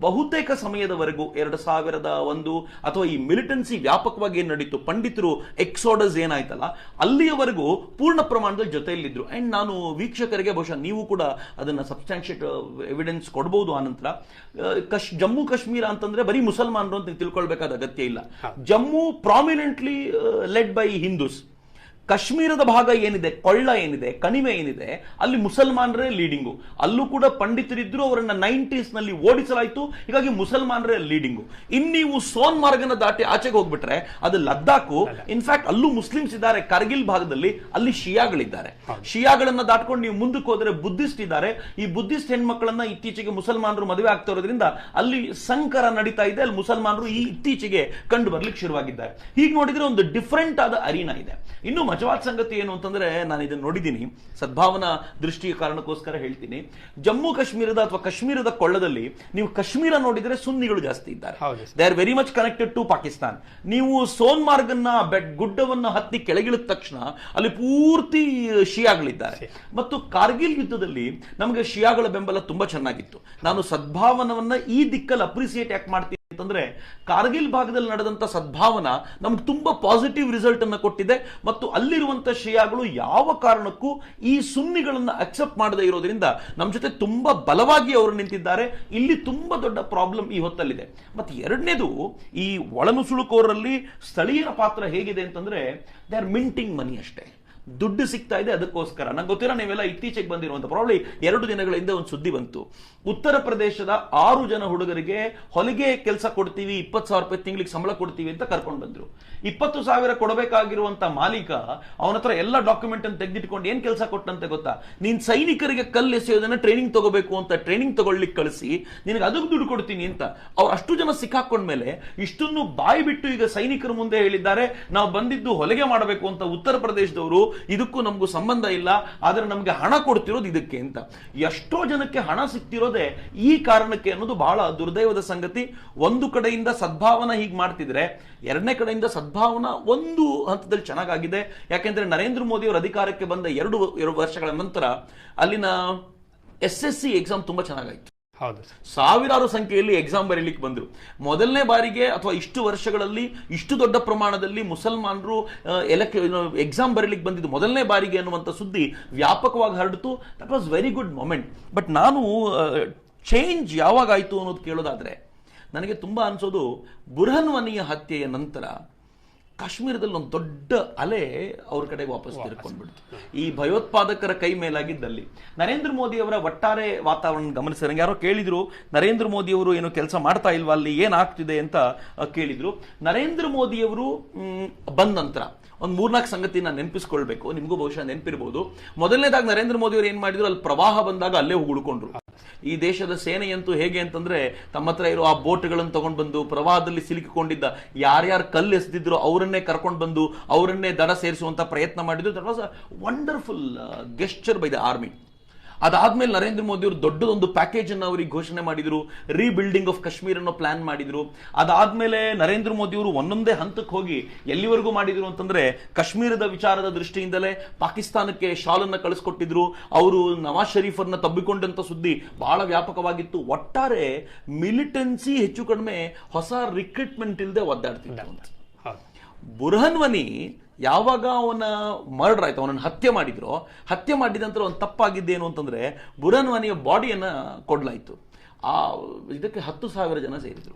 ಬಹುತೇಕ ಸಮಯದವರೆಗೂ 2001 ಅಥವಾ ಈ ಮಿಲಿಟೆನ್ಸಿ ವ್ಯಾಪಕವಾಗಿ ಏನ್ ನಡೀತು, ಪಂಡಿತರು ಎಕ್ಸೋಡಸ್ ಏನಾಯ್ತಲ್ಲ, ಅಲ್ಲಿಯವರೆಗೂ ಪೂರ್ಣ ಪ್ರಮಾಣದಲ್ಲಿ ಜೊತೆಯಲ್ಲಿದ್ರು. ಅಂಡ್ ನಾನು ವೀಕ್ಷಕರಿಗೆ, ಬಹುಶಃ ನೀವು ಕೂಡ ಅದನ್ನ ಸಬ್ಸ್ಟಾನ್ಶಿಯೇಟ್ ಎವಿಡೆನ್ಸ್ ಕೊಡಬಹುದು. ಆನಂತರ ಜಮ್ಮು ಕಾಶ್ಮೀರ ಅಂತಂದ್ರೆ ಬರೀ ಮುಸಲ್ಮಾನರು ಅಂತ ತಿಳ್ಕೊಳ್ಬೇಕಾದ ಅಗತ್ಯ ಇಲ್ಲ. Jammu prominently led by Hindus. ಕಾಶ್ಮೀರದ ಭಾಗ ಏನಿದೆ, ಕೊಳ್ಳ ಏನಿದೆ, ಕಣಿವೆ ಏನಿದೆ, ಅಲ್ಲಿ ಮುಸಲ್ಮಾನರೇ ಲೀಡಿಂಗು. ಅಲ್ಲೂ ಕೂಡ ಪಂಡಿತರಿದ್ರು, ಅವರನ್ನ 90s ನಲ್ಲಿ ಓಡಿಸಲಾಯಿತು. ಹೀಗಾಗಿ ಮುಸಲ್ಮಾನರೇ ಲೀಡಿಂಗು. ನೀವು ಸೋನ್ಮಾರ್ಗನ ದಾಟಿ ಆಚೆಗೆ ಹೋಗ್ಬಿಟ್ರೆ ಅದು ಲದ್ದಾಖು. ಇನ್ಫ್ಯಾಕ್ಟ್ ಅಲ್ಲೂ ಮುಸ್ಲಿಮ್ಸ್ ಇದ್ದಾರೆ. ಕಾರ್ಗಿಲ್ ಭಾಗದಲ್ಲಿ ಅಲ್ಲಿ ಶಿಯಾಗಳಿದ್ದಾರೆ. ಶಿಯಾಗಳನ್ನ ದಾಟ್ಕೊಂಡು ನೀವು ಮುಂದಕ್ಕೆ ಹೋದ್ರೆ ಬುದ್ಧಿಸ್ಟ್ ಇದ್ದಾರೆ. ಈ ಬುದ್ಧಿಸ್ಟ್ ಹೆಣ್ಮಕ್ಳನ್ನ ಇತ್ತೀಚೆಗೆ ಮುಸಲ್ಮಾನರು ಮದುವೆ ಆಗ್ತಾ ಇರೋದ್ರಿಂದ ಅಲ್ಲಿ ಸಂಕರ ನಡೀತಾ ಇದೆ. ಅಲ್ಲಿ ಮುಸಲ್ಮಾನರು ಈ ಇತ್ತೀಚೆಗೆ ಕಂಡು ಬರ್ಲಿಕ್ಕೆ ಶುರುವಾಗಿದ್ದಾರೆ. ಹೀಗೆ ನೋಡಿದ್ರೆ ಒಂದು ಡಿಫರೆಂಟ್ ಆದ ಅರೀನಾ ಇದೆ. ಇನ್ನು ಮಜವಾದ ಸಂಗತಿ ಏನು ಅಂತಂದ್ರೆ, ನಾನು ಇದನ್ನು ನೋಡಿದ್ದೀನಿ, ಸದ್ಭಾವನಾ ದೃಷ್ಟಿಯ ಕಾರಣಕ್ಕೋಸ್ಕರ ಹೇಳ್ತೀನಿ. ಜಮ್ಮು ಕಾಶ್ಮೀರದ ಅಥವಾ ಕಾಶ್ಮೀರದ ಕೊಳ್ಳದಲ್ಲಿ ನೀವು ಕಾಶ್ಮೀರ ನೋಡಿದ್ರೆ ಸುನ್ನಿಗಳು ಜಾಸ್ತಿ ಇದ್ದಾರೆ. They are very much connected to Pakistan. ನೀವು ಸೋನ್ಮಾರ್ಗನ್ನ ಗುಡ್ಡವನ್ನು ಹತ್ತಿ ಕೆಳಗಿಳಿದ ತಕ್ಷಣ ಅಲ್ಲಿ ಪೂರ್ತಿ ಶಿಯಾಗಳಿದ್ದಾರೆ. ಮತ್ತು ಕಾರ್ಗಿಲ್ ಯುದ್ಧದಲ್ಲಿ ನಮಗೆ ಶಿಯಾಗಳ ಬೆಂಬಲ ತುಂಬಾ ಚೆನ್ನಾಗಿತ್ತು. ನಾನು ಸದ್ಭಾವನವನ್ನ ಈ ದಿಕ್ಕಲ್ಲಿ ಅಪ್ರಿಸಿಯೇಟ್ ಯಾಕೆ ಮಾಡ್ತೀನಿ ಅಂತಂದ್ರೆ, ಕಾರ್ಗಿಲ್ ಭಾಗದಲ್ಲಿ ನಡೆದಂತ ಸದ್ಭಾವನಾ ನಮ್ಗೆ ತುಂಬಾ ಪಾಸಿಟಿವ್ ರಿಸಲ್ಟ್ ಅನ್ನು ಕೊಟ್ಟಿದೆ. ಮತ್ತು ಅಲ್ಲಿರುವಂತ ಶಿಯಾಗಳು ಯಾವ ಕಾರಣಕ್ಕೂ ಈ ಸುನ್ನಿಗಳನ್ನ ಅಕ್ಸೆಪ್ಟ್ ಮಾಡದೇ ಇರೋದ್ರಿಂದ ನಮ್ಮ ಜೊತೆ ತುಂಬಾ ಬಲವಾಗಿ ಅವರು ನಿಂತಿದ್ದಾರೆ. ಇಲ್ಲಿ ತುಂಬಾ ದೊಡ್ಡ ಪ್ರಾಬ್ಲಮ್ ಈ ಹೊತ್ತಲ್ಲಿದೆ. ಮತ್ತೆ ಎರಡನೇದು, ಈ ಒಳನುಸುಳುಕೋರರಲ್ಲಿ ಸ್ಥಳೀಯರ ಪಾತ್ರ ಹೇಗಿದೆ ಅಂತಂದ್ರೆ, ದೇ ಆರ್ ಮಿಂಟಿಂಗ್ ಮನಿ ಅಷ್ಟೇ. ದುಡ್ಡು ಸಿಗ್ತಾ ಇದೆ, ಅದಕ್ಕೋಸ್ಕರ. ನಂಗೆ ಗೊತ್ತಿರೋ ನೀವೆಲ್ಲ ಇತ್ತೀಚೆಗೆ ಬಂದಿರುವಂತ, ಪ್ರಾಬ್ಲಿ 2 ದಿನಗಳ ಹಿಂದೆ ಒಂದು ಸುದ್ದಿ ಬಂತು. ಉತ್ತರ ಪ್ರದೇಶದ 6 ಜನ ಹುಡುಗರಿಗೆ ಹೊಲಿಗೆ ಕೆಲಸ ಕೊಡ್ತೀವಿ, 20,000 ರೂಪಾಯಿ ತಿಂಗಳಿಗೆ ಸಂಬಳ ಕೊಡ್ತೀವಿ ಅಂತ ಕರ್ಕೊಂಡು ಬಂದ್ರು. 20,000 ಕೊಡಬೇಕಾಗಿರುವಂತ ಮಾಲೀಕ ಅವನ ಹತ್ರ ಎಲ್ಲ ಡಾಕ್ಯುಮೆಂಟ್ ಅನ್ನು ತೆಗೆದಿಟ್ಕೊಂಡು ಏನ್ ಕೆಲಸ ಕೊಟ್ಟಂತೆ ಗೊತ್ತಾ, ನೀನ್ ಸೈನಿಕರಿಗೆ ಕಲ್ಲು ಎಸೆಯೋದನ್ನ ಟ್ರೈನಿಂಗ್ ತಗೋಬೇಕು ಅಂತ ಟ್ರೈನಿಂಗ್ ತಗೊಳ್ಳಿಕ್ಕೆ ಕಳಿಸಿ ನಿನಗೆ ಅದಕ್ಕೆ ದುಡ್ಡು ಕೊಡ್ತೀನಿ ಅಂತ. ಅವ್ರು ಅಷ್ಟು ಜನ ಸಿಕ್ಕಾಕೊಂಡ್ಮೇಲೆ ಇಷ್ಟನ್ನು ಬಾಯಿ ಬಿಟ್ಟು ಈಗ ಸೈನಿಕರ ಮುಂದೆ ಹೇಳಿದ್ದಾರೆ, ನಾವು ಬಂದಿದ್ದು ಹೊಲಿಗೆ ಮಾಡಬೇಕು ಅಂತ. ಉತ್ತರ ಪ್ರದೇಶದವರು ಇದಕ್ಕೂ ನಮಗೂ ಸಂಬಂಧ ಇಲ್ಲ, ಆದ್ರೆ ನಮ್ಗೆ ಹಣ ಕೊಡ್ತಿರೋದು ಇದಕ್ಕೆ ಅಂತ. ಎಷ್ಟೋ ಜನಕ್ಕೆ ಹಣ ಸಿಗ್ತಿರೋದೇ ಈ ಕಾರಣಕ್ಕೆ ಅನ್ನೋದು ಬಹಳ ದುರ್ದೈವದ ಸಂಗತಿ. ಒಂದು ಕಡೆಯಿಂದ ಸದ್ಭಾವನಾ ಹೀಗೆ ಮಾಡ್ತಿದ್ರೆ, ಎರಡನೇ ಕಡೆಯಿಂದ ಸದ್ಭಾವನಾ ಒಂದು ಹಂತದಲ್ಲಿ ಚೆನ್ನಾಗಿದೆ. ಯಾಕೆಂದ್ರೆ ನರೇಂದ್ರ ಮೋದಿ ಅವರು ಅಧಿಕಾರಕ್ಕೆ ಬಂದ 2 ವರ್ಷಗಳ ನಂತರ ಅಲ್ಲಿನ SSC ಎಕ್ಸಾಮ್ ತುಂಬಾ ಚೆನ್ನಾಗಾಯ್ತು. ಸಾವಿರಾರು ಸಂಖ್ಯೆಯಲ್ಲಿ ಎಕ್ಸಾಮ್ ಬರೀಲಿಕ್ಕೆ ಬಂದ್ರು. ಮೊದಲನೇ ಬಾರಿಗೆ ಅಥವಾ ಇಷ್ಟು ವರ್ಷಗಳಲ್ಲಿ ಇಷ್ಟು ದೊಡ್ಡ ಪ್ರಮಾಣದಲ್ಲಿ ಮುಸಲ್ಮಾನರು ಎಕ್ಸಾಮ್ ಬರೀಲಿಕ್ಕೆ ಬಂದಿದ್ದು ಮೊದಲನೇ ಬಾರಿಗೆ ಅನ್ನುವಂಥ ಸುದ್ದಿ ವ್ಯಾಪಕವಾಗಿ ಹರಡಿತು. That was very good moment. But ನಾನು ಚೇಂಜ್ ಯಾವಾಗಾಯ್ತು ಅನ್ನೋದು ಕೇಳೋದಾದ್ರೆ, ನನಗೆ ತುಂಬಾ ಅನ್ಸೋದು ಬುರ್ಹನ್ ವಾನಿಯ ಹತ್ಯೆಯ ನಂತರ ಕಾಶ್ಮೀರದಲ್ಲಿ ಒಂದು ದೊಡ್ಡ ಅಲೆ ಅವ್ರ ಕಡೆಗೆ ವಾಪಸ್ ತಿರ್ಕೊಂಡ್ಬಿಡ್ತು. ಈ ಭಯೋತ್ಪಾದಕರ ಕೈ ಮೇಲಾಗಿದ್ದಲ್ಲಿ ನರೇಂದ್ರ ಮೋದಿ ಅವರ ಒಟ್ಟಾರೆ ವಾತಾವರಣ ಗಮನಿಸಿದ್ರೆ, ಯಾರೋ ಕೇಳಿದ್ರು ನರೇಂದ್ರ ಮೋದಿ ಅವರು ಏನು ಕೆಲಸ ಮಾಡ್ತಾ ಇಲ್ವಾ, ಅಲ್ಲಿ ಏನಾಗ್ತಿದೆ ಅಂತ ಕೇಳಿದ್ರು. ನರೇಂದ್ರ ಮೋದಿ ಅವರು ಬಂದ ನಂತರ ಒಂದು 3-4 ಸಂಗತಿ ನಾನು ನೆನಪಿಸ್ಕೊಳ್ಬೇಕು, ನಿಮಗೂ ಬಹುಶಃ ನೆನಪಿರಬಹುದು. ಮೊದಲನೇದಾಗಿ ನರೇಂದ್ರ ಮೋದಿ ಅವರು ಏನ್ ಮಾಡಿದ್ರು, ಅಲ್ಲಿ ಪ್ರವಾಹ ಬಂದಾಗ ಅಲ್ಲೇ ಉಳ್ಕೊಂಡ್ರು. ಈ ದೇಶದ ಸೇನೆಯಂತೂ ಹೇಗೆ ಅಂತಂದ್ರೆ, ತಮ್ಮ ಹತ್ರ ಇರೋ ಆ ಬೋಟ್ಗಳನ್ನು ತಗೊಂಡು ಬಂದು ಪ್ರವಾಹದಲ್ಲಿ ಸಿಲುಕಿಕೊಂಡಿದ್ದ ಯಾರ್ಯಾರು ಕಲ್ಲು ಎಸೆದಿದ್ರು ಅವರನ್ನೇ ಕರ್ಕೊಂಡು ಬಂದು ಅವರನ್ನೇ ದಡ ಸೇರಿಸುವಂತ ಪ್ರಯತ್ನ ಮಾಡಿದ್ರು. That was a wonderful gesture by the army. ಅದಾದ್ಮೇಲೆ ನರೇಂದ್ರ ಮೋದಿ ಅವರು ದೊಡ್ಡದೊಂದು ಪ್ಯಾಕೇಜ್ ಅನ್ನು ಅವರಿಗೆ ಘೋಷಣೆ ಮಾಡಿದ್ರು, ರೀಬಿಲ್ಡಿಂಗ್ ಆಫ್ ಕಾಶ್ಮೀರ್ ಅನ್ನೋ ಪ್ಲಾನ್ ಮಾಡಿದ್ರು. ಅದಾದ್ಮೇಲೆ ನರೇಂದ್ರ ಮೋದಿ ಅವರು ಒಂದೊಂದೇ ಹಂತಕ್ಕೆ ಹೋಗಿ ಎಲ್ಲಿವರೆಗೂ ಮಾಡಿದ್ರು ಅಂತಂದ್ರೆ, ಕಾಶ್ಮೀರದ ವಿಚಾರದ ದೃಷ್ಟಿಯಿಂದಲೇ ಪಾಕಿಸ್ತಾನಕ್ಕೆ ಶಾಲನ್ನ ಕಳಿಸ್ಕೊಟ್ಟಿದ್ರು. ಅವರು ನವಾಜ್ ಶರೀಫ್ ಅನ್ನ ತಬ್ಬಿಕೊಂಡಂತ ಸುದ್ದಿ ಬಹಳ ವ್ಯಾಪಕವಾಗಿತ್ತು. ಒಟ್ಟಾರೆ ಮಿಲಿಟೆನ್ಸಿ ಹೆಚ್ಚು ಕಡಿಮೆ ಹೊಸ ರಿಕ್ರೂಟ್ಮೆಂಟ್ ಇಲ್ಲದೆ ಒದ್ದಾಡ್ತಿದ್ದ. ಬುರ್ಹನ್ ವನಿ ಯಾವಾಗ ಅವನ ಮರ್ಡರ್ ಆಯ್ತು, ಅವನನ್ನು ಹತ್ಯೆ ಮಾಡಿದ ನಂತರ ಒಂದು ತಪ್ಪಾಗಿದ್ದೇನು ಅಂತಂದ್ರೆ, ಬುರ್ಹನ್ ವನಿಯ ಬಾಡಿಯನ್ನ ಕೊಡ್ಲಾಯ್ತು. ಆ ಇದಕ್ಕೆ 10,000 ಜನ ಸೇರಿದ್ರು.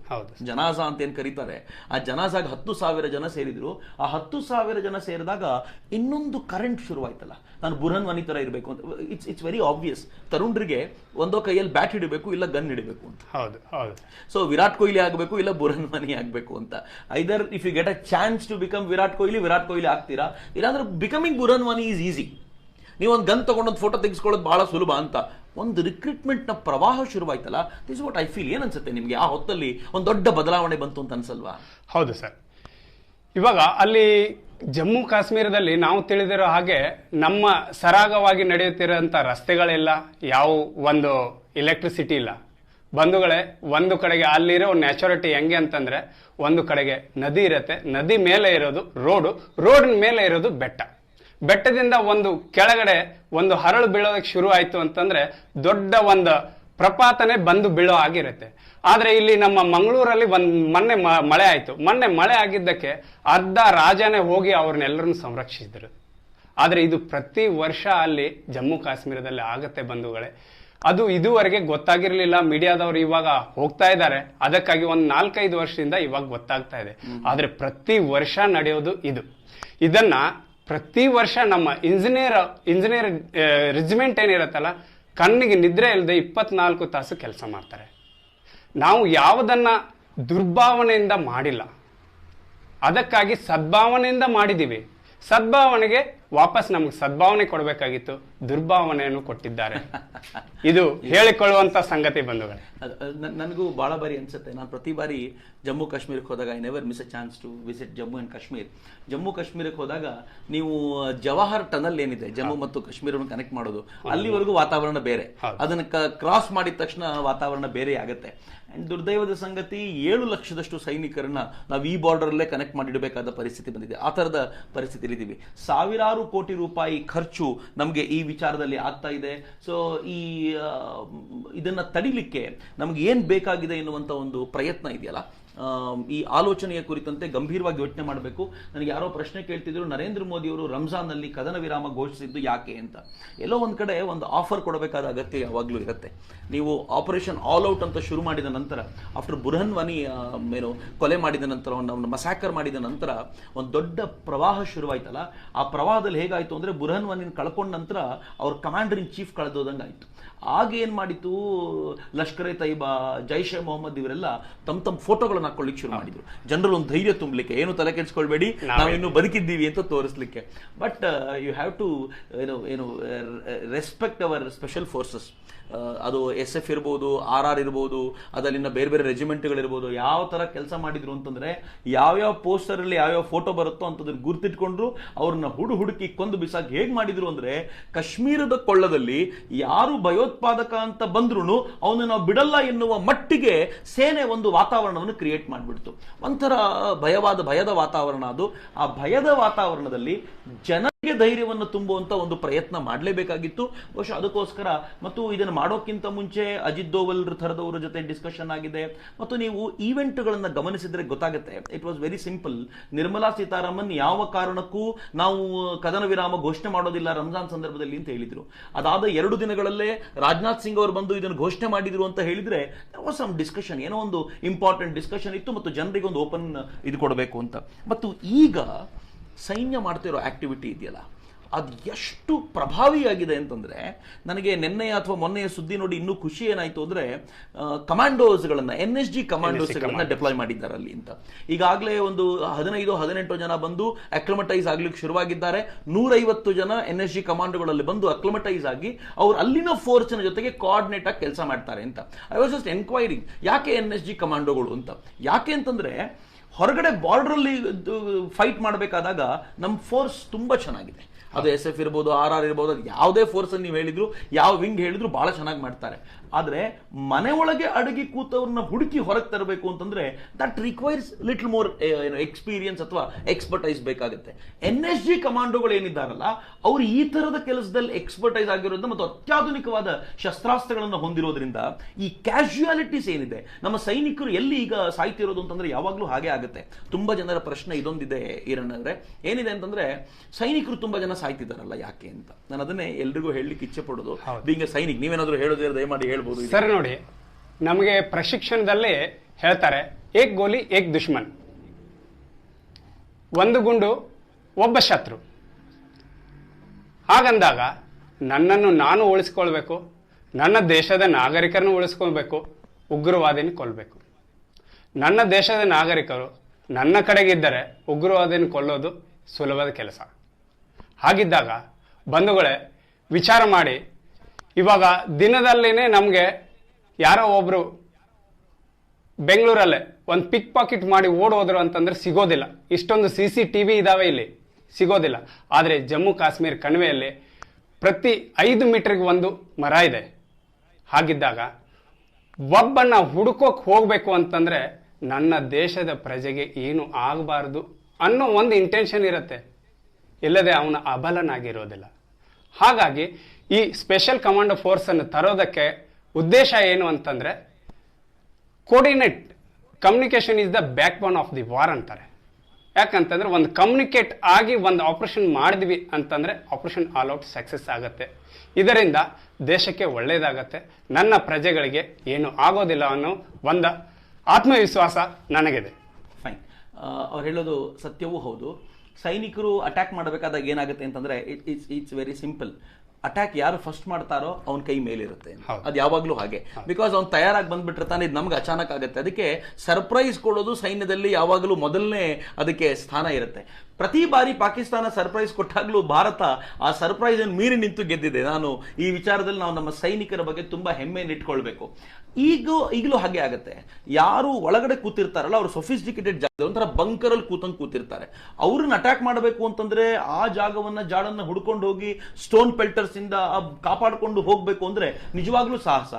ಜನಾಜಾ ಅಂತ ಏನ್ ಕರೀತಾರೆ, ಆ ಜನಾಜಾಗ 10,000 ಜನ ಸೇರಿದ್ರು. ಆ 10,000 ಜನ ಸೇರಿದಾಗ ಇನ್ನೊಂದು ಕರೆಂಟ್ ಶುರುವಾಯ್ತಲ್ಲ, ನಾನು ಬುರ್ಹನ್ ವನಿ ತರ ಇರಬೇಕು ಅಂತ. It's very obvious. ತರುಣ್ರಿಗೆ ಒಂದೋ ಕೈಯಲ್ಲಿ ಬ್ಯಾಟ್ ಹಿಡಿಬೇಕು, ಇಲ್ಲ ಗನ್ ಹಿಡಿಬೇಕು ಅಂತ. ಸೊ ವಿರಾಟ್ ಕೊಹ್ಲಿ ಆಗಬೇಕು, ಇಲ್ಲ ಬುರ್ಹನ್ ವನಿ ಆಗಬೇಕು ಅಂತ. Either if you get a chance to become Virat Kohli ಆಗ್ತೀರಾ, ಇಲ್ಲಾಂದ್ರೆ becoming Burhan Wani is easy. ನೀವು ಒಂದು ಗನ್ ತಗೊಂಡೊಂದು ಫೋಟೋ ತೆಗೆಸ್ಕೊಳ್ಳೋದು ಬಹಳ ಸುಲಭ ಅಂತ. ಒಂದು ರಿಕ್ರೂಟ್ಮೆಂಟ್ ನ ಪ್ರವಾಹ ಶುರುವಾಯ್ತಲ್ಲ, ದಿಸ್ ವಾಟ್ ಐ ಫೀಲ್. ಏನ್ ಅನ್ಸುತ್ತೆ ನಿಮ್ಗೆ? ಆ ಹೊತ್ತಲ್ಲಿ ಒಂದು ದೊಡ್ಡ ಬದಲಾವಣೆ ಬಂತು ಅಂತ ಅನ್ಸಲ್ವಾ? ಹೌದು ಸರ್. ಇವಾಗ ಅಲ್ಲಿ ಜಮ್ಮು ಕಾಶ್ಮೀರದಲ್ಲಿ ನಾವು ತಿಳಿದಿರೋ ಹಾಗೆ ನಮ್ಮ ಸರಾಗವಾಗಿ ನಡೆಯುತ್ತಿರುವಂತ ರಸ್ತೆಗಳೆಲ್ಲ ಯಾವ ಒಂದು ಎಲೆಕ್ಟ್ರಿಸಿಟಿ ಇಲ್ಲ. ಬಂಧುಗಳೇ, ಒಂದು ಕಡೆಗೆ ಅಲ್ಲಿರೋ ನ್ಯಾಚುರಿಟಿ ಹೆಂಗೆ ಅಂತಂದ್ರೆ, ಒಂದು ಕಡೆಗೆ ನದಿ ಇರತ್ತೆ, ನದಿ ಮೇಲೆ ಇರೋದು ರೋಡ್ ಮೇಲೆ ಇರೋದು ಬೆಟ್ಟದಿಂದ ಒಂದು ಕೆಳಗಡೆ ಒಂದು ಹರಳು ಬೀಳೋದಕ್ಕೆ ಶುರು ಆಯ್ತು ಅಂತಂದ್ರೆ ದೊಡ್ಡ ಒಂದು ಪ್ರಪಾತನೆ ಬಂದು ಬೀಳೋ ಆಗಿರುತ್ತೆ. ಆದ್ರೆ ಇಲ್ಲಿ ನಮ್ಮ ಮಂಗಳೂರಲ್ಲಿ ಮೊನ್ನೆ ಮಳೆ ಆಗಿದ್ದಕ್ಕೆ ಅರ್ಧ ರಾಜನೇ ಹೋಗಿ ಅವ್ರನ್ನೆಲ್ಲರನ್ನು ಸಂರಕ್ಷಿಸಿದ್ರು. ಆದ್ರೆ ಇದು ಪ್ರತಿ ವರ್ಷ ಅಲ್ಲಿ ಜಮ್ಮು ಕಾಶ್ಮೀರದಲ್ಲಿ ಆಗತ್ತೆ ಬಂಧುಗಳೇ. ಅದು ಇದುವರೆಗೆ ಗೊತ್ತಾಗಿರ್ಲಿಲ್ಲ. ಮೀಡಿಯಾದವರು ಇವಾಗ ಹೋಗ್ತಾ ಇದ್ದಾರೆ, ಅದಕ್ಕಾಗಿ ಒಂದು 4-5 ವರ್ಷದಿಂದ ಇವಾಗ ಗೊತ್ತಾಗ್ತಾ ಇದೆ. ಆದ್ರೆ ಪ್ರತಿ ವರ್ಷ ನಡೆಯೋದು ಇದನ್ನ ಪ್ರತಿ ವರ್ಷ ನಮ್ಮ ಇಂಜಿನಿಯರ್ ರೆಜಿಮೆಂಟ್ ಏನಿರತ್ತಲ್ಲ, ಕಣ್ಣಿಗೆ ನಿದ್ರೆ ಇಲ್ಲದೆ 24 ತಾಸು ಕೆಲಸ ಮಾಡ್ತಾರೆ. ನಾವು ಯಾವುದನ್ನ ದುರ್ಭಾವನೆಯಿಂದ ಮಾಡಿಲ್ಲ, ಅದಕ್ಕಾಗಿ ಸದ್ಭಾವನೆಯಿಂದ ಮಾಡಿದೀವಿ. ಸದ್ಭಾವನೆಗೆ ವಾಪಸ್ ನಮ್ಗೆ ಸದ್ಭಾವನೆ ಕೊಡಬೇಕಾಗಿತ್ತು, ದುರ್ಭಾವನೆಯನ್ನು ಕೊಟ್ಟಿದ್ದಾರೆ. ಇದು ಹೇಳಿಕೊಳ್ಳುವಂತ ಸಂಗತಿ ಬಂಧುಗಳೇ. ನನಗೂ ಬಹಳ ಬಾರಿ ಅನ್ಸುತ್ತೆ, ನಾನು ಪ್ರತಿ ಬಾರಿ ಜಮ್ಮು ಕಾಶ್ಮೀರಕ್ಕೆ ಹೋದಾಗ I never miss a chance to visit Jammu and Kashmir. Jammu ಕಾಶ್ಮೀರಕ್ಕೆ ಹೋದಾಗ ನೀವು ಜವಾಹರ್ ಟನಲ್ ಏನಿದೆ ಜಮ್ಮು ಮತ್ತು ಕಾಶ್ಮೀರವನ್ನು ಕನೆಕ್ಟ್ ಮಾಡೋದು, ಅಲ್ಲಿವರೆಗೂ ವಾತಾವರಣ ಬೇರೆ. ಅದನ್ನ ಕ್ರಾಸ್ ಮಾಡಿದ ತಕ್ಷಣ ವಾತಾವರಣ ಬೇರೆ ಆಗುತ್ತೆ. ಅಂಡ್ ದುರ್ದೈವದ ಸಂಗತಿ, 7 ಲಕ್ಷದಷ್ಟು ಸೈನಿಕರನ್ನ ನಾವು ಈ ಬಾರ್ಡರ್ ಅಲ್ಲೇ ಕನೆಕ್ಟ್ ಮಾಡಿಡಬೇಕಾದ ಪರಿಸ್ಥಿತಿ ಬಂದಿದೆ. ಆ ತರದ ಪರಿಸ್ಥಿತಿಯಲ್ಲಿ ಇದ್ದೀವಿ. ಸಾವಿರಾರು ಕೋಟಿ ರೂಪಾಯಿ ಖರ್ಚು ನಮಗೆ ಈ ವಿಚಾರದಲ್ಲಿ ಆಗ್ತಾ ಇದೆ. ಸೊ ಇದನ್ನ ತಡಿಲಿಕ್ಕೆ ನಮ್ಗೆ ಏನ್ ಬೇಕಾಗಿದೆ ಎನ್ನುವಂತ ಒಂದು ಪ್ರಯತ್ನ ಇದೆಯಲ್ಲ, ಈ ಆಲೋಚನೆಯ ಕುರಿತಂತೆ ಗಂಭೀರವಾಗಿ ಯೋಚನೆ ಮಾಡಬೇಕು. ನನಗೆ ಯಾರೋ ಪ್ರಶ್ನೆ ಕೇಳ್ತಿದ್ರು, ನರೇಂದ್ರ ಮೋದಿ ಅವರು ರಂಜಾನ್ ನಲ್ಲಿ ಕದನ ವಿರಾಮ ಘೋಷಿಸಿದ್ದು ಯಾಕೆ ಅಂತ. ಎಲ್ಲೋ ಒಂದ್ ಕಡೆ ಒಂದು ಆಫರ್ ಕೊಡಬೇಕಾದ ಅಗತ್ಯ ಯಾವಾಗ್ಲೂ ಇರುತ್ತೆ. ನೀವು ಆಪರೇಷನ್ ಆಲ್ ಔಟ್ ಅಂತ ಶುರು ಮಾಡಿದ ನಂತರ, ಆಫ್ಟರ್ ಬುರ್ಹನ್ ವನಿ ಕೊಲೆ ಮಾಡಿದ ನಂತರ, ಒಂದು ಮಸಾಕರ್ ಮಾಡಿದ ನಂತರ ಒಂದು ದೊಡ್ಡ ಪ್ರವಾಹ ಶುರುವಾಯ್ತಲ್ಲ. ಆ ಪ್ರವಾಹದಲ್ಲಿ ಹೇಗಾಯ್ತು ಅಂದ್ರೆ, ಬುರ್ಹನ್ ವನಿನ ಕಳ್ಕೊಂಡ ನಂತರ ಅವ್ರ ಕಮಾಂಡರ್ ಇನ್ ಚೀಫ್ ಕಳೆದೋದಂಗೆ ಆಯ್ತು. ಆಗ ಏನ್ ಮಾಡಿತು, ಲಷ್ಕರ್ ಎ ತೈಬಾ, ಜೈಷ್ ಎ ಮೊಹಮ್ಮದ್ ಇವರೆಲ್ಲ ತಮ್ಮ ಫೋಟೋಗಳನ್ನು ಹಾಕೊಳ್ಳಿಕ್ಕೆ ಶುರು ಮಾಡಿದ್ರು. ಜನರಲ್ಲಿ ಒಂದು ಧೈರ್ಯ ತುಂಬಲಿಕ್ಕೆ, ಏನು ತಲೆ ಕೆಡಿಸ್ಕೊಳ್ಬೇಡಿ, ನಾವಿನ್ನು ಬದುಕಿದ್ದೀವಿ ಅಂತ ತೋರಿಸ್ಲಿಕ್ಕೆ. But you have to respect our special forces. ಅದು SF ಇರ್ಬೋದು, RR ಇರ್ಬೋದು, ಅದಲ್ಲಿನ ಬೇರೆ ಬೇರೆ ರೆಜಿಮೆಂಟ್ಗಳಿರ್ಬೋದು. ಯಾವ ತರ ಕೆಲಸ ಮಾಡಿದ್ರು ಅಂತಂದ್ರೆ, ಯಾವ್ಯಾವ ಪೋಸ್ಟರ್ ಅಲ್ಲಿ ಯಾವ್ಯಾವ ಫೋಟೋ ಬರುತ್ತೋ ಅಂತದನ್ನ ಗುರ್ತಿಟ್ಕೊಂಡ್ರು, ಅವ್ರನ್ನ ಹುಡುಕಿ ಕೊಂದು ಬಿಸಾಕಿ ಹೇಗ್ ಮಾಡಿದ್ರು ಅಂದ್ರೆ, ಕಾಶ್ಮೀರದ ಕೊಳ್ಳದಲ್ಲಿ ಯಾರು ಭಯೋತ್ಪಾದಕ ಅಂತ ಬಂದ್ರು ಅವನು ನಾವು ಬಿಡಲ್ಲ ಎನ್ನುವ ಮಟ್ಟಿಗೆ ಸೇನೆ ಒಂದು ವಾತಾವರಣವನ್ನು ಕ್ರಿಯೇಟ್ ಮಾಡಿಬಿಡ್ತು. ಒಂಥರ ಭಯದ ವಾತಾವರಣ ಅದು. ಆ ಭಯದ ವಾತಾವರಣದಲ್ಲಿ ಜನರಿಗೆ ಧೈರ್ಯವನ್ನು ತುಂಬುವಂತ ಒಂದು ಪ್ರಯತ್ನ ಮಾಡಲೇಬೇಕಾಗಿತ್ತು. ಬಹುಶಃ ಅದಕ್ಕೋಸ್ಕರ, ಮತ್ತು ಇದನ್ನು ಮಾಡೋಕ್ಕಿಂತ ಮುಂಚೆ ಅಜಿತ್ ದೋವಲ್ ಥರದವರ ಜೊತೆ ಡಿಸ್ಕಷನ್ ಆಗಿದೆ. ಮತ್ತು ನೀವು ಈವೆಂಟ್ ಗಳನ್ನ ಗಮನಿಸಿದ್ರೆ ಗೊತ್ತಾಗುತ್ತೆ, it was very simple. Nirmala Sitharaman ಯಾವ ಕಾರಣಕ್ಕೂ ನಾವು ಕದನ ವಿರಾಮ ಘೋಷಣೆ ಮಾಡೋದಿಲ್ಲ ರಂಜಾನ್ ಸಂದರ್ಭದಲ್ಲಿ ಅಂತ ಹೇಳಿದ್ರು. ಅದಾದ 2 ದಿನಗಳಲ್ಲೇ ರಾಜನಾಥ್ ಸಿಂಗ್ ಅವರು ಬಂದು ಇದನ್ನು ಘೋಷಣೆ ಮಾಡಿದ್ರು ಅಂತ ಹೇಳಿದ್ರೆ, ವಾಸ್ ಸಮ್ ಡಿಸ್ಕಷನ್, ಏನೋ ಒಂದು ಇಂಪಾರ್ಟೆಂಟ್ ಡಿಸ್ಕಷನ್ ಇತ್ತು, ಮತ್ತು ಜನರಿಗೆ ಒಂದು ಓಪನ್ ಇದು ಕೊಡಬೇಕು ಅಂತ. ಮತ್ತು ಈಗ ಸೈನ್ಯ ಮಾಡ್ತಿರೋ ಆಕ್ಟಿವಿಟಿ ಇದೆಯಲ್ಲ, ಅದು ಎಷ್ಟು ಪ್ರಭಾವಿಯಾಗಿದೆ ಅಂತಂದ್ರೆ, ನನಗೆ ನಿನ್ನೆ ಅಥವಾ ಮೊನ್ನೆಯ ಸುದ್ದಿ ನೋಡಿ ಇನ್ನೂ ಖುಷಿ ಏನಾಯ್ತು ಅಂದ್ರೆ, ಕಮಾಂಡೋಸ್ಗಳನ್ನ NSG ಕಮಾಂಡೋಸ್ಗಳನ್ನ ಡಿಪ್ಲಾಯ್ ಮಾಡಿದ್ದಾರೆ ಅಲ್ಲಿ ಅಂತ. ಈಗಾಗಲೇ ಒಂದು 15-18 ಜನ ಬಂದು ಅಕ್ಲಮಟೈಸ್ ಆಗ್ಲಿಕ್ಕೆ ಶುರುವಾಗಿದ್ದಾರೆ. 150 ಜನ NSG ಕಮಾಂಡೋಗಳಲ್ಲಿ ಬಂದು ಅಕ್ಲಮಟೈಸ್ ಆಗಿ ಅವ್ರು ಅಲ್ಲಿನ ಫೋರ್ಸ್ನ ಜೊತೆಗೆ ಕೋಆರ್ಡಿನೇಟ್ ಆಗಿ ಕೆಲಸ ಮಾಡ್ತಾರೆ ಅಂತ. ಐ ವಾಸ್ ಜಸ್ಟ್ ಎನ್ಕ್ವೈರಿಂಗ್, ಯಾಕೆ NSG ಕಮಾಂಡೋಗಳು ಅಂತ. ಯಾಕೆ ಅಂತಂದ್ರೆ, ಹೊರಗಡೆ ಬಾರ್ಡರ್ ಅಲ್ಲಿ ಫೈಟ್ ಮಾಡಬೇಕಾದಾಗ ನಮ್ಮ ಫೋರ್ಸ್ ತುಂಬಾ ಚೆನ್ನಾಗಿದೆ. ಅದು SF ಇರ್ಬೋದು, RR ಇರ್ಬೋದು, ಅದು ಯಾವುದೇ ಫೋರ್ಸ್ ಅನ್ನು ನೀವು ಹೇಳಿದ್ರು, ಯಾವ ವಿಂಗ್ ಹೇಳಿದ್ರು ಬಹಳ ಚೆನ್ನಾಗಿ ಮಾಡ್ತಾರೆ. ಆದ್ರೆ ಮನೆ ಒಳಗೆ ಅಡಗಿ ಕೂತವ್ರನ್ನ ಹುಡುಕಿ ಹೊರಗೆ ತರಬೇಕು ಅಂತಂದ್ರೆ that requires little more experience ಅಥವಾ ಎಕ್ಸ್ಪರ್ಟೈಸ್ ಬೇಕಾಗುತ್ತೆ. NSG ಕಮಾಂಡೋಗಳು ಏನಿದ್ದಾರಲ್ಲ, ಅವರು ಈ ತರದ ಕೆಲಸದಲ್ಲಿ ಎಕ್ಸ್ಪರ್ಟೈಸ್ ಆಗಿರೋದ್ರಿಂದ ಮತ್ತು ಅತ್ಯಾಧುನಿಕವಾದ ಶಸ್ತ್ರಾಸ್ತ್ರಗಳನ್ನು ಹೊಂದಿರೋದ್ರಿಂದ ಈ ಕ್ಯಾಶುಯಾಲಿಟೀಸ್ ಏನಿದೆ, ನಮ್ಮ ಸೈನಿಕರು ಎಲ್ಲಿ ಈಗ ಸಾಯ್ತಿರೋದು ಅಂತಂದ್ರೆ ಯಾವಾಗ್ಲೂ ಹಾಗೆ ಆಗುತ್ತೆ. ತುಂಬಾ ಜನರ ಪ್ರಶ್ನೆ ಇದೊಂದಿದೆ ಈರಣ್ಣವ್ರೆ, ಏನಿದೆ ಅಂತಂದ್ರೆ ಸೈನಿಕರು ತುಂಬಾ ಜನ ಸಾಯ್ತಿದಾರಲ್ಲ ಯಾಕೆ ಅಂತ. ನಾನು ಅದನ್ನೇ ಎಲ್ರಿಗೂ ಹೇಳಲಿಕ್ಕೆ ಇಚ್ಛೆ ಪಡೋದು. ಈಗ ಸೈನಿಕ್ ನೀವೇನಾದ್ರೂ ಹೇಳೋದೇ ದಯಮಾಡಿ ಹೇಳ್ಬೋದು ಸರ್. ನೋಡಿ, ನಮಗೆ ಪ್ರಶಿಕ್ಷಣದಲ್ಲಿ ಹೇಳ್ತಾರೆ ಏಕ್ ಗೋಲಿ ಏಕ್ ದುಶ್ಮನ್, ಒಂದು ಗುಂಡು ಒಬ್ಬ ಶತ್ರು. ಹಾಗಂದಾಗ ನನ್ನನ್ನು ನಾನು ಉಳಿಸ್ಕೊಳ್ಬೇಕು, ನನ್ನ ದೇಶದ ನಾಗರಿಕರನ್ನು ಉಳಿಸ್ಕೊಳ್ಬೇಕು, ಉಗ್ರವಾದಿನ ಕೊಲ್ಲಬೇಕು. ನನ್ನ ದೇಶದ ನಾಗರಿಕರು ನನ್ನ ಕಡೆಗಿದ್ದರೆ ಉಗ್ರವಾದಿನ ಕೊಲ್ಲೋದು ಸುಲಭದ ಕೆಲಸ. ಹಾಗಿದ್ದಾಗ ಬಂಧುಗಳೇ, ವಿಚಾರ ಮಾಡಿ, ಇವಾಗ ದಿನದಲ್ಲಿನೇ ನಮಗೆ ಯಾರೋ ಒಬ್ರು ಬೆಂಗಳೂರಲ್ಲೇ ಒಂದು ಪಿಕ್ ಪಾಕೆಟ್ ಮಾಡಿ ಓಡೋದ್ರು ಅಂತಂದ್ರೆ ಸಿಗೋದಿಲ್ಲ. ಇಷ್ಟೊಂದು CCTV ಇದಾವೆ, ಇಲ್ಲಿ ಸಿಗೋದಿಲ್ಲ. ಆದರೆ ಜಮ್ಮು ಕಾಶ್ಮೀರ ಕಣಿವೆಯಲ್ಲಿ ಪ್ರತಿ 5 ಮೀಟರ್ಗೆ ಒಂದು ಮರ ಇದೆ. ಹಾಗಿದ್ದಾಗ ಒಬ್ಬನ್ನ ಹುಡುಕೋಕ್ ಹೋಗ್ಬೇಕು ಅಂತಂದ್ರೆ ನನ್ನ ದೇಶದ ಪ್ರಜೆಗೆ ಏನು ಆಗಬಾರ್ದು ಅನ್ನೋ ಒಂದು ಇಂಟೆನ್ಷನ್ ಇರುತ್ತೆ, ಇಲ್ಲದೆ ಅವನ ಅಬಲನಾಗಿರೋದಿಲ್ಲ. ಹಾಗಾಗಿ ಈ ಸ್ಪೆಷಲ್ ಕಮಾಂಡೋ ಫೋರ್ಸ್ ಅನ್ನು ತರೋದಕ್ಕೆ ಉದ್ದೇಶ ಏನು ಅಂತಂದ್ರೆ coordinate communication is the back bone of the war ಅಂತಾರೆ. ಯಾಕಂತಂದ್ರೆ ಒಂದು ಕಮ್ಯುನಿಕೇಟ್ ಆಗಿ ಒಂದು ಆಪರೇಷನ್ ಮಾಡಿದ್ವಿ ಅಂತಂದ್ರೆ ಆಪರೇಷನ್ ಆಲ್ ಔಟ್ ಸಕ್ಸಸ್ ಆಗುತ್ತೆ. ಇದರಿಂದ ದೇಶಕ್ಕೆ ಒಳ್ಳೇದಾಗತ್ತೆ, ನನ್ನ ಪ್ರಜೆಗಳಿಗೆ ಏನು ಆಗೋದಿಲ್ಲ ಅನ್ನೋ ಒಂದು ಆತ್ಮವಿಶ್ವಾಸ ನನಗಿದೆ. ಫೈನ್, ಅವ್ರು ಹೇಳೋದು ಸತ್ಯವೂ ಹೌದು. ಸೈನಿಕರು ಅಟ್ಯಾಕ್ ಮಾಡಬೇಕಾದಾಗ ಏನಾಗುತ್ತೆ ಅಂತಂದ್ರೆ ಇಟ್ಸ್ ವೆರಿ ಸಿಂಪಲ್. ಅಟ್ಯಾಕ್ ಯಾರು ಫಸ್ಟ್ ಮಾಡ್ತಾರೋ ಅವನ ಕೈ ಮೇಲಿರುತ್ತೆ, ಅದು ಯಾವಾಗ್ಲೂ ಹಾಗೆ. ಬಿಕಾಸ್ ಅವ್ನು ತಯಾರಾಗಿ ಬಂದ್ಬಿಟ್ಟಿರ್ತಾನೆ, ಇದು ನಮ್ಗೆ ಅಚಾನಕ್ ಆಗುತ್ತೆ. ಅದಕ್ಕೆ ಸರ್ಪ್ರೈಸ್ ಕೊಡೋದು ಸೈನ್ಯದಲ್ಲಿ ಯಾವಾಗಲೂ ಮೊದಲನೇ ಅದಕ್ಕೆ ಸ್ಥಾನ ಇರುತ್ತೆ. ಪ್ರತಿ ಬಾರಿ ಪಾಕಿಸ್ತಾನ ಸರ್ಪ್ರೈಸ್ ಕೊಟ್ಟಾಗ್ಲೂ ಭಾರತ ಆ ಸರ್ಪ್ರೈಸ್ ಅನ್ನು ಮೀರಿ ನಿಂತು ಗೆದ್ದಿದೆ. ನಾನು ಈ ವಿಚಾರದಲ್ಲಿ ನಾವು ನಮ್ಮ ಸೈನಿಕರ ಬಗ್ಗೆ ತುಂಬಾ ಹೆಮ್ಮೆಯನ್ನು ಇಟ್ಕೊಳ್ಬೇಕು. ಈಗಲೂ ಹಾಗೆ ಆಗುತ್ತೆ. ಯಾರು ಒಳಗಡೆ ಕೂತಿರ್ತಾರಲ್ಲ, ಅವರು ಸೊಫಿಸ್ಟಿಕೇಟೆಡ್ ಜಾಗ, ಒಂಥರ ಬಂಕರಲ್ಲಿ ಕೂತಿರ್ತಾರೆ. ಅವ್ರನ್ನ ಅಟ್ಯಾಕ್ ಮಾಡಬೇಕು ಅಂತಂದ್ರೆ ಆ ಜಾಡನ್ನ ಹುಡ್ಕೊಂಡು ಹೋಗಿ ಸ್ಟೋನ್ ಪೆಲ್ಟರ್ಸ್ ಇಂದ ಕಾಪಾಡಿಕೊಂಡು ಹೋಗ್ಬೇಕು ಅಂದ್ರೆ ನಿಜವಾಗ್ಲೂ ಸಾಹಸ.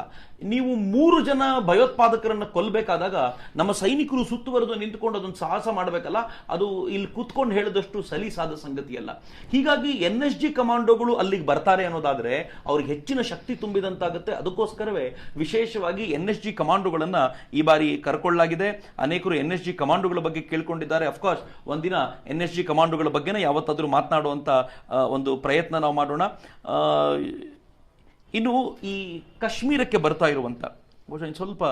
ನೀವು 3 ಜನ ಭಯೋತ್ಪಾದಕರನ್ನ ಕೊಲ್ಲಬೇಕಾದಾಗ ನಮ್ಮ ಸೈನಿಕರು ಸುತ್ತುವರೆದು ನಿಂತುಕೊಂಡು ಅದೊಂದು ಸಾಹಸ ಮಾಡಬೇಕಲ್ಲ, ಅದು ಇಲ್ಲಿ ಕೂತ್ಕೊಂಡು ಹೇಳಿದಷ್ಟು ಸಲೀಸಾದ ಸಂಗತಿಯಲ್ಲ. ಹೀಗಾಗಿ NSG ಕಮಾಂಡೋಗಳು ಅಲ್ಲಿಗೆ ಬರ್ತಾರೆ ಅನ್ನೋದಾದ್ರೆ ಅವ್ರಿಗೆ ಹೆಚ್ಚಿನ ಶಕ್ತಿ ತುಂಬಿದಂತಾಗುತ್ತೆ. ಅದಕ್ಕೋಸ್ಕರವೇ ವಿಶೇಷವಾಗಿ NSG ಕಮಾಂಡೋಗಳನ್ನ ಈ ಬಾರಿ ಕರ್ಕೊಳ್ಳಲಾಗಿದೆ. ಅನೇಕರು NSG ಕಮಾಂಡೋಗಳ ಬಗ್ಗೆ ಕೇಳ್ಕೊಂಡಿದ್ದಾರೆ. ಅಫ್ಕೋರ್ಸ್ ಒಂದಿನ NSG ಕಮಾಂಡೋಗಳ ಬಗ್ಗೆನೇ ಯಾವತ್ತಾದ್ರೂ ಮಾತನಾಡುವಂತ ಒಂದು ಪ್ರಯತ್ನ ನಾವು ಮಾಡೋಣ. ಇನ್ನು ಈ ಕಾಶ್ಮೀರಕ್ಕೆ ಬರ್ತಾ ಇರುವಂತ ಬಹುಶಃ ಸ್ವಲ್ಪ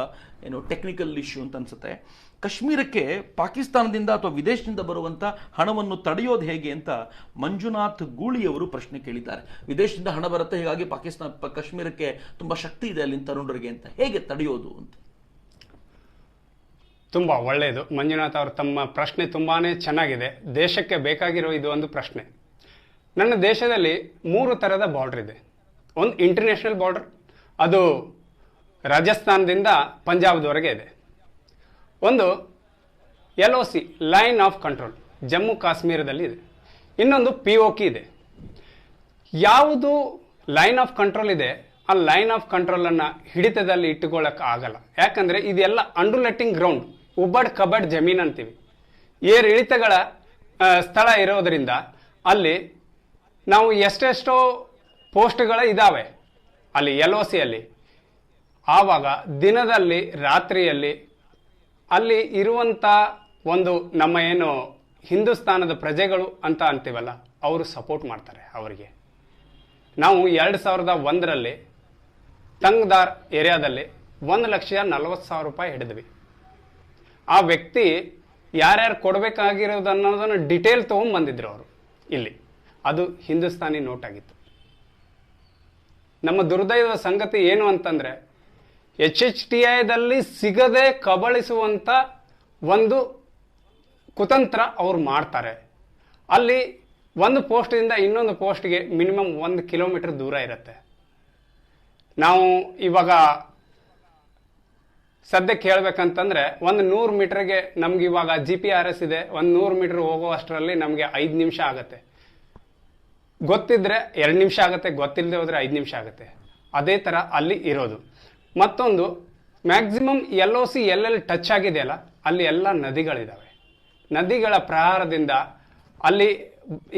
ಏನು ಟೆಕ್ನಿಕಲ್ ಇಶ್ಯೂ ಅಂತ ಅನ್ಸುತ್ತೆ. ಕಾಶ್ಮೀರಕ್ಕೆ ಪಾಕಿಸ್ತಾನದಿಂದ ಅಥವಾ ವಿದೇಶದಿಂದ ಬರುವಂತ ಹಣವನ್ನು ತಡೆಯೋದು ಹೇಗೆ ಅಂತ ಮಂಜುನಾಥ್ ಗೂಳಿಯವರು ಪ್ರಶ್ನೆ ಕೇಳಿದ್ದಾರೆ. ವಿದೇಶದಿಂದ ಹಣ ಬರುತ್ತೆ, ಹೀಗಾಗಿ ಕಾಶ್ಮೀರಕ್ಕೆ ತುಂಬಾ ಶಕ್ತಿ ಇದೆ ಅಲ್ಲಿನ ತರುಣರಿಗೆ ಅಂತ, ಹೇಗೆ ತಡೆಯೋದು ಅಂತ. ತುಂಬಾ ಒಳ್ಳೆಯದು ಮಂಜುನಾಥ್ ಅವರು, ತಮ್ಮ ಪ್ರಶ್ನೆ ತುಂಬಾನೇ ಚೆನ್ನಾಗಿದೆ. ದೇಶಕ್ಕೆ ಬೇಕಾಗಿರೋ ಇದು ಒಂದು ಪ್ರಶ್ನೆ. ನನ್ನ ದೇಶದಲ್ಲಿ 3 ತರದ ಬಾರ್ಡರ್ ಇದೆ. ಒಂದು ಇಂಟರ್ನ್ಯಾಷನಲ್ ಬಾರ್ಡರ್, ಅದು ರಾಜಸ್ಥಾನದಿಂದ ಪಂಜಾಬ್ದವರೆಗೆ ಇದೆ. ಒಂದು LOC line of control Jammu ಕಾಶ್ಮೀರದಲ್ಲಿ ಇದೆ. ಇನ್ನೊಂದು POK ಇದೆ. ಯಾವುದು ಲೈನ್ ಆಫ್ ಕಂಟ್ರೋಲ್ ಇದೆ, ಆ ಲೈನ್ ಆಫ್ ಕಂಟ್ರೋಲ್ ಅನ್ನ ಹಿಡಿತದಲ್ಲಿ ಇಟ್ಟುಕೊಳ್ಳಕ್ ಆಗಲ್ಲ. ಯಾಕಂದ್ರೆ ಇದೆಲ್ಲ ಅಂಡುಲೆಟ್ಟಿಂಗ್ ಗ್ರೌಂಡ್, ಉಬ್ಬಡ್ ಕಬಡ್ ಜಮೀನ್ ಅಂತೀವಿ. ಏರ್ ಇಳಿತಗಳ ಸ್ಥಳ ಇರೋದ್ರಿಂದ ಅಲ್ಲಿ ನಾವು ಎಷ್ಟೆಷ್ಟೋ ಪೋಸ್ಟ್ಗಳ ಇದಾವೆ ಅಲ್ಲಿ LOC ಅಲ್ಲಿ. ಆವಾಗ ದಿನದಲ್ಲಿ ರಾತ್ರಿಯಲ್ಲಿ ಅಲ್ಲಿ ಇರುವಂತ ಒಂದು ನಮ್ಮ ಏನು ಹಿಂದೂಸ್ತಾನದ ಪ್ರಜೆಗಳು ಅಂತ ಅಂತೀವಲ್ಲ, ಅವರು ಸಪೋರ್ಟ್ ಮಾಡ್ತಾರೆ ಅವರಿಗೆ. ನಾವು 2001ರಲ್ಲಿ ತಂಗ್ದಾರ್ ಏರಿಯಾದಲ್ಲಿ 1,40,000 ರೂಪಾಯಿ ಹಿಡಿದ್ವಿ. ಆ ವ್ಯಕ್ತಿ ಯಾರ್ಯಾರು ಕೊಡಬೇಕಾಗಿರೋದು ಅನ್ನೋದನ್ನು ಡಿಟೇಲ್ ತಗೊಂಡ್ಬಂದಿದ್ರು ಅವರು ಇಲ್ಲಿ. ಅದು ಹಿಂದೂಸ್ತಾನಿ ನೋಟ್ ಆಗಿತ್ತು. ನಮ್ಮ ದುರ್ದೈವದ ಸಂಗತಿ ಏನು ಅಂತಂದ್ರೆ HHTIದಲ್ಲಿ ಸಿಗದೆ ಕಬಳಿಸುವಂತ ಒಂದು ಕುತಂತ್ರ ಅವ್ರು ಮಾಡ್ತಾರೆ. ಅಲ್ಲಿ ಒಂದು ಪೋಸ್ಟ್ದಿಂದ ಇನ್ನೊಂದು ಪೋಸ್ಟ್ಗೆ ಮಿನಿಮಮ್ 1 ಕಿಲೋಮೀಟರ್ ದೂರ ಇರುತ್ತೆ. ನಾವು ಇವಾಗ ಸದ್ಯಕ್ಕೆ ಹೇಳ್ಬೇಕಂತಂದ್ರೆ 100 ಮೀಟರ್ಗೆ ನಮ್ಗೆ ಇವಾಗ GPRS ಇದೆ. 100 ಮೀಟರ್ ಹೋಗೋ ಅಷ್ಟರಲ್ಲಿ ನಮಗೆ 5 ನಿಮಿಷ ಆಗತ್ತೆ. ಗೊತ್ತಿದ್ರೆ 2 ನಿಮಿಷ ಆಗುತ್ತೆ, ಗೊತ್ತಿಲ್ಲದೆ ಹೋದ್ರೆ 5 ನಿಮಿಷ ಆಗುತ್ತೆ. ಅದೇ ತರ ಅಲ್ಲಿ ಇರೋದು. ಮತ್ತೊಂದು ಮ್ಯಾಕ್ಸಿಮಮ್ LOC ಎಲ್ಲೆಲ್ಲಿ ಟಚ್ ಆಗಿದೆಯಲ್ಲ ಅಲ್ಲಿ ಎಲ್ಲ ನದಿಗಳಿದಾವೆ. ನದಿಗಳ ಪ್ರಹಾರದಿಂದ ಅಲ್ಲಿ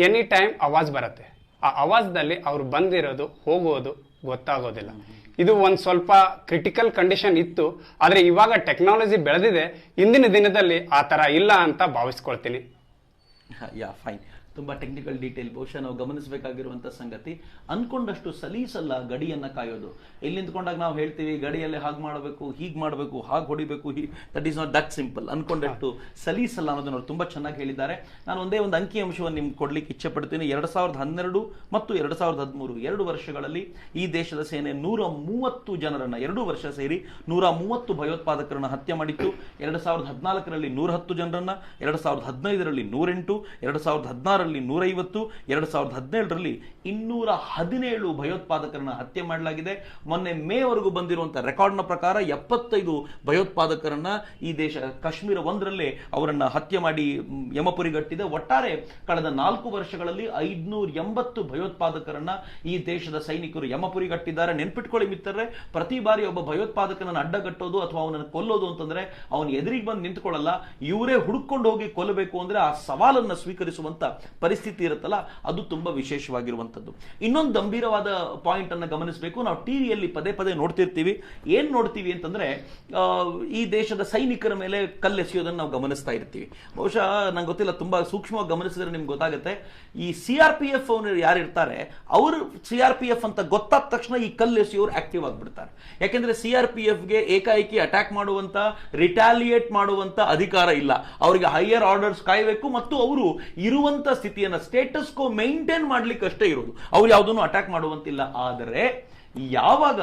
ಎನಿ ಟೈಮ್ ಆವಾಜ್ ಬರುತ್ತೆ. ಆ ಆವಾಜದಲ್ಲಿ ಅವ್ರು ಬಂದಿರೋದು ಹೋಗೋದು ಗೊತ್ತಾಗೋದಿಲ್ಲ. ಇದು ಒಂದು ಸ್ವಲ್ಪ ಕ್ರಿಟಿಕಲ್ ಕಂಡೀಷನ್ ಇತ್ತು. ಆದರೆ ಇವಾಗ ಟೆಕ್ನಾಲಜಿ ಬೆಳೆದಿದೆ. ಇಂದಿನ ದಿನದಲ್ಲಿ ಆ ಥರ ಇಲ್ಲ ಅಂತ ಭಾವಿಸ್ಕೊಳ್ತೀನಿ. ಯಾ ಫೈನ್. ತುಂಬಾ ಟೆಕ್ನಿಕಲ್ ಡೀಟೇಲ್. ಬಹುಶಃ ನಾವು ಗಮನಿಸಬೇಕಾಗಿರುವಂತ ಸಂಗತಿ, ಅನ್ಕೊಂಡಷ್ಟು ಸಲೀಸಲ್ಲ ಗಡಿಯನ್ನ ಕಾಯೋದು. ಇಲ್ಲಿ ನಿಂತ್ಕೊಂಡಾಗ ನಾವು ಹೇಳ್ತೀವಿ ಗಡಿಯಲ್ಲಿ ಹಾಗೆ ಮಾಡಬೇಕು, ಹೀಗೆ ಮಾಡಬೇಕು, ಹಾಗೆ ಹೊಡಿಬೇಕು, that is not that simple. ಅನ್ಕೊಂಡಷ್ಟು ಸಲೀಸಲ್ಲ ಅನ್ನೋದನ್ನ ಅವ್ರು ತುಂಬಾ ಚೆನ್ನಾಗಿ ಹೇಳಿದ್ದಾರೆ. ನಾನು ಒಂದೇ ಒಂದು ಅಂಕಿ ಅಂಶವನ್ನು ನಿಮ್ಗೆ ಕೊಡ್ಲಿಕ್ಕೆ ಇಚ್ಛೆ ಪಡ್ತೀನಿ. 2012 ಮತ್ತು 2013 2 ವರ್ಷಗಳಲ್ಲಿ ಈ ದೇಶದ ಸೇನೆ 130 ಜನರನ್ನ 2 ವರ್ಷ ಸೇರಿ 130 ಭಯೋತ್ಪಾದಕರನ್ನ ಹತ್ಯೆ ಮಾಡಿತ್ತು. 2014ರಲ್ಲಿ 110 ಜನರನ್ನ, 2015ರಲ್ಲಿ 108, 2016ರಲ್ಲಿ 150, 2017ರಲ್ಲಿ 217 ಭಯೋತ್ಪಾದಕರನ್ನ ಹತ್ಯೆ ಮಾಡಲಾಗಿದೆ. ಮೊನ್ನೆ ಮೇವರೆಗೂ ಬಂದಿರುವಂತಹ ರೆಕಾರ್ಡ್ನ ಪ್ರಕಾರ 75 ಭಯೋತ್ಪಾದಕರನ್ನ ಈ ದೇಶ ಕಾಶ್ಮೀರ 1ರಲ್ಲೇ ಅವರನ್ನ ಹತ್ಯೆ ಮಾಡಿ ಯಮಪುರಿಗಟ್ಟಿದೆ. ಒಟ್ಟಾರೆ ಕಳೆದ 4 ವರ್ಷಗಳಲ್ಲಿ 580 ಭಯೋತ್ಪಾದಕರನ್ನ ಈ ದೇಶದ ಸೈನಿಕರು ಯಮಪುರಿಗಟ್ಟಿದ್ದಾರೆ. ನೆನ್ಪಿಟ್ಕೊಳ್ಳಿ ಮಿತ್ರರೇ, ಪ್ರತಿ ಬಾರಿ ಒಬ್ಬ ಭಯೋತ್ಪಾದಕನನ್ನು ಅಡ್ಡಗಟ್ಟೋದು ಅಥವಾ ಅವನನ್ನು ಕೊಲ್ಲೋದು ಅಂತಂದ್ರೆ ಅವನು ಎದುರಿಗೆ ಬಂದು ನಿಂತ್ಕೊಳ್ಳಲ್ಲ, ಇವರೇ ಹುಡುಕೊಂಡು ಹೋಗಿ ಕೊಲ್ಲಬೇಕು ಅಂದ್ರೆ ಆ ಸವಾಲನ್ನ ಸ್ವೀಕರಿಸುವಂತ ಪರಿಸ್ಥಿತಿ ಇರುತ್ತಲ್ಲ, ಅದು ತುಂಬಾ ವಿಶೇಷವಾಗಿರುವಂತದ್ದು. ಇನ್ನೊಂದು ಗಂಭೀರವಾದ ಪಾಯಿಂಟ್ ಅನ್ನ ಗಮನಿಸಬೇಕು. ನಾವು ಟಿವಿಯಲ್ಲಿ ಪದೇ ಪದೇ ನೋಡ್ತಿರ್ತೀವಿ. ಏನ್ ನೋಡ್ತೀವಿ ಅಂತಂದ್ರೆ ಈ ದೇಶದ ಸೈನಿಕರ ಮೇಲೆ ಕಲ್ಲೆಸೆಯೋದನ್ನು ನಾವು ಗಮನಿಸ್ತಾ ಇರ್ತೀವಿ. ಬಹುಶಃ ನಂಗೆ ಗೊತ್ತಿಲ್ಲ, ತುಂಬಾ ಸೂಕ್ಷ್ಮವಾಗಿ ಗಮನಿಸಿದ್ರೆ ನಿಮ್ಗೆ ಗೊತ್ತಾಗುತ್ತೆ. ಈ CRPF ಯಾರಿರ್ತಾರೆ ಅವರು CRPF ಅಂತ ಗೊತ್ತಾದ ತಕ್ಷಣ ಈ ಕಲ್ಲೆಸೆಯೋರು ಆಕ್ಟಿವ್ ಆಗಿಬಿಡ್ತಾರೆ. ಯಾಕೆಂದ್ರೆ CRPFಗೆ ಏಕಾಏಕಿ ಅಟ್ಯಾಕ್ ಮಾಡುವಂತ, ರಿಟಾಲಿಯೇಟ್ ಮಾಡುವಂತ ಅಧಿಕಾರ ಇಲ್ಲ. ಅವರಿಗೆ ಹೈಯರ್ ಆರ್ಡರ್ಸ್ ಕಾಯಬೇಕು ಮತ್ತು ಅವರು ಇರುವಂತ ಸ್ಥಿತಿಯನ್ನ ಸ್ಟೇಟಸ್ ಕೋ ಮೇಂಟೈನ್ ಮಾಡ್ಲಿಕ್ಕೆ ಅಷ್ಟೇ ಇರೋದು. ಅವ್ರು ಯಾವುದನ್ನು ಅಟ್ಯಾಕ್ ಮಾಡುವಂತಿಲ್ಲ. ಆದರೆ ಯಾವಾಗ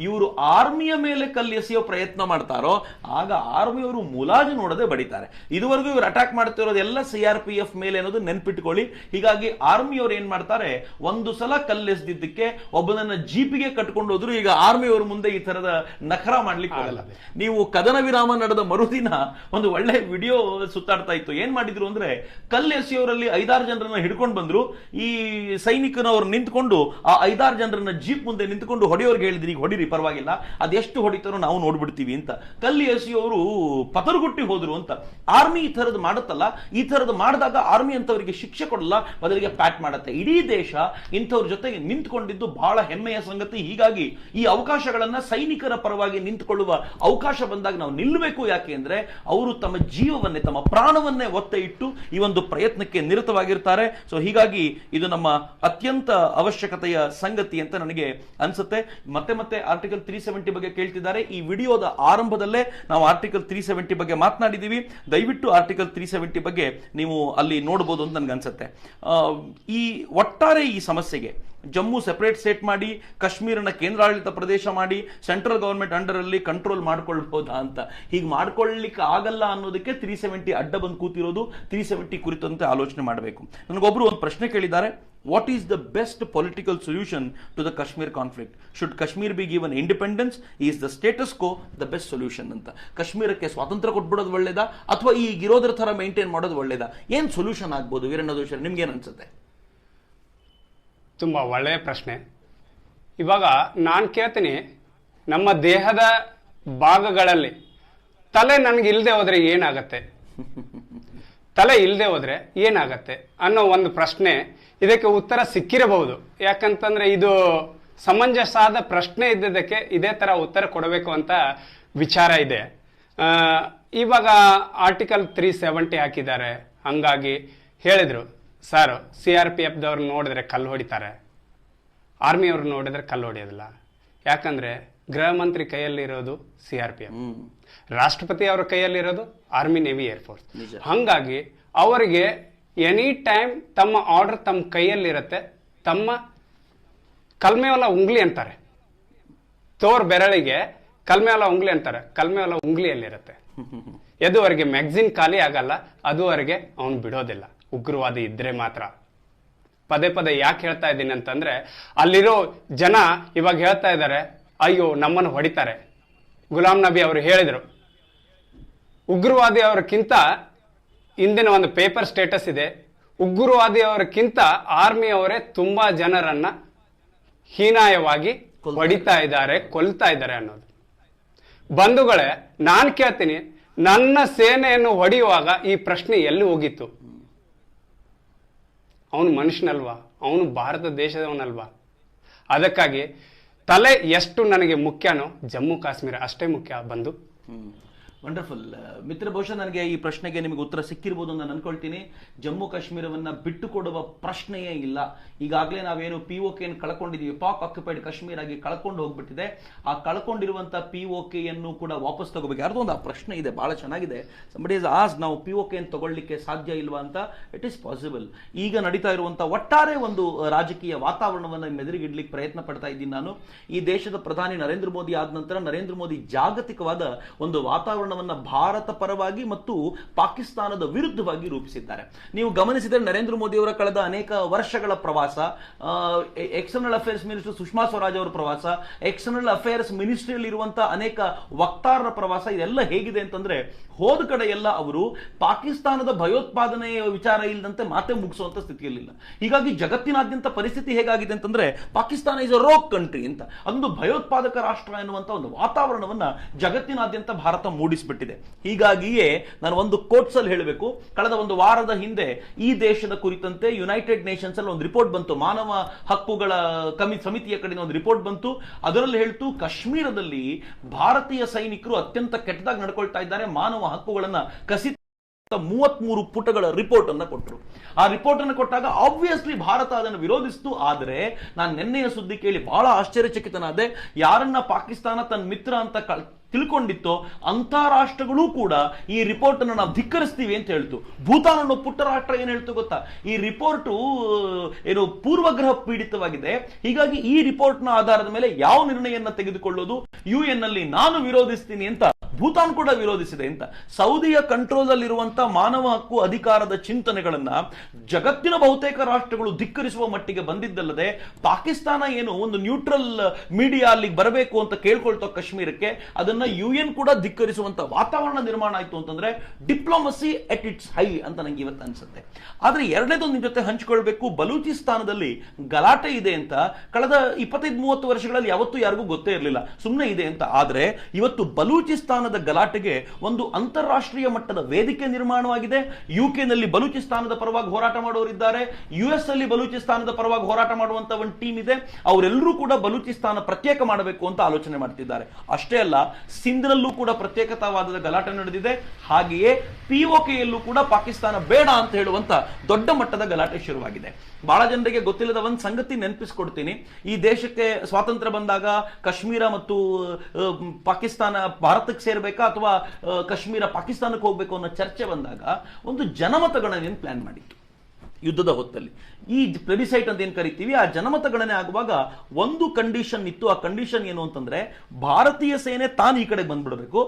ಇವರು ಆರ್ಮಿಯ ಮೇಲೆ ಕಲ್ಲೆಸೆಯೋ ಪ್ರಯತ್ನ ಮಾಡ್ತಾರೋ ಆಗ ಆರ್ಮಿಯವರು ಮುಲಾಜು ನೋಡದೆ ಬಡಿತಾರೆ. ಇದುವರೆಗೂ ಇವರು ಅಟ್ಯಾಕ್ ಮಾಡ್ತಿರೋದೆಲ್ಲ CRPF ಮೇಲೆ ಅನ್ನೋದು ನೆನ್ಪಿಟ್ಕೊಳ್ಳಿ. ಹೀಗಾಗಿ ಆರ್ಮಿಯವರು ಏನ್ ಮಾಡ್ತಾರೆ, ಒಂದು ಸಲ ಕಲ್ಲೆಸೆದಿದ್ದಕ್ಕೆ ಒಬ್ಬನನ್ನ ಜೀಪಿಗೆ ಕಟ್ಕೊಂಡು ಹೋದ್ರು. ಈಗ ಆರ್ಮಿಯವರು ಮುಂದೆ ಈ ತರದ ನಖರ ಮಾಡ್ಲಿಕ್ಕೆ ಹೋಗಲ್ಲ. ನೀವು ಕದನ ವಿರಾಮ ನಡೆದ ಮರುದಿನ ಒಂದು ಒಳ್ಳೆ ವಿಡಿಯೋ ಸುತ್ತಾಡ್ತಾ ಇತ್ತು. ಏನ್ ಮಾಡಿದ್ರು ಅಂದ್ರೆ, ಕಲ್ಲೆಸೆಯೋರಲ್ಲಿ 5-6 ಜನರನ್ನ ಹಿಡ್ಕೊಂಡು ಬಂದ್ರು. ಈ ಸೈನಿಕನವರು ನಿಂತ್ಕೊಂಡು ಆ 5-6 ಜನರನ್ನ ಜೀಪ್ ಮುಂದೆ ನಿಂತ್ಕೊಂಡು ಹೊಡೆಯೋರ್ಗೆ ಹೇಳಿದ್ರಿ, ಈಗ ಹೊಡಿರಿ ಪರವಾಗಿಲ್ಲ, ಅದೆಷ್ಟು ಹೊಡಿತಾರೋ ನಾವು ನೋಡ್ಬಿಡ್ತೀವಿ ಅಂತ. ಕಲ್ಲಿ ಎಸೆಯೋರು ಪತರುಗುಟ್ಟಿ ಹೋದ್ರು ಅಂತ. ಆರ್ಮಿ ಈ ತರದ್ ಮಾಡುತ್ತಲ್ಲ, ಈ ತರದ್ ಮಾಡಿದಾಗ ಆರ್ಮಿ ಅಂತವರಿಗೆ ಶಿಕ್ಷೆ ಕೊಡಲ್ಲ, ಬದಲಿಗೆ ಪ್ಯಾಟ್ ಮಾಡುತ್ತೆ. ಇಡೀ ದೇಶ ಇಂಥವ್ರ ಜೊತೆಗೆ ನಿಂತ್ಕೊಂಡಿದ್ದು ಬಹಳ ಹೆಮ್ಮೆಯ ಸಂಗತಿ. ಹೀಗಾಗಿ ಈ ಅವಕಾಶಗಳನ್ನ ಸೈನಿಕರ ಪರವಾಗಿ ನಿಂತ್ಕೊಳ್ಳುವ ಅವಕಾಶ ಬಂದಾಗ ನಾವು ನಿಲ್ಲಬೇಕು. ಯಾಕೆ ಅಂದ್ರೆ ಅವರು ತಮ್ಮ ಜೀವವನ್ನೇ, ತಮ್ಮ ಪ್ರಾಣವನ್ನೇ ಒತ್ತೆ ಇಟ್ಟು ಈ ಒಂದು ಪ್ರಯತ್ನಕ್ಕೆ ನಿರತವಾಗಿರ್ತಾರೆ. ಸೊ ಹೀಗಾಗಿ ಇದು ನಮ್ಮ ಅತ್ಯಂತ ಅವಶ್ಯಕತೆಯ ಸಂಗತಿ ಅಂತ ನನಗೆ ಅನ್ಸುತ್ತೆ. ಮತ್ತೆ ಮತ್ತೆ ಆರ್ಟಿಕಲ್ 370 ಬಗ್ಗೆ ಕೇಳ್ತಿದ್ದಾರೆ. ಈ ವಿಡಿಯೋದ ಆರಂಭದಲ್ಲೇ ನಾವು ಆರ್ಟಿಕಲ್ 370 ಬಗ್ಗೆ ಮಾತನಾಡಿದೀವಿ. ದಯವಿಟ್ಟು ಆರ್ಟಿಕಲ್ 370 ಬಗ್ಗೆ ನೀವು ಅಲ್ಲಿ ನೋಡಬಹುದು ಅಂತ ನನಗೆ ಅನ್ಸುತ್ತೆ. ಈ ಒಟ್ಟಾರೆ ಈ ಸಮಸ್ಯೆಗೆ ಜಮ್ಮು ಸೆಪರೇಟ್ ಸ್ಟೇಟ್ ಮಾಡಿ, ಕಾಶ್ಮೀರನ ಕೇಂದ್ರಾಡಳಿತ ಪ್ರದೇಶ ಮಾಡಿ, ಸೆಂಟ್ರಲ್ ಗವರ್ಮೆಂಟ್ ಅಂಡರ್ ಅಲ್ಲಿ ಕಂಟ್ರೋಲ್ ಮಾಡ್ಕೊಳ್ಬಹುದಾ ಅಂತ, ಹೀಗೆ ಮಾಡ್ಕೊಳ್ಳಿಕ್ಕೆ ಆಗಲ್ಲ ಅನ್ನೋದಕ್ಕೆ 370 ಅಡ್ಡ ಬಂದು ಕೂತಿರೋದು. 370 ಕುರಿತಂತೆ ಆಲೋಚನೆ ಮಾಡಬೇಕು. ನನಗೊಬ್ರು ಒಂದು ಪ್ರಶ್ನೆ ಕೇಳಿದ್ದಾರೆ, what is the best political solution to the Kashmir conflict? Should Kashmir be given independence? Is the status quo the best solution ಅಂತ? ಕಾಶ್ಮೀರಕ್ಕೆ ಸ್ವಾತಂತ್ರ್ಯ ಕೊಟ್ಬಿಡೋದು ಒಳ್ಳೇದಾ ಅಥವಾ ಈಗಿರೋದ್ರ ತರ ಮೇಂಟೈನ್ ಮಾಡೋದು ಒಳ್ಳೇದಾ? ಏನ್ ಸೊಲ್ಯೂಷನ್ ಆಗ್ಬೋದು ವೀರಣ್ಣ ಜೋಶಿ, ನಿಮ್ಗೆ ಏನ್ ಅನ್ಸುತ್ತೆ? ತುಂಬಾ ಒಳ್ಳೆಯ ಪ್ರಶ್ನೆ. ಇವಾಗ ನಾನು ಕೇಳ್ತೀನಿ, ನಮ್ಮ ದೇಹದ ಭಾಗಗಳಲ್ಲಿ ತಲೆ ನನಗೆ ಇಲ್ಲದೆ ಹೋದ್ರೆ ಏನಾಗತ್ತೆ, ತಲೆ ಇಲ್ಲದೆ ಹೋದ್ರೆ ಏನಾಗತ್ತೆ ಅನ್ನೋ ಒಂದು ಪ್ರಶ್ನೆ, ಇದಕ್ಕೆ ಉತ್ತರ ಸಿಕ್ಕಿರಬಹುದು. ಯಾಕಂತಂದ್ರೆ ಇದು ಸಮಂಜಸಾದ ಪ್ರಶ್ನೆ ಇದ್ದದಕ್ಕೆ ಇದೇ ತರ ಉತ್ತರ ಕೊಡಬೇಕು ಅಂತ ವಿಚಾರ ಇದೆ. ಇವಾಗ ಆರ್ಟಿಕಲ್ 370 ಹಾಕಿದ್ದಾರೆ. ಹಂಗಾಗಿ ಹೇಳಿದ್ರು, ಸರ್ CRPF ದವ್ರು ನೋಡಿದ್ರೆ ಕಲ್ಲು ಹೊಡಿತಾರೆ, ಆರ್ಮಿಯವ್ರು ನೋಡಿದ್ರೆ ಕಲ್ಲು ಹೊಡೆಯೋದಿಲ್ಲ. ಯಾಕಂದ್ರೆ ಗೃಹ ಮಂತ್ರಿ ಕೈಯಲ್ಲಿರೋದು CRPF, ರಾಷ್ಟ್ರಪತಿ ಅವರ ಕೈಯಲ್ಲಿರೋದು ಆರ್ಮಿ, ನೇವಿ, ಏರ್ಫೋರ್ಸ್. ಹಂಗಾಗಿ ಅವರಿಗೆ ಎನಿ ಟೈಮ್ ತಮ್ಮ ಆರ್ಡರ್ ತಮ್ಮ ಕೈಯಲ್ಲಿರುತ್ತೆ. ತಮ್ಮ ಕಲ್ಮೆವಲ ಉಂಗ್ಲಿ ಅಂತಾರೆ, ತೋರ್ ಬೆರಳಿಗೆ ಕಲ್ಮೆವಲ ಉಂಗ್ಲಿ ಅಂತಾರೆ, ಕಲ್ಮೆವಲ ಉಂಗ್ಲಿಯಲ್ಲಿರುತ್ತೆ. ಎದುವರೆಗೆ ಮ್ಯಾಗ್ಝಿನ್ ಖಾಲಿ ಆಗಲ್ಲ, ಅದುವರೆಗೆ ಅವನು ಬಿಡೋದಿಲ್ಲ, ಉಗ್ರವಾದಿ ಇದ್ರೆ ಮಾತ್ರ. ಪದೇ ಪದೇ ಯಾಕೆ ಹೇಳ್ತಾ ಇದ್ದೀನಿ ಅಂತಂದ್ರೆ, ಅಲ್ಲಿರೋ ಜನ ಇವಾಗ ಹೇಳ್ತಾ ಇದ್ದಾರೆ, ಅಯ್ಯೋ ನಮ್ಮನ್ನು ಹೊಡಿತಾರೆ. ಗುಲಾಂ ನಬಿ ಅವರು ಹೇಳಿದರು, ಉಗ್ರವಾದಿ ಅವರಕ್ಕಿಂತ ಇಂದಿನ ಒಂದು ಪೇಪರ್ ಸ್ಟೇಟಸ್ ಇದೆ, ಉಗ್ರವಾದಿಯವರಕ್ಕಿಂತ ಆರ್ಮಿಯವರೇ ತುಂಬಾ ಜನರನ್ನ ಹೀನಾಯವಾಗಿ ಹೊಡಿತಾ ಇದ್ದಾರೆ, ಕೊಲ್ತಾ ಇದ್ದಾರೆ ಅನ್ನೋದು. ಬಂಧುಗಳೇ, ನಾನ್ ಕೇಳ್ತೀನಿ, ನನ್ನ ಸೇನೆಯನ್ನು ಹೊಡೆಯುವಾಗ ಈ ಪ್ರಶ್ನೆ ಎಲ್ಲಿ ಹೋಗಿತ್ತು? ಅವನು ಮನುಷ್ಯನಲ್ವಾ? ಅವನು ಭಾರತ ದೇಶದವನಲ್ವಾ? ಅದಕ್ಕಾಗಿ ತಲೆ ಎಷ್ಟು ನನಗೆ ಮುಖ್ಯನೋ ಜಮ್ಮು ಕಾಶ್ಮೀರ ಅಷ್ಟೇ ಮುಖ್ಯ ಬಂಧು. ವಂಡರ್ಫುಲ್ ಮಿತ್ರ, ಬಹುಶಃ ನನಗೆ ಈ ಪ್ರಶ್ನೆಗೆ ನಿಮಗೆ ಉತ್ತರ ಸಿಕ್ಕಿರ್ಬೋದು ಅಂತ ಅನ್ಕೊಳ್ತೀನಿ. ಜಮ್ಮು ಕಾಶ್ಮೀರವನ್ನ ಬಿಟ್ಟು ಕೊಡುವ ಪ್ರಶ್ನೆಯೇ ಇಲ್ಲ. ಈಗಾಗಲೇ ನಾವೇನು POK ಕಳ್ಕೊಂಡಿದೀವಿ, ಪಾಕ್ ಆಕ್ಯುಪೈಡ್ ಕಾಶ್ಮೀರ ಆಗಿ ಕಳ್ಕೊಂಡು ಹೋಗ್ಬಿಟ್ಟಿದೆ. ಆ ಕಳ್ಕೊಂಡಿರುವಂತ POK ಯನ್ನು ಕೂಡ ವಾಪಸ್ ತಗೋಬೇಕು. ಯಾರ್ದೋ ಒಂದು ಆ ಪ್ರಶ್ನೆ ಇದೆ, ಬಹಳ ಚೆನ್ನಾಗಿದೆ. ಸಂಬಡಿ ಇಸ್ ಆಸ್ಕ್ಡ್, ನಾವು POK ತಗೊಳ್ಳಿಕ್ಕೆ ಸಾಧ್ಯ ಇಲ್ವಾ ಅಂತ. It is possible. ಈಗ ನಡೀತಾ ಇರುವಂತ ಒಟ್ಟಾರೆ ಒಂದು ರಾಜಕೀಯ ವಾತಾವರಣವನ್ನು ಮೆದುರಿಗಿಡ್ಲಿಕ್ಕೆ ಪ್ರಯತ್ನ ಪಡ್ತಾ ಇದ್ದೀನಿ ನಾನು. ಈ ದೇಶದ ಪ್ರಧಾನಿ ನರೇಂದ್ರ ಮೋದಿ ಆದ ನಂತರ ನರೇಂದ್ರ ಮೋದಿ ಜಾಗತಿಕವಾದ ಒಂದು ವಾತಾವರಣ ಭಾರತ ಪರವಾಗಿ ಮತ್ತು ಪಾಕಿಸ್ತಾನದ ವಿರುದ್ಧವಾಗಿ ರೂಪಿಸಿದ್ದಾರೆ. ನೀವು ಗಮನಿಸಿದರೆ ನರೇಂದ್ರ ಮೋದಿ ಅವರ ಕಳೆದ ಅನೇಕ ವರ್ಷಗಳ ಪ್ರವಾಸ, external affairs minister Sushma Swaraj ಅವರ ಪ್ರವಾಸ, ಎಕ್ಸ್ಟರ್ನಲ್ ಅಫೇರ್ಸ್ ಮಿನಿಸ್ಟ್ರಿಯಲ್ಲಿ ಇರುವಂತಹ ಅನೇಕ ವಕ್ತಾರರ ಪ್ರವಾಸ, ಇದೆಲ್ಲ ಹೇಗಿದೆ ಅಂತಂದ್ರೆ ಹೋದ ಕಡೆ ಎಲ್ಲ ಅವರು ಪಾಕಿಸ್ತಾನದ ಭಯೋತ್ಪಾದನೆಯ ವಿಚಾರ ಇಲ್ಲದಂತೆ ಮಾತೆ ಮುಗಿಸುವಂತ ಸ್ಥಿತಿಯಲ್ಲಿಲ್ಲ. ಹೀಗಾಗಿ ಜಗತ್ತಿನಾದ್ಯಂತ ಪರಿಸ್ಥಿತಿ ಹೇಗಾಗಿದೆ ಅಂತಂದ್ರೆ ಪಾಕಿಸ್ತಾನ ಇಸ್ ಅ ರೋಗ್ ಕಂಟ್ರಿ ಅಂತ, ಅದೊಂದು ಭಯೋತ್ಪಾದಕ ರಾಷ್ಟ್ರ ಎನ್ನುವಂತ ಒಂದು ವಾತಾವರಣವನ್ನ ಜಗತ್ತಿನಾದ್ಯಂತ ಭಾರತ ಮೂಡಿಸಿಬಿಟ್ಟಿದೆ. ಹೀಗಾಗಿಯೇ ನಾನು ಒಂದು ಕೋಟ್ಸ್ ಅಲ್ಲಿ ಹೇಳಬೇಕು, ಕಳೆದ ಒಂದು ವಾರದ ಹಿಂದೆ ಈ ದೇಶದ ಕುರಿತಂತೆ ಯುನೈಟೆಡ್ ನೇಷನ್ಸ್ ಅಲ್ಲಿ ಒಂದು ರಿಪೋರ್ಟ್ ಬಂತು, ಮಾನವ ಹಕ್ಕುಗಳ ಸಮಿತಿಯ ಕಡೆಯಿಂದ ಒಂದು ರಿಪೋರ್ಟ್ ಬಂತು. ಅದರಲ್ಲಿ ಹೇಳ್ತು ಕಾಶ್ಮೀರದಲ್ಲಿ ಭಾರತೀಯ ಸೈನಿಕರು ಅತ್ಯಂತ ಕೆಟ್ಟದಾಗಿ ನಡ್ಕೊಳ್ತಾ ಇದ್ದಾರೆ, ಮಾನವ ಹಕ್ಕುಗಳನ್ನ ಕಸಿ 33 ಪುಟಗಳ ರಿಪೋರ್ಟ್ ಅನ್ನ ಕೊಟ್ಟರು. ಆ ರಿಪೋರ್ಟ್ ಅನ್ನು ಕೊಟ್ಟಾಗ ಆಬ್ವಿಯಸ್ಲಿ ಭಾರತ ಅದನ್ನು ವಿರೋಧಿಸಿತು. ಆದರೆ ನಾನು ನಿನ್ನೆಯ ಸುದ್ದಿ ಕೇಳಿ ಬಹಳ ಆಶ್ಚರ್ಯಚಕಿತನಾದೆ. ಯಾರನ್ನ ಪಾಕಿಸ್ತಾನ ತನ್ನ ಮಿತ್ರ ಅಂತ ತಿಳ್ಕೊಂಡಿತ್ತೋ ಅಂತಾರಾಷ್ಟ್ರಗಳು ಕೂಡ ಈ ರಿಪೋರ್ಟ್ ಅನ್ನು ನಾವು ಧಿಕ್ಕರಿಸ್ತೀವಿ ಅಂತ ಹೇಳ್ತು. ಭೂತಾನ್ ಅನ್ನೋ ಪುಟ್ಟ ರಾಷ್ಟ್ರ ಏನ್ ಹೇಳ್ತು ಗೊತ್ತಾ, ಈ ರಿಪೋರ್ಟ್ ಏನು ಪೂರ್ವಗ್ರಹ ಪೀಡಿತವಾಗಿದೆ, ಹೀಗಾಗಿ ಈ ರಿಪೋರ್ಟ್ ನ ಆಧಾರದ ಮೇಲೆ ಯಾವ ನಿರ್ಣಯನ್ನ ತೆಗೆದುಕೊಳ್ಳೋದು UN ನಲ್ಲಿ ನಾನು ವಿರೋಧಿಸ್ತೀನಿ ಅಂತ ಭೂತಾನ್ ಕೂಡ ವಿರೋಧಿಸಿದೆ ಅಂತ. ಸೌದಿಯ ಕಂಟ್ರೋಲ್ ಅಲ್ಲಿರುವಂತಹ ಮಾನವ ಹಕ್ಕು ಅಧಿಕಾರದ ಚಿಂತನೆಗಳನ್ನ ಜಗತ್ತಿನ ಬಹುತೇಕ ರಾಷ್ಟ್ರಗಳು ಧಿಕ್ಕರಿಸುವ ಮಟ್ಟಿಗೆ ಬಂದಿದ್ದಲ್ಲದೆ, ಪಾಕಿಸ್ತಾನ ಏನು ಒಂದು ನ್ಯೂಟ್ರಲ್ ಮೀಡಿಯಾ ಅಲ್ಲಿಗೆ ಬರಬೇಕು ಅಂತ ಕೇಳ್ಕೊಳ್ತಾ ಕಾಶ್ಮೀರಕ್ಕೆ, ಅದನ್ನ UN ಕೂಡ ಧಿಕ್ಕರಿಸುವಂತ ವಾತಾವರಣ ನಿರ್ಮಾಣ ಆಯ್ತು ಅಂತಂದ್ರೆ ಡಿಪ್ಲೊಮಸಿ ಎಟ್ ಇಟ್ಸ್ ಹೈ ಅಂತ ನಂಗೆ ಇವತ್ತು ಅನ್ಸುತ್ತೆ. ಆದ್ರೆ ಎರಡನೇದೊಂದು ನಿಮ್ ಜೊತೆ ಹಂಚಿಕೊಳ್ಬೇಕು, ಬಲೂಚಿಸ್ತಾನದಲ್ಲಿ ಗಲಾಟೆ ಇದೆ ಅಂತ ಕಳೆದ 25-30 ವರ್ಷಗಳಲ್ಲಿ ಯಾವತ್ತೂ ಯಾರಿಗೂ ಗೊತ್ತೇ ಇರಲಿಲ್ಲ, ಸುಮ್ಮನೆ ಇದೆ ಅಂತ. ಆದ್ರೆ ಇವತ್ತು ಬಲೂಚಿಸ್ತಾನದ ಗಲಾಟೆಗೆ ಒಂದು ಅಂತಾರಾಷ್ಟ್ರೀಯ ಮಟ್ಟದ ವೇದಿಕೆ ನಿರ್ಮಾಣವಾಗಿದೆ. UK ನಲ್ಲಿ ಬಲೂಚಿಸ್ತಾನದ ಪರವಾಗಿ ಹೋರಾಟ ಮಾಡೋರಿದ್ದಾರೆ, US ಅಲ್ಲಿ ಬಲೂಚಿಸ್ತಾನದ ಪರವಾಗಿ ಹೋರಾಟ ಮಾಡುವಂತ ಒಂದು ಟೀಮ್ ಇದೆ. ಅವರೆಲ್ಲರೂ ಕೂಡ ಬಲೂಚಿಸ್ತಾನ ಪ್ರತ್ಯೇಕ ಮಾಡಬೇಕು ಅಂತ ಆಲೋಚನೆ ಮಾಡ್ತಿದ್ದಾರೆ. ಅಷ್ಟೇ ಅಲ್ಲ, ಸಿಂಧ್ನಲ್ಲೂ ಕೂಡ ಪ್ರತ್ಯೇಕತಾವಾದದ ಗಲಾಟೆ ನಡೆದಿದೆ. ಹಾಗೆಯೇ POK ಯಲ್ಲೂ ಕೂಡ ಪಾಕಿಸ್ತಾನ ಬೇಡ ಅಂತ ಹೇಳುವಂತ ದೊಡ್ಡ ಮಟ್ಟದ ಗಲಾಟೆ ಶುರುವಾಗಿದೆ. ಬಹಳ ಜನರಿಗೆ ಗೊತ್ತಿಲ್ಲದ ಒಂದು ಸಂಗತಿ ನೆನಪಿಸ್ಕೊಡ್ತೀನಿ. ಈ ದೇಶಕ್ಕೆ ಸ್ವಾತಂತ್ರ್ಯ ಬಂದಾಗ ಕಾಶ್ಮೀರ ಮತ್ತು ಪಾಕಿಸ್ತಾನ ಭಾರತಕ್ಕೆ ಸೇರ್ಬೇಕಾ ಅಥವಾ ಕಾಶ್ಮೀರ ಪಾಕಿಸ್ತಾನಕ್ಕೆ ಹೋಗ್ಬೇಕು ಅನ್ನೋ ಚರ್ಚೆ ಬಂದಾಗ ಒಂದು ಜನಮತ ಗಣನೆಯನ್ನು ಪ್ಲಾನ್ ಮಾಡಿತ್ತು ಯುದ್ಧದ ಹೊತ್ತಲ್ಲಿ. ಈ ಪ್ಲೆಬಿಸೈಟ್ ಅಂತ ಏನ್ ಕರಿತೀವಿ, ಆ ಜನಮತ ಗಣನೆ ಆಗುವಾಗ ಒಂದು ಕಂಡೀಷನ್ ಇತ್ತು. ಆ ಕಂಡೀಷನ್ ಏನು ಅಂತಂದ್ರೆ, ಭಾರತೀಯ ಸೇನೆ ತಾನು ಈ ಕಡೆ ಬಂದ್ಬಿಡಬೇಕು,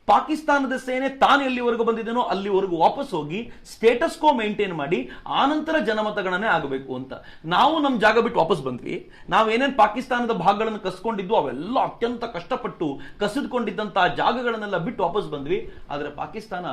ಪಾಕಿಸ್ತಾನದ ಸೇನೆ ತಾನು ಎಲ್ಲಿವರೆಗೂ ಬಂದಿದ್ದೇನೋ ಅಲ್ಲಿವರೆಗೂ ವಾಪಸ್ ಹೋಗಿ ಸ್ಟೇಟಸ್ ಕೋ ಮೇಂಟೈನ್ ಮಾಡಿ ಆನಂತರ ಜನಮತಗಣನೆ ಆಗಬೇಕು ಅಂತ. ನಾವು ನಮ್ಮ ಜಾಗ ಬಿಟ್ಟು ವಾಪಸ್ ಬಂದ್ವಿ. ನಾವೇನೇನು ಪಾಕಿಸ್ತಾನದ ಭಾಗಗಳನ್ನು ಕಸ್ಕೊಂಡಿದ್ವು ಅವೆಲ್ಲ ಅತ್ಯಂತ ಕಷ್ಟಪಟ್ಟು ಕಸಿದುಕೊಂಡಿದ್ದಂತಹ ಜಾಗಗಳನ್ನೆಲ್ಲ ಬಿಟ್ಟು ವಾಪಸ್ ಬಂದ್ವಿ. ಆದರೆ ಪಾಕಿಸ್ತಾನ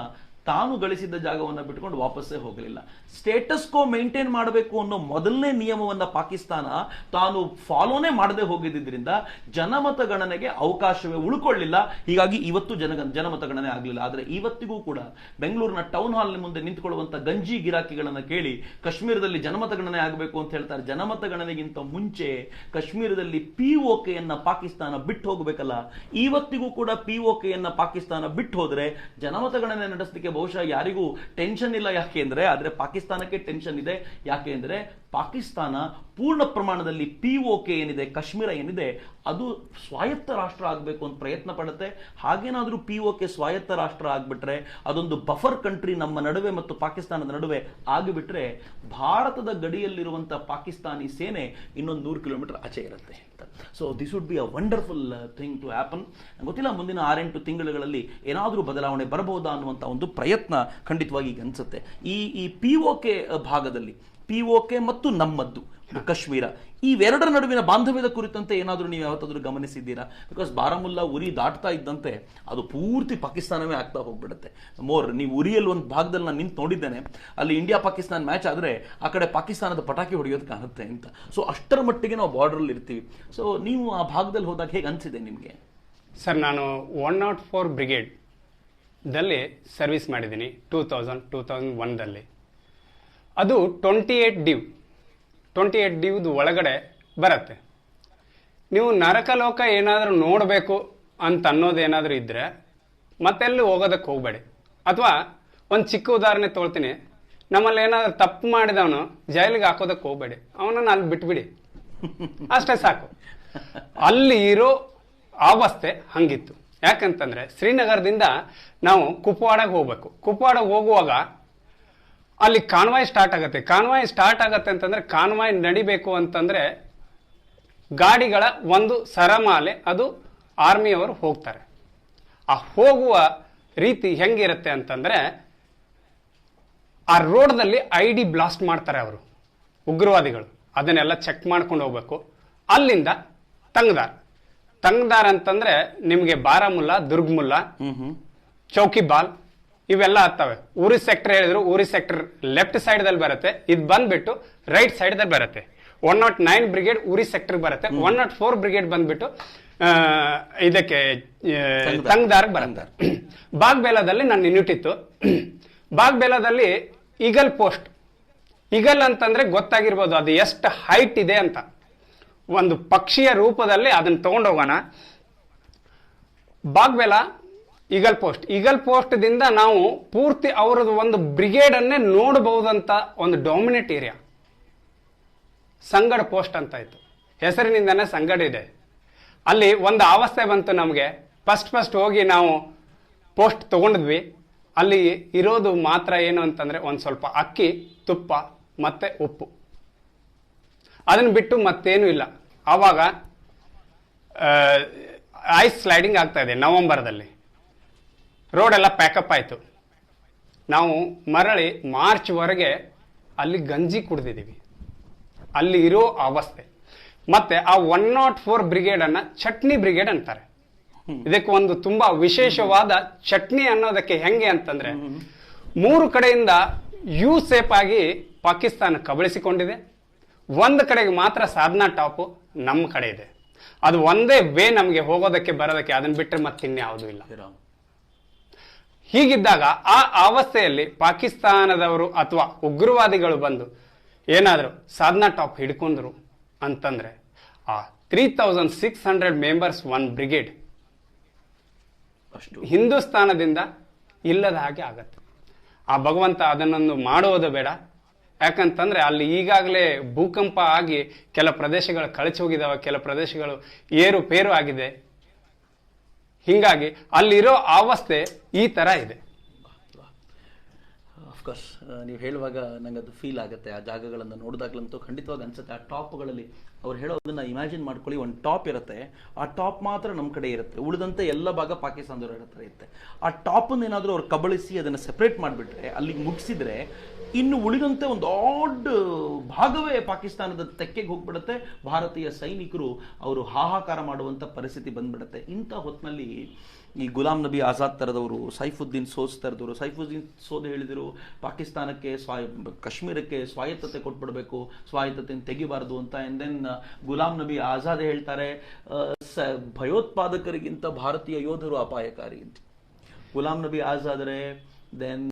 ತಾನು ಗಳಿಸಿದ್ದ ಜಾಗವನ್ನು ಬಿಟ್ಕೊಂಡು ವಾಪಸ್ಸೇ ಹೋಗಲಿಲ್ಲ. ಸ್ಟೇಟಸ್ ಕೋ ಮೇಂಟೈನ್ ಮಾಡಬೇಕು ಅನ್ನೋ ಮೊದಲನೇ ನಿಯಮವನ್ನ ಪಾಕಿಸ್ತಾನ ತಾನು ಫಾಲೋನೇ ಮಾಡದೆ ಹೋಗಿದ್ದರಿಂದ ಜನಮತ ಗಣನೆಗೆ ಅವಕಾಶವೇ ಉಳ್ಕೊಳ್ಳಿಲ್ಲ. ಹೀಗಾಗಿ ಇವತ್ತು ಜನಮತ ಗಣನೆ ಆಗಲಿಲ್ಲ. ಆದರೆ ಇವತ್ತಿಗೂ ಕೂಡ ಬೆಂಗಳೂರಿನ ಟೌನ್ ಹಾಲ್ ಮುಂದೆ ನಿಂತುಕೊಳ್ಳುವಂತ ಗಂಜಿ ಗಿರಾಕಿಗಳನ್ನ ಕೇಳಿ ಕಾಶ್ಮೀರದಲ್ಲಿ ಜನಮತ ಗಣನೆ ಆಗಬೇಕು ಅಂತ ಹೇಳ್ತಾರೆ. ಜನಮತ ಗಣನೆಗಿಂತ ಮುಂಚೆ ಕಾಶ್ಮೀರದಲ್ಲಿ POK ಯನ್ನ ಪಾಕಿಸ್ತಾನ ಬಿಟ್ಟು ಹೋಗಬೇಕಲ್ಲ. ಇವತ್ತಿಗೂ ಕೂಡ POK ಯನ್ನ ಪಾಕಿಸ್ತಾನ ಬಿಟ್ಟು ಹೋದ್ರೆ ಜನಮತ ಗಣನೆ ನಡೆಸಲಿಕ್ಕೆ ಬಹುಶಃ ಯಾರಿಗೂ ಟೆನ್ಷನ್ ಇಲ್ಲ. ಯಾಕೆಂದ್ರೆ ಆದ್ರೆ ಪಾಕಿಸ್ತಾನಕ್ಕೆ ಟೆನ್ಷನ್ ಇದೆ. ಯಾಕೆಂದ್ರೆ ಪಾಕಿಸ್ತಾನ ಪೂರ್ಣ ಪ್ರಮಾಣದಲ್ಲಿ POK ಏನಿದೆ, ಕಾಶ್ಮೀರ ಏನಿದೆ, ಅದು ಸ್ವಾಯತ್ತ ರಾಷ್ಟ್ರ ಆಗಬೇಕು ಅಂತ ಪ್ರಯತ್ನ ಪಡುತ್ತೆ. ಹಾಗೇನಾದ್ರೂ POK ಸ್ವಾಯತ್ತ ರಾಷ್ಟ್ರ ಆಗ್ಬಿಟ್ರೆ, ಅದೊಂದು ಬಫರ್ ಕಂಟ್ರಿ ನಮ್ಮ ನಡುವೆ ಮತ್ತು ಪಾಕಿಸ್ತಾನದ ನಡುವೆ ಆಗಿಬಿಟ್ರೆ, ಭಾರತದ ಗಡಿಯಲ್ಲಿರುವಂತಹ ಪಾಕಿಸ್ತಾನಿ ಸೇನೆ ಇನ್ನೊಂದು 100 ಕಿಲೋಮೀಟರ್ ಆಚೆ ಇರುತ್ತೆ ಅಂತ. So this would be a wonderful thing to happen. ಗೊತ್ತಿಲ್ಲ, ಮುಂದಿನ 6-8 ತಿಂಗಳುಗಳಲ್ಲಿ ಏನಾದರೂ ಬದಲಾವಣೆ ಬರಬಹುದಾ ಅನ್ನುವಂಥ ಒಂದು ಪ್ರಯತ್ನ ಖಂಡಿತವಾಗಿ ಈಗ ಅನ್ಸುತ್ತೆ. ಈ POK ಭಾಗದಲ್ಲಿ POK ಮತ್ತು ನಮ್ಮದ್ದು ಕಾಶ್ಮೀರ, ಇವೆರಡರ ನಡುವಿನ ಬಾಂಧವ್ಯದ ಕುರಿತಂತೆ ಏನಾದರೂ ನೀವು ಯಾವತ್ತಾದ್ರೂ ಗಮನಿಸಿದ್ದೀರಾ? ಬಿಕಾಸ್ ಬಾರಾಮುಲ್ಲಾ ಉರಿ ದಾಟ್ತಾ ಇದ್ದಂತೆ ಅದು ಪೂರ್ತಿ ಪಾಕಿಸ್ತಾನವೇ ಆಗ್ತಾ ಹೋಗ್ಬಿಡುತ್ತೆ. ನೀವು ಉರಿಯಲ್ಲಿ ಒಂದು ಭಾಗದಲ್ಲಿ ನಾನು ನಿಂತು ನೋಡಿದ್ದೇನೆ, ಅಲ್ಲಿ ಇಂಡಿಯಾ ಪಾಕಿಸ್ತಾನ ಮ್ಯಾಚ್ ಆದ್ರೆ ಆ ಕಡೆ ಪಾಕಿಸ್ತಾನದ ಪಟಾಕಿ ಹೊಡೆಯೋದು ಕಾಣುತ್ತೆ ಅಂತ. ಸೊ ಅಷ್ಟರ ಮಟ್ಟಿಗೆ ನಾವು ಬಾರ್ಡರ್ ಇರ್ತೀವಿ. ಸೊ ನೀವು ಆ ಭಾಗದಲ್ಲಿ ಹೋದಾಗ ಹೇಗೆ ಅನ್ಸಿದೆ ನಿಮಗೆ? ಸರ್, ನಾನು 104 ಬ್ರಿಗೇಡ್ ದಲ್ಲಿ ಸರ್ವಿಸ್ ಮಾಡಿದ್ದೀನಿ 2001ದಲ್ಲಿ. ಅದು 28 ಡ್ಯೂದ್ ಒಳಗಡೆ ಬರುತ್ತೆ. ನೀವು ನರಕಲೋಕ ಏನಾದರೂ ನೋಡಬೇಕು ಅಂತ ಅನ್ನೋದೇನಾದರೂ ಇದ್ರೆ ಮತ್ತೆಲ್ಲಿ ಹೋಗೋದಕ್ಕೆ ಹೋಗಬೇಡಿ. ಅಥವಾ ಒಂದು ಚಿಕ್ಕ ಉದಾಹರಣೆ ತೊಳ್ತೀನಿ, ನಮ್ಮಲ್ಲಿ ಏನಾದರೂ ತಪ್ಪು ಮಾಡಿದವನು ಜೈಲಿಗೆ ಹಾಕೋದಕ್ಕೆ ಹೋಗಬೇಡಿ, ಅವನನ್ನು ಅಲ್ಲಿ ಬಿಟ್ಬಿಡಿ, ಅಷ್ಟೇ ಸಾಕು. ಅಲ್ಲಿ ಇರೋ ಅವಸ್ಥೆ ಹಂಗಿತ್ತು. ಯಾಕಂತಂದ್ರೆ ಶ್ರೀನಗರದಿಂದ ನಾವು ಕುಪ್ವಾಡಾಗೆ ಹೋಗ್ಬೇಕು. ಕುಪ್ವಾಡಾಗೆ ಹೋಗುವಾಗ ಅಲ್ಲಿ ಕಾನ್ವಾಯ್ ಸ್ಟಾರ್ಟ್ ಆಗತ್ತೆ ಅಂತಂದ್ರೆ ಕಾನ್ವಾಯ್ ನಡಿಬೇಕು ಅಂತಂದ್ರೆ ಗಾಡಿಗಳ ಒಂದು ಸರಮಾಲೆ, ಅದು ಆರ್ಮಿಯವರು ಹೋಗ್ತಾರೆ. ಆ ಹೋಗುವ ರೀತಿ ಹೆಂಗಿರುತ್ತೆ ಅಂತಂದ್ರೆ ಆ ರೋಡ್ನಲ್ಲಿ ID ಬ್ಲಾಸ್ಟ್ ಮಾಡ್ತಾರೆ ಅವರು, ಉಗ್ರವಾದಿಗಳು. ಅದನ್ನೆಲ್ಲ ಚೆಕ್ ಮಾಡ್ಕೊಂಡು ಹೋಗ್ಬೇಕು. ಅಲ್ಲಿಂದ ತಂಗ್ದಾರ್ ಅಂತಂದ್ರೆ ನಿಮಗೆ ಬಾರಾಮುಲ್ಲಾ, ದುರ್ಗ್ಮುಲ್ಲಾ, ಚೌಕಿಬಾಲ್ ಇವೆಲ್ಲ ಆಗ್ತವೆ. ಉರಿ ಸೆಕ್ಟರ್ ಹೇಳಿದ್ರು, ಉರಿ ಸೆಕ್ಟರ್ ಲೆಫ್ಟ್ ಸೈಡ್ ದಲ್ಲಿ ಬರುತ್ತೆ, ಇದು ಬಂದ್ಬಿಟ್ಟು ರೈಟ್ ಸೈಡ್ ದಲ್ಲಿ ಬರುತ್ತೆ. 109 ಬ್ರಿಗೇಡ್ ಉರಿ ಸೆಕ್ಟರ್ ಬರುತ್ತೆ. 104 ಬ್ರಿಗೇಡ್ ಬಂದ್ಬಿಟ್ಟು ಇದಕ್ಕೆ ತಂಗ್ದಾರ್ ಬರುತ್ತೆ. ಬಾಗ್ಬೇಲಾದಲ್ಲಿ ನನ್ನ ಯೂನಿಟ್ ಇತ್ತು. ಬಾಗ್ಬೇಲಾದಲ್ಲಿ ಈಗಲ್ ಪೋಸ್ಟ್, ಈಗಲ್ ಅಂತಂದ್ರೆ ಗೊತ್ತಾಗಿರ್ಬೋದು ಅದು ಎಷ್ಟು ಹೈಟ್ ಇದೆ ಅಂತ. ಒಂದು ಪಕ್ಷಿಯ ರೂಪದಲ್ಲಿ ಅದನ್ನ ತಗೊಂಡೋಗೋಣ. ಬಾಗ್ಬೇಲಾ ಈಗಲ್ ಪೋಸ್ಟ್ ದಿಂದ ನಾವು ಪೂರ್ತಿ ಅವರದ್ದು ಒಂದು ಬ್ರಿಗೇಡ್ ಅನ್ನೇ ನೋಡಬಹುದಂತ ಒಂದು ಡಾಮಿನೇಟ್ ಏರಿಯಾ. ಸಂಗಡ್ ಪೋಸ್ಟ್ ಅಂತ ಇತ್ತು, ಹೆಸರಿನಿಂದಾನೇ ಸಂಗಡ್ ಇದೆ. ಅಲ್ಲಿ ಒಂದು ಅವಸ್ಥೆ ಬಂತು ನಮಗೆ. ಫಸ್ಟ್ ಹೋಗಿ ನಾವು ಪೋಸ್ಟ್ ತಗೊಂಡಿದ್ವಿ. ಅಲ್ಲಿ ಇರೋದು ಮಾತ್ರ ಏನು ಅಂತಂದ್ರೆ ಒಂದ್ ಸ್ವಲ್ಪ ಅಕ್ಕಿ, ತುಪ್ಪ ಮತ್ತೆ ಉಪ್ಪು, ಅದನ್ನ ಬಿಟ್ಟು ಮತ್ತೇನು ಇಲ್ಲ. ಆವಾಗ ಐಸ್ ಸ್ಲೈಡಿಂಗ್ ಆಗ್ತಾ ಇದೆ ನವೆಂಬರ್ದಲ್ಲಿ. ರೋಡ್ ಎಲ್ಲ ಪ್ಯಾಕಪ್ ಆಯ್ತು. ನಾವು ಮರಳಿ ಮಾರ್ಚ್ವರೆಗೆ ಅಲ್ಲಿ ಗಂಜಿ ಕುಡಿದಿದ್ದೀವಿ. ಅಲ್ಲಿ ಇರೋ ಅವಸ್ಥೆ. ಮತ್ತೆ ಆ 104 ಬ್ರಿಗೇಡ್ ಅನ್ನ ಚಟ್ನಿ ಬ್ರಿಗೇಡ್ ಅಂತಾರೆ. ಇದಕ್ಕೆ ಒಂದು ತುಂಬಾ ವಿಶೇಷವಾದ ಚಟ್ನಿ ಅನ್ನೋದಕ್ಕೆ ಹೆಂಗೆ ಅಂತಂದ್ರೆ 3 ಕಡೆಯಿಂದ ಯು ಸೇಪ್ ಆಗಿ ಪಾಕಿಸ್ತಾನ ಕಬಳಿಸಿಕೊಂಡಿದೆ. ಒಂದು ಕಡೆಗೆ ಮಾತ್ರ ಸಾಧನಾ ಟಾಪ್ ನಮ್ಮ ಕಡೆ ಇದೆ. ಅದು ಒಂದೇ ವೇ ನಮಗೆ ಹೋಗೋದಕ್ಕೆ ಬರೋದಕ್ಕೆ, ಅದನ್ನ ಬಿಟ್ಟರೆ ಮತ್ತಿನ್ಯಾವುದೂ ಇಲ್ಲ. ಹೀಗಿದ್ದಾಗ ಆ ಅವಸ್ಥೆಯಲ್ಲಿ ಪಾಕಿಸ್ತಾನದವರು ಅಥವಾ ಉಗ್ರವಾದಿಗಳು ಬಂದು ಏನಾದರೂ ಸಾಧನಾ ಟಾಪ್ ಹಿಡ್ಕೊಂಡ್ರು ಅಂತಂದ್ರೆ ಆ 3600 ಮೆಂಬರ್ಸ್ 1 ಬ್ರಿಗೇಡ್ ಅಷ್ಟು ಹಿಂದೂಸ್ತಾನದಿಂದ ಇಲ್ಲದ ಹಾಗೆ ಆಗತ್ತೆ. ಆ ಭಗವಂತ ಅದನ್ನೊಂದು ಮಾಡುವುದು ಬೇಡ. ಯಾಕಂತಂದ್ರೆ ಅಲ್ಲಿ ಈಗಾಗಲೇ ಭೂಕಂಪ ಆಗಿ ಕೆಲ ಪ್ರದೇಶಗಳು ಕಳಚಿ ಹೋಗಿದಾವೆ, ಕೆಲ ಪ್ರದೇಶಗಳು ಏರುಪೇರು ಆಗಿದೆ. ಹಿಂಗಾಗಿ ಅಲ್ಲಿರೋ ಅವಸ್ಥೆ ಈ ತರ ಇದೆ. ಅಫ್ಕೋರ್ಸ್ ನೀವು ಹೇಳುವಾಗ ನಂಗೆ ಅದು ಫೀಲ್ ಆಗುತ್ತೆ. ಆ ಜಾಗಗಳನ್ನು ನೋಡಿದಾಗ್ಲಂತೂ ಖಂಡಿತವಾಗಿ ಅನ್ಸುತ್ತೆ. ಆ ಟಾಪ್ಗಳಲ್ಲಿ ಅವ್ರು ಹೇಳೋದನ್ನ ಇಮ್ಯಾಜಿನ್ ಮಾಡ್ಕೊಳ್ಳಿ. ಒಂದು ಟಾಪ್ ಇರುತ್ತೆ, ಆ ಟಾಪ್ ಮಾತ್ರ ನಮ್ಮ ಕಡೆ ಇರುತ್ತೆ, ಉಳಿದಂತೆ ಎಲ್ಲ ಭಾಗ ಪಾಕಿಸ್ತಾನದವ್ರ ಹತ್ರ ಇರುತ್ತೆ. ಆ ಟಾಪನ್ನು ಏನಾದರೂ ಅವ್ರು ಕಬಳಿಸಿ ಅದನ್ನು ಸೆಪರೇಟ್ ಮಾಡಿಬಿಟ್ರೆ, ಅಲ್ಲಿಗೆ ಮುಗಿಸಿದ್ರೆ ಇನ್ನು ಉಳಿದಂತೆ ಒಂದು ದೊಡ್ಡ ಭಾಗವೇ ಪಾಕಿಸ್ತಾನದ ತೆಕ್ಕೆಗೆ ಹೋಗ್ಬಿಡುತ್ತೆ. ಭಾರತೀಯ ಸೈನಿಕರು ಅವರು ಹಾಹಾಕಾರ ಮಾಡುವಂಥ ಪರಿಸ್ಥಿತಿ ಬಂದ್ಬಿಡುತ್ತೆ. ಇಂಥ ಹೊತ್ತಿನಲ್ಲಿ ಈ ಗುಲಾಂ ನಬಿ ಆಜಾದ್ ತರದವರು, ಸೈಫುದ್ದೀನ್ ಸೋಜ್ ತರದವರು, ಸೈಫುದ್ದೀನ್ ಸೋದ್ ಹೇಳಿದರು ಪಾಕಿಸ್ತಾನಕ್ಕೆ ಕಾಶ್ಮೀರಕ್ಕೆ ಸ್ವಾಯತ್ತತೆ ಕೊಟ್ಬಿಡಬೇಕು, ಸ್ವಾಯತ್ತತೆಯನ್ನು ತೆಗಿಬಾರ್ದು ಅಂತ. ಅಂಡ್ ದೆನ್ ಗುಲಾಂ ನಬಿ ಆಜಾದ್ ಹೇಳ್ತಾರೆ ಭಯೋತ್ಪಾದಕರಿಗಿಂತ ಭಾರತೀಯ ಯೋಧರು ಅಪಾಯಕಾರಿ ಅಂತ. ಗುಲಾಂ ನಬಿ ಆಜಾದ್ರೆ ದೆನ್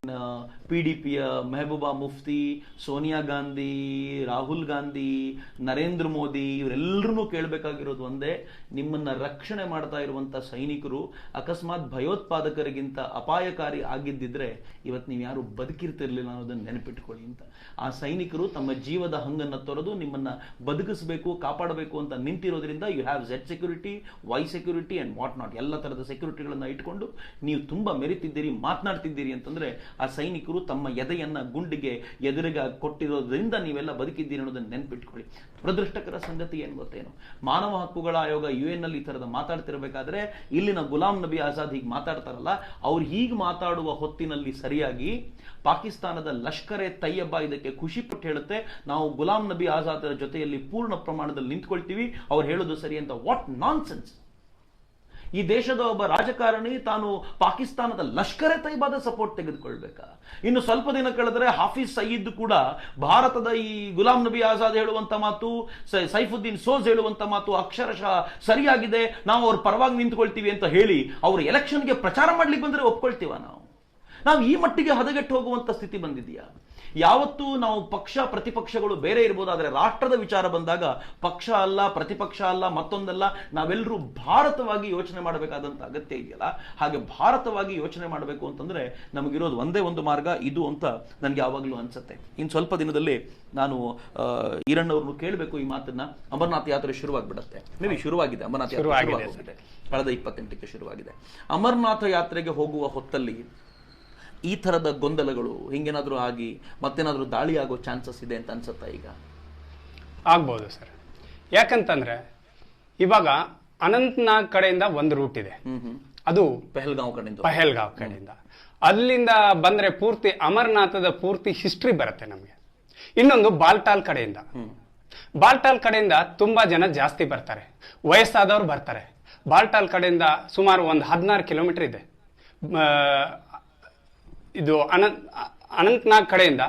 PDPಯ ಮೆಹಬೂಬಾ ಮುಫ್ತಿ, ಸೋನಿಯಾ ಗಾಂಧಿ, ರಾಹುಲ್ ಗಾಂಧಿ, ನರೇಂದ್ರ ಮೋದಿ ಇವರೆಲ್ಲರೂ ಕೇಳಬೇಕಾಗಿರೋದು ಒಂದೇ, ನಿಮ್ಮನ್ನ ರಕ್ಷಣೆ ಮಾಡ್ತಾ ಇರುವಂತ ಸೈನಿಕರು ಅಕಸ್ಮಾತ್ ಭಯೋತ್ಪಾದಕರಿಗಿಂತ ಅಪಾಯಕಾರಿ ಆಗಿದ್ದಿದ್ರೆ ಇವತ್ತು ನೀವು ಯಾರು ಬದುಕಿರ್ತಿರ್ಲಿಲ್ಲ ಅನ್ನೋದನ್ನ ನೆನಪಿಟ್ಕೊಳ್ಳಿ ಅಂತ. ಆ ಸೈನಿಕರು ತಮ್ಮ ಜೀವದ ಹಂಗನ್ನು ತೊರೆದು ನಿಮ್ಮನ್ನ ಬದುಕಿಸಬೇಕು, ಕಾಪಾಡಬೇಕು ಅಂತ ನಿಂತಿರೋದ್ರಿಂದ you have Z security, Y security and what not, ಎಲ್ಲ ತರದ ಸೆಕ್ಯೂರಿಟಿಗಳನ್ನ ಇಟ್ಕೊಂಡು ನೀವು ತುಂಬಾ ಮೆರಿತಿದ್ದೀರಿ, ಮಾತನಾಡ್ತಿದ್ದೀರಿ ಅಂತ ಅಂತಂದ್ರೆ ಆ ಸೈನಿಕರು ತಮ್ಮ ಎದೆಯನ್ನ ಗುಂಡಿಗೆ ಎದುರಿಗೆ ಕೊಟ್ಟಿರೋದ್ರಿಂದ ನೀವೆಲ್ಲ ಬದುಕಿದ್ದೀರಿ ಅನ್ನೋದನ್ನ ನೆನ್ಪಿಟ್ಕೊಳ್ಳಿ. ದುರದೃಷ್ಟಕರ ಸಂಗತಿ ಏನ್ ಗೊತ್ತೇನು, ಮಾನವ ಹಕ್ಕುಗಳ ಆಯೋಗ UN ನಲ್ಲಿ ಈ ತರದ ಮಾತಾಡ್ತಿರ್ಬೇಕಾದ್ರೆ ಇಲ್ಲಿನ ಗುಲಾಂ ನಬಿ ಆಜಾದ್ ಹೀಗೆ ಮಾತಾಡ್ತಾರಲ್ಲ, ಅವ್ರು ಹೀಗೆ ಮಾತಾಡುವ ಹೊತ್ತಿನಲ್ಲಿ ಸರಿಯಾಗಿ ಪಾಕಿಸ್ತಾನದ ಲಷ್ಕರ್ ಎ ತಯ್ಯಬ ಇದಕ್ಕೆ ಖುಷಿ ಪಟ್ಟು ಹೇಳುತ್ತೆ, ನಾವು ಗುಲಾಂ ನಬಿ ಆಜಾದರ ಜೊತೆಯಲ್ಲಿ ಪೂರ್ಣ ಪ್ರಮಾಣದಲ್ಲಿ ನಿಂತ್ಕೊಳ್ತೀವಿ, ಅವ್ರು ಹೇಳೋದು ಸರಿ ಅಂತ. What nonsense! ಈ ದೇಶದ ಒಬ್ಬ ರಾಜಕಾರಣಿ ತಾನು ಪಾಕಿಸ್ತಾನದ ಲಷ್ಕರ್ ಎ ತಯ್ಯಬಾದ ಸಪೋರ್ಟ್ ತೆಗೆದುಕೊಳ್ಬೇಕಾ? ಇನ್ನು ಸ್ವಲ್ಪ ದಿನ ಕಳೆದರೆ ಹಾಫೀಜ್ ಸಯೀದ್ ಕೂಡ ಭಾರತದ ಈ ಗುಲಾಂ ನಬಿ ಆಜಾದ್ ಹೇಳುವಂತ ಮಾತು, ಸೈಫುದ್ದೀನ್ ಸೋಜ್ ಹೇಳುವಂತ ಮಾತು ಅಕ್ಷರಶಃ ಸರಿಯಾಗಿದೆ, ನಾವು ಅವ್ರ ಪರವಾಗಿ ನಿಂತ್ಕೊಳ್ತೀವಿ ಅಂತ ಹೇಳಿ ಅವರು ಎಲೆಕ್ಷನ್ಗೆ ಪ್ರಚಾರ ಮಾಡ್ಲಿಕ್ಕೆ ಬಂದ್ರೆ ಒಪ್ಕೊಳ್ತೀವ? ನಾವು ಈ ಮಟ್ಟಿಗೆ ಹದಗೆಟ್ಟು ಹೋಗುವಂತ ಸ್ಥಿತಿ ಬಂದಿದೆಯಾ? ಯಾವತ್ತೂ ನಾವು ಪಕ್ಷ ಪ್ರತಿಪಕ್ಷಗಳು ಬೇರೆ ಇರ್ಬೋದಾದ್ರೆ ರಾಷ್ಟ್ರದ ವಿಚಾರ ಬಂದಾಗ ಪಕ್ಷ ಅಲ್ಲ, ಪ್ರತಿಪಕ್ಷ ಅಲ್ಲ, ಮತ್ತೊಂದಲ್ಲ, ನಾವೆಲ್ಲರೂ ಭಾರತವಾಗಿ ಯೋಚನೆ ಮಾಡಬೇಕಾದಂತ ಅಗತ್ಯ ಇದೆಯಲ್ಲ. ಹಾಗೆ ಭಾರತವಾಗಿ ಯೋಚನೆ ಮಾಡಬೇಕು ಅಂತಂದ್ರೆ ನಮಗಿರೋದು ಒಂದೇ ಒಂದು ಮಾರ್ಗ ಇದು ಅಂತ ನನ್ಗೆ ಯಾವಾಗಲೂ ಅನ್ಸುತ್ತೆ. ಇನ್ನು ಸ್ವಲ್ಪ ದಿನದಲ್ಲಿ ನಾನು ಈರಣ್ಣವ್ರನ್ನು ಕೇಳಬೇಕು ಈ ಮಾತನ್ನ. ಅಮರನಾಥ್ ಯಾತ್ರೆ ಶುರುವಾಗ್ಬಿಡತ್ತೆ, ಮೇ ಬಿ ಶುರುವಾಗಿದೆ, ಅಮರನಾಥ್ ಯಾತ್ರೆ ಶುರುವಾಗಿದೆ, ಕಳೆದ 28ಕ್ಕೆ ಶುರುವಾಗಿದೆ. ಅಮರನಾಥ ಯಾತ್ರೆಗೆ ಹೋಗುವ ಹೊತ್ತಲ್ಲಿ ಈ ತರದ ಗೊಂದಲಗಳು ಹಿಂಗೇನಾದ್ರೂ ಆಗಿ ಮತ್ತೇನಾದ್ರೂ ದಾಳಿ ಆಗೋ ಚಾನ್ಸಸ್ ಇದೆ ಅಂತ ಅನ್ಸುತ್ತಾ? ಈಗ ಆಗ್ಬೋದು ಸರ್. ಯಾಕಂತಂದ್ರೆ ಇವಾಗ ಅನಂತನಾಗ್ ಕಡೆಯಿಂದ ಒಂದು ರೂಟ್ ಇದೆ, ಅದು ಪಹಲ್ಗಾಂವ್ ಕಡೆಯಿಂದ. ಅಲ್ಲಿಂದ ಬಂದ್ರೆ ಪೂರ್ತಿ ಅಮರನಾಥದ ಪೂರ್ತಿ ಹಿಸ್ಟ್ರಿ ಬರುತ್ತೆ ನಮಗೆ. ಇನ್ನೊಂದು ಬಾಲ್ಟಾಲ್ ಕಡೆಯಿಂದ ತುಂಬಾ ಜನ ಜಾಸ್ತಿ ಬರ್ತಾರೆ, ವಯಸ್ಸಾದವ್ರು ಬರ್ತಾರೆ. ಬಾಲ್ಟಾಲ್ ಕಡೆಯಿಂದ ಸುಮಾರು ಒಂದು 16 ಕಿಲೋಮೀಟರ್ ಇದೆ. ಇದು ಅನಂತನಾಗ್ ಕಡೆಯಿಂದ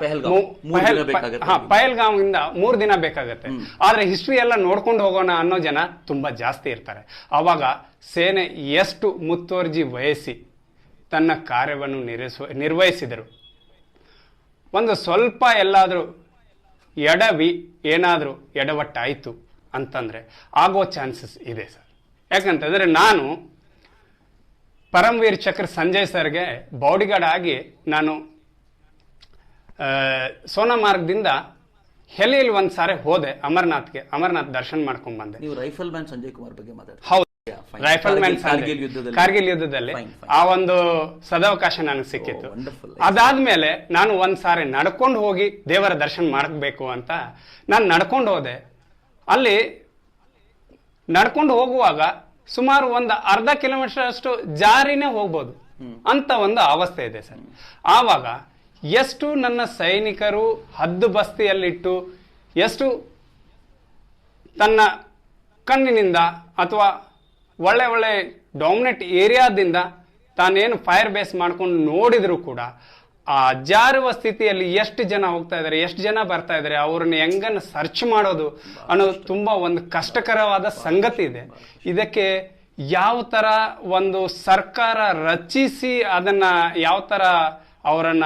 ಪಹಲ್ಗಾಂವ್ ಇಂದ 3 ದಿನ ಬೇಕಾಗತ್ತೆ. ಆದ್ರೆ ಹಿಸ್ಟ್ರಿ ಎಲ್ಲ ನೋಡ್ಕೊಂಡು ಹೋಗೋಣ ಅನ್ನೋ ಜನ ತುಂಬಾ ಜಾಸ್ತಿ ಇರ್ತಾರೆ. ಅವಾಗ ಸೇನೆ ಎಷ್ಟು ಮುತುವರ್ಜಿ ವಹಿಸಿ ತನ್ನ ಕಾರ್ಯವನ್ನು ನಿರ್ವಹಿಸಿದರು. ಒಂದು ಸ್ವಲ್ಪ ಎಲ್ಲಾದ್ರೂ ಏನಾದ್ರೂ ಎಡವಟ್ಟಾಯ್ತು ಅಂತಂದ್ರೆ ಆಗೋ ಚಾನ್ಸಸ್ ಇದೆ ಸರ್. ಯಾಕಂತಂದ್ರೆ ನಾನು ಪರಮವೀರ್ ಚಕ್ರ ಸಂಜಯ್ ಸರ್ಗೆ ಬಾಡಿಗಾರ್ಡ್ ಆಗಿ ನಾನು ಸೋನಾಮಾರ್ಗದಿಂದ ಹೆಲಿಯಲ್ಲಿ ಒಂದ್ಸಾರಿ ಹೋದೆ ಅಮರನಾಥ್ ದರ್ಶನ ಮಾಡ್ಕೊಂಡ್ ಬಂದೆ. ನೀವು ರೈಫಲ್ ಮ್ಯಾನ್ ಸಂಜಯ್ ಕುಮಾರ್ ಬಗ್ಗೆ ಮಾತಾಡ್ತೀರಾ? ಹೌದು, ರೈಫಲ್ ಮ್ಯಾನ್ ಕಾರ್ಗಿಲ್ ಯುದ್ಧದಲ್ಲಿ ಆ ಒಂದು ಸದಾವಕಾಶ ನನಗೆ ಸಿಕ್ಕಿತ್ತು. ಅದಾದ್ಮೇಲೆ ನಾನು ಒಂದ್ಸಾರಿ ನಡ್ಕೊಂಡು ಹೋಗಿ ದೇವರ ದರ್ಶನ ಮಾಡಬೇಕು ಅಂತ ನಾನು ನಡ್ಕೊಂಡು ಹೋದೆ. ಅಲ್ಲಿ ನಡ್ಕೊಂಡು ಹೋಗುವಾಗ ಸುಮಾರು ಒಂದು ಅರ್ಧ ಕಿಲೋಮೀಟರ್ ಅಷ್ಟು ಜಾರಿನೇ ಹೋಗ್ಬೋದು ಅಂತ ಒಂದು ಅವಸ್ಥೆ ಇದೆ ಸರ್. ಆವಾಗ ಎಷ್ಟು ನನ್ನ ಸೈನಿಕರು ಹದ್ದು ಬಸ್ತಿಯಲ್ಲಿಟ್ಟು ಎಷ್ಟು ತನ್ನ ಕಣ್ಣಿನಿಂದ ಅಥವಾ ಒಳ್ಳೆ ಡಾಮಿನೇಟ್ ಏರಿಯಾದಿಂದ ತಾನೇನು ಫೈರ್ ಬೇಸ್ ಮಾಡ್ಕೊಂಡು ನೋಡಿದ್ರು ಕೂಡ ಆ ಜಾರುವ ಸ್ಥಿತಿಯಲ್ಲಿ ಎಷ್ಟು ಜನ ಹೋಗ್ತಾ ಇದಾರೆ, ಎಷ್ಟು ಜನ ಬರ್ತಾ ಇದಾರೆ, ಅವ್ರನ್ನ ಹೆಂಗನ್ನ ಸರ್ಚ್ ಮಾಡೋದು ಅನ್ನೋದು ತುಂಬಾ ಒಂದು ಕಷ್ಟಕರವಾದ ಸಂಗತಿ ಇದೆ. ಇದಕ್ಕೆ ಯಾವ ತರ ಒಂದು ಸರ್ಕಾರ ರಚಿಸಿ ಅದನ್ನ ಯಾವ ತರ ಅವರನ್ನ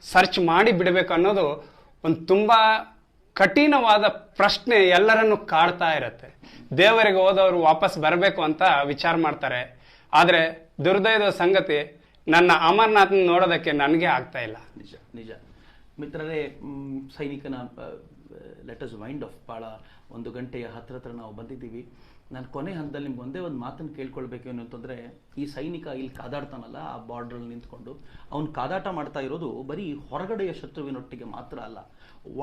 ಸರ್ಚ್ ಮಾಡಿ ಬಿಡಬೇಕು ಅನ್ನೋದು ಒಂದು ತುಂಬಾ ಕಠಿಣವಾದ ಪ್ರಶ್ನೆ ಎಲ್ಲರನ್ನು ಕಾಡ್ತಾ ಇರತ್ತೆ. ದೇವರಿಗೆ ಹೋದವರು ವಾಪಸ್ ಬರಬೇಕು ಅಂತ ವಿಚಾರ ಮಾಡ್ತಾರೆ. ಆದ್ರೆ ದುರ್ದೈವ ಸಂಗತಿ ನನ್ನ ಅಮರನಾಥ್ ನೋಡೋದಕ್ಕೆ ನನಗೆ ಆಗ್ತಾ ಇಲ್ಲ. ನಿಜ ಮಿತ್ರರೇ, ಸೈನಿಕನ ಲೆಟ್ ಅಸ್ ವೈಂಡ್ ಆಫ್. ಬಹಳ 1 ಗಂಟೆಯ ಹತ್ರ ನಾವು ಬಂದಿದ್ದೀವಿ. ನಾನು ಕೊನೆ ಹಂತದಲ್ಲಿ ನಿಮ್ಗೆ ಒಂದೇ ಒಂದು ಮಾತನ್ನು ಕೇಳ್ಕೊಳ್ಬೇಕೇನು ಅಂತಂದ್ರೆ, ಈ ಸೈನಿಕ ಇಲ್ಲಿ ಕಾದಾಡ್ತಾನಲ್ಲ ಆ ಬಾರ್ಡರ್ ನಿಂತ್ಕೊಂಡು, ಅವನು ಕಾದಾಟ ಮಾಡ್ತಾ ಇರೋದು ಬರೀ ಹೊರಗಡೆಯ ಶತ್ರುವಿನೊಟ್ಟಿಗೆ ಮಾತ್ರ ಅಲ್ಲ,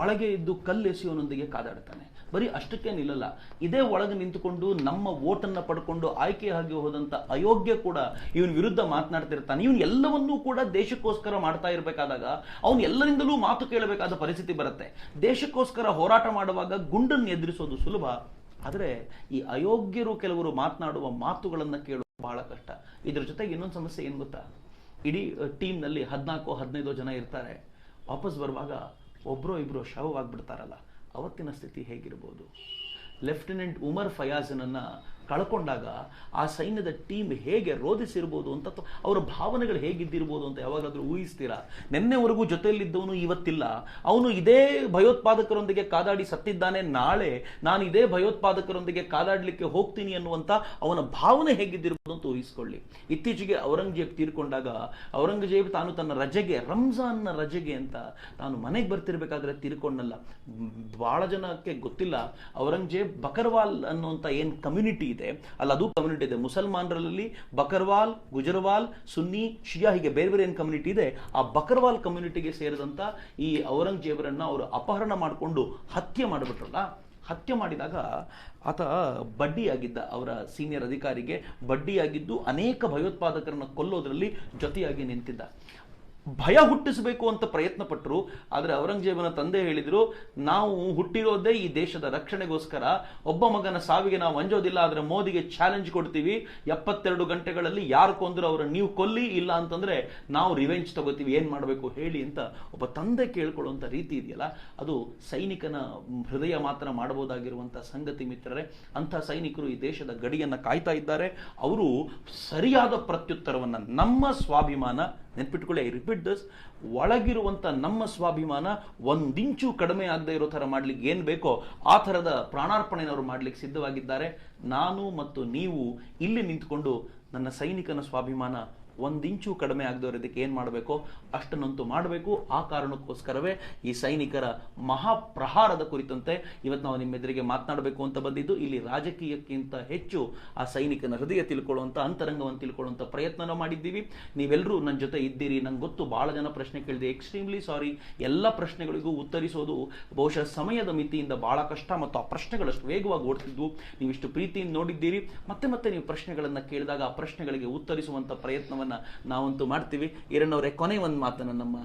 ಒಳಗೆ ಇದ್ದು ಕಲ್ಲೆಸೆಯೋನೊಂದಿಗೆ ಕಾದಾಡ್ತಾನೆ. ಬರೀ ಅಷ್ಟಕ್ಕೆ ನಿಲ್ಲಲ್ಲ, ಇದೇ ಒಳಗೆ ನಿಂತುಕೊಂಡು ನಮ್ಮ ಓಟನ್ನ ಪಡ್ಕೊಂಡು ಆಯ್ಕೆ ಆಗಿ ಹೋದಂತ ಅಯೋಗ್ಯ ಕೂಡ ಇವನ್ ವಿರುದ್ಧ ಮಾತನಾಡ್ತಿರ್ತಾನೆ. ಇವನ್ ಎಲ್ಲವನ್ನೂ ಕೂಡ ದೇಶಕ್ಕೋಸ್ಕರ ಮಾಡ್ತಾ ಇರ್ಬೇಕಾದಾಗ ಅವನು ಎಲ್ಲರಿಂದಲೂ ಮಾತು ಕೇಳಬೇಕಾದ ಪರಿಸ್ಥಿತಿ ಬರುತ್ತೆ. ದೇಶಕ್ಕೋಸ್ಕರ ಹೋರಾಟ ಮಾಡುವಾಗ ಗುಂಡನ್ನು ಎದುರಿಸೋದು ಸುಲಭ, ಆದರೆ ಈ ಅಯೋಗ್ಯರು ಕೆಲವರು ಮಾತನಾಡುವ ಮಾತುಗಳನ್ನ ಕೇಳೋದು ಬಹಳ ಕಷ್ಟ. ಇದ್ರ ಜೊತೆಗೆ ಇನ್ನೊಂದು ಸಮಸ್ಯೆ ಏನ್ ಗೊತ್ತಾ, ಇಡೀ ಟೀಮ್ನಲ್ಲಿ 14-15 ಜನ ಇರ್ತಾರೆ. ವಾಪಸ್ ಬರುವಾಗ ಒಬ್ರೋ ಇಬ್ರೋ ಶವವಾಗ್ಬಿಡ್ತಾರಲ್ಲ, ಅವತ್ತಿನ ಸ್ಥಿತಿ ಹೇಗಿರ್ಬೋದು? ಲೆಫ್ಟಿನೆಂಟ್ ಉಮರ್ ಫಯಾಜನನ್ನ ಕಳ್ಕೊಂಡಾಗ ಆ ಸೈನ್ಯದ ಟೀಮ್ ಹೇಗೆ ರೋಧಿಸಿರ್ಬೋದು ಅಂತ, ಅವರ ಭಾವನೆಗಳು ಹೇಗಿದ್ದಿರ್ಬೋದು ಅಂತ ಯಾವಾಗಾದ್ರೂ ಊಹಿಸ್ತೀರಾ? ನಿನ್ನೆವರೆಗೂ ಜೊತೆಯಲ್ಲಿದ್ದವನು ಇವತ್ತಿಲ್ಲ, ಅವನು ಇದೇ ಭಯೋತ್ಪಾದಕರೊಂದಿಗೆ ಕಾದಾಡಿ ಸತ್ತಿದ್ದಾನೆ, ನಾಳೆ ನಾನು ಇದೇ ಭಯೋತ್ಪಾದಕರೊಂದಿಗೆ ಕಾದಾಡ್ಲಿಕ್ಕೆ ಹೋಗ್ತೀನಿ ಅನ್ನುವಂತ ಅವನ ಭಾವನೆ ಹೇಗಿದ್ದಿರ್ಬೋದು ಅಂತ ಊಹಿಸ್ಕೊಳ್ಳಿ. ಇತ್ತೀಚೆಗೆ ಔರಂಗಜೇಬ್ ತೀರ್ಕೊಂಡಾಗ ಔರಂಗಜೇಬ್ ತಾನು ತನ್ನ ರಜೆಗೆ, ರಂಜಾನ್ನ ರಜೆಗೆ ಅಂತ ತಾನು ಮನೆಗೆ ಬರ್ತಿರ್ಬೇಕಾದ್ರೆ ತೀರ್ಕೊಂಡಲ್ಲ. ಬಹಳ ಜನಕ್ಕೆ ಗೊತ್ತಿಲ್ಲ, ಔರಂಗಜೇಬ್ ಬಕರ್ವಾಲ್ ಅನ್ನುವಂತ ಏನ್ ಕಮ್ಯುನಿಟಿ ಇದೆ, ಅಲ್ಲಿ ಅದು ಕಮ್ಯುನಿಟಿ ಇದೆ. ಮುಸಲ್ಮಾನರಲ್ಲಿ ಬಕರ್ವಾಲ್, ಗುಜರವಾಲ್, ಸುನ್ನಿ, ಶಿಯಾ ಹೀಗೆ ಬೇರೆ ಬೇರೆ ಏನು ಕಮ್ಯುನಿಟಿ ಇದೆ, ಆ ಬಕರ್ವಾಲ್ ಕಮ್ಯುನಿಟಿಗೆ ಸೇರಿದಂತ ಈ ಔರಂಗಜೇಬರನ್ನ ಅವರು ಅಪಹರಣ ಮಾಡಿಕೊಂಡು ಹತ್ಯೆ ಮಾಡಿಬಿಟ್ರಲ್ಲ. ಹತ್ಯೆ ಮಾಡಿದಾಗ ಆತ ಬಡ್ಡಿಯಾಗಿದ್ದ, ಅವರ ಸೀನಿಯರ್ ಅಧಿಕಾರಿಗೆ ಬಡ್ಡಿಯಾಗಿದ್ದು ಅನೇಕ ಭಯೋತ್ಪಾದಕರನ್ನ ಕೊಲ್ಲೋದ್ರಲ್ಲಿ ಜೊತೆಯಾಗಿ ನಿಂತಿದ್ದ. ಭಯ ಹುಟ್ಟಿಸಬೇಕು ಅಂತ ಪ್ರಯತ್ನ ಪಟ್ಟರು. ಆದರೆ ಔರಂಗಜೇಬನ ತಂದೆ ಹೇಳಿದ್ರು, ನಾವು ಹುಟ್ಟಿರೋದೇ ಈ ದೇಶದ ರಕ್ಷಣೆಗೋಸ್ಕರ, ಒಬ್ಬ ಮಗನ ಸಾವಿಗೆ ನಾವು ಅಂಜೋದಿಲ್ಲ, ಆದರೆ ಮೋದಿಗೆ ಚಾಲೆಂಜ್ ಕೊಡ್ತೀವಿ, 72 ಗಂಟೆಗಳಲ್ಲಿ ಯಾರು ಕೊಂದ್ರು ಅವರ ನೀವು ಕೊಲ್ಲಿ, ಇಲ್ಲ ಅಂತಂದ್ರೆ ನಾವು ರಿವೆಂಜ್ ತಗೋತೀವಿ, ಏನ್ ಮಾಡಬೇಕು ಹೇಳಿ ಅಂತ ಒಬ್ಬ ತಂದೆ ಕೇಳ್ಕೊಳ್ಳುವಂತ ರೀತಿ ಇದೆಯಲ್ಲ, ಅದು ಸೈನಿಕನ ಹೃದಯ ಮಾತ್ರ ಮಾಡಬಹುದಾಗಿರುವಂತಹ ಸಂಗತಿ ಮಿತ್ರರೇ. ಅಂತ ಸೈನಿಕರು ಈ ದೇಶದ ಗಡಿಯನ್ನ ಕಾಯ್ತಾ ಇದ್ದಾರೆ. ಅವರು ಸರಿಯಾದ ಪ್ರತ್ಯುತ್ತರವನ್ನ, ನಮ್ಮ ಸ್ವಾಭಿಮಾನ ನೆನ್ಪಿಟ್ಕೊಳ್ಳಿ, ಐ ರಿಪೀಟ್ ದಿಸ್, ಒಳಗಿರುವಂತ ನಮ್ಮ ಸ್ವಾಭಿಮಾನ ಒಂದಿಂಚು ಕಡಿಮೆ ಆಗದೆ ಇರೋ ತರ ಮಾಡ್ಲಿಕ್ಕೆ ಏನ್ ಬೇಕೋ ಆ ತರದ ಪ್ರಾಣಾರ್ಪಣೆನವರು ಮಾಡ್ಲಿಕ್ಕೆ ಸಿದ್ಧವಾಗಿದ್ದಾರೆ. ನಾನು ಮತ್ತು ನೀವು ಇಲ್ಲಿ ನಿಂತ್ಕೊಂಡು ನನ್ನ ಸೈನಿಕನ ಸ್ವಾಭಿಮಾನ ಒಂದಿಂಚು ಕಡಿಮೆ ಆಗದೆ ಇರೋದಕ್ಕೆ ಏನ್ ಮಾಡಬೇಕೋ ಅಷ್ಟನ್ನಂತೂ ಮಾಡಬೇಕು. ಆ ಕಾರಣಕ್ಕೋಸ್ಕರವೇ ಈ ಸೈನಿಕರ ಮಹಾಪ್ರಹಾರದ ಕುರಿತಂತೆ ಇವತ್ತು ನಾವು ನಿಮ್ಮೆದುರಿಗೆ ಮಾತನಾಡಬೇಕು ಅಂತ ಬಂದಿದ್ದು. ಇಲ್ಲಿ ರಾಜಕೀಯಕ್ಕಿಂತ ಹೆಚ್ಚು ಆ ಸೈನಿಕನ ಹೃದಯ ತಿಳ್ಕೊಳ್ಳುವಂತ, ಅಂತರಂಗವನ್ನು ತಿಳ್ಕೊಳ್ಳುವಂತ ಪ್ರಯತ್ನ ಮಾಡಿದ್ದೀವಿ. ನೀವೆಲ್ಲರೂ ನನ್ನ ಜೊತೆ ಇದ್ದೀರಿ. ನಂಗೆ ಗೊತ್ತು ಬಹಳ ಜನ ಪ್ರಶ್ನೆ ಕೇಳಿದೆ, ಎಕ್ಸ್ಟ್ರೀಮ್ಲಿ ಸಾರಿ. ಎಲ್ಲ ಪ್ರಶ್ನೆಗಳಿಗೂ ಉತ್ತರಿಸೋದು ಬಹುಶಃ ಸಮಯದ ಮಿತಿಯಿಂದ ಬಹಳ ಕಷ್ಟ, ಮತ್ತು ಆ ಪ್ರಶ್ನೆಗಳಷ್ಟು ವೇಗವಾಗಿ ಓಡ್ತಿದ್ವು. ನೀವಿಷ್ಟು ಪ್ರೀತಿಯಿಂದ ನೋಡಿದ್ದೀರಿ. ಮತ್ತೆ ಮತ್ತೆ ನೀವು ಪ್ರಶ್ನೆಗಳನ್ನ ಕೇಳಿದಾಗ ಆ ಪ್ರಶ್ನೆಗಳಿಗೆ ಉತ್ತರಿಸುವಂತ ಪ್ರಯತ್ನವನ್ನ ನಾವಂತೂ ಮಾಡ್ತೀವಿ. ಈರಣ್ಣವರೇ, ಕೊನೆ ಒಂದು ಮಾತನ್ನ ನಮ್ಮ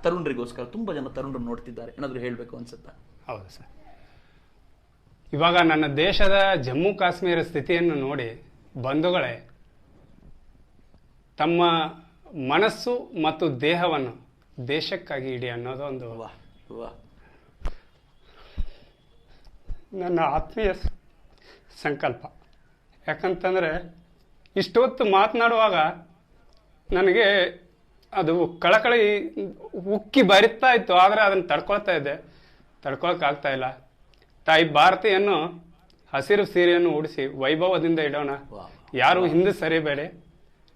ತರುಣರಿಗೋಸ್ಕರ, ತುಂಬಾ ಜನ ತರುಣರು ನೋಡ್ತಿದ್ದಾರೆ, ಏನಾದ್ರು ಹೇಳಬೇಕು ಅನ್ಸುತ್ತಾ? ಹೌದು ಸರ್. ಇವಾಗ ನನ್ನ ದೇಶದ ಜಮ್ಮು ಕಾಶ್ಮೀರ ಸ್ಥಿತಿಯನ್ನು ನೋಡಿ ಬಂಧುಗಳೇ, ತಮ್ಮ ಮನಸ್ಸು ಮತ್ತು ದೇಹವನ್ನು ದೇಶಕ್ಕಾಗಿ ಇಡಿ ಅನ್ನೋದು ಒಂದು ನನ್ನ ಆತ್ಮೀಯ ಸಂಕಲ್ಪ. ಯಾಕಂತಂದ್ರೆ ಇಷ್ಟೊತ್ತು ಮಾತನಾಡುವಾಗ ನನಗೆ ಅದು ಕಳಕಳಿ ಉಕ್ಕಿ ಬರಿತಾ ಇತ್ತು, ಆದರೆ ಅದನ್ನು ತಡ್ಕೊಳಕ್ಕಾಗ್ತಾ ಇಲ್ಲ. ತಾಯಿ ಭಾರತಿಯನ್ನು ಹಸಿರು ಸೀರೆಯನ್ನು ಉಡಿಸಿ ವೈಭವದಿಂದ ಇಡೋಣ. ಯಾರು ಹಿಂದೆ ಸರಿಬೇಡಿ.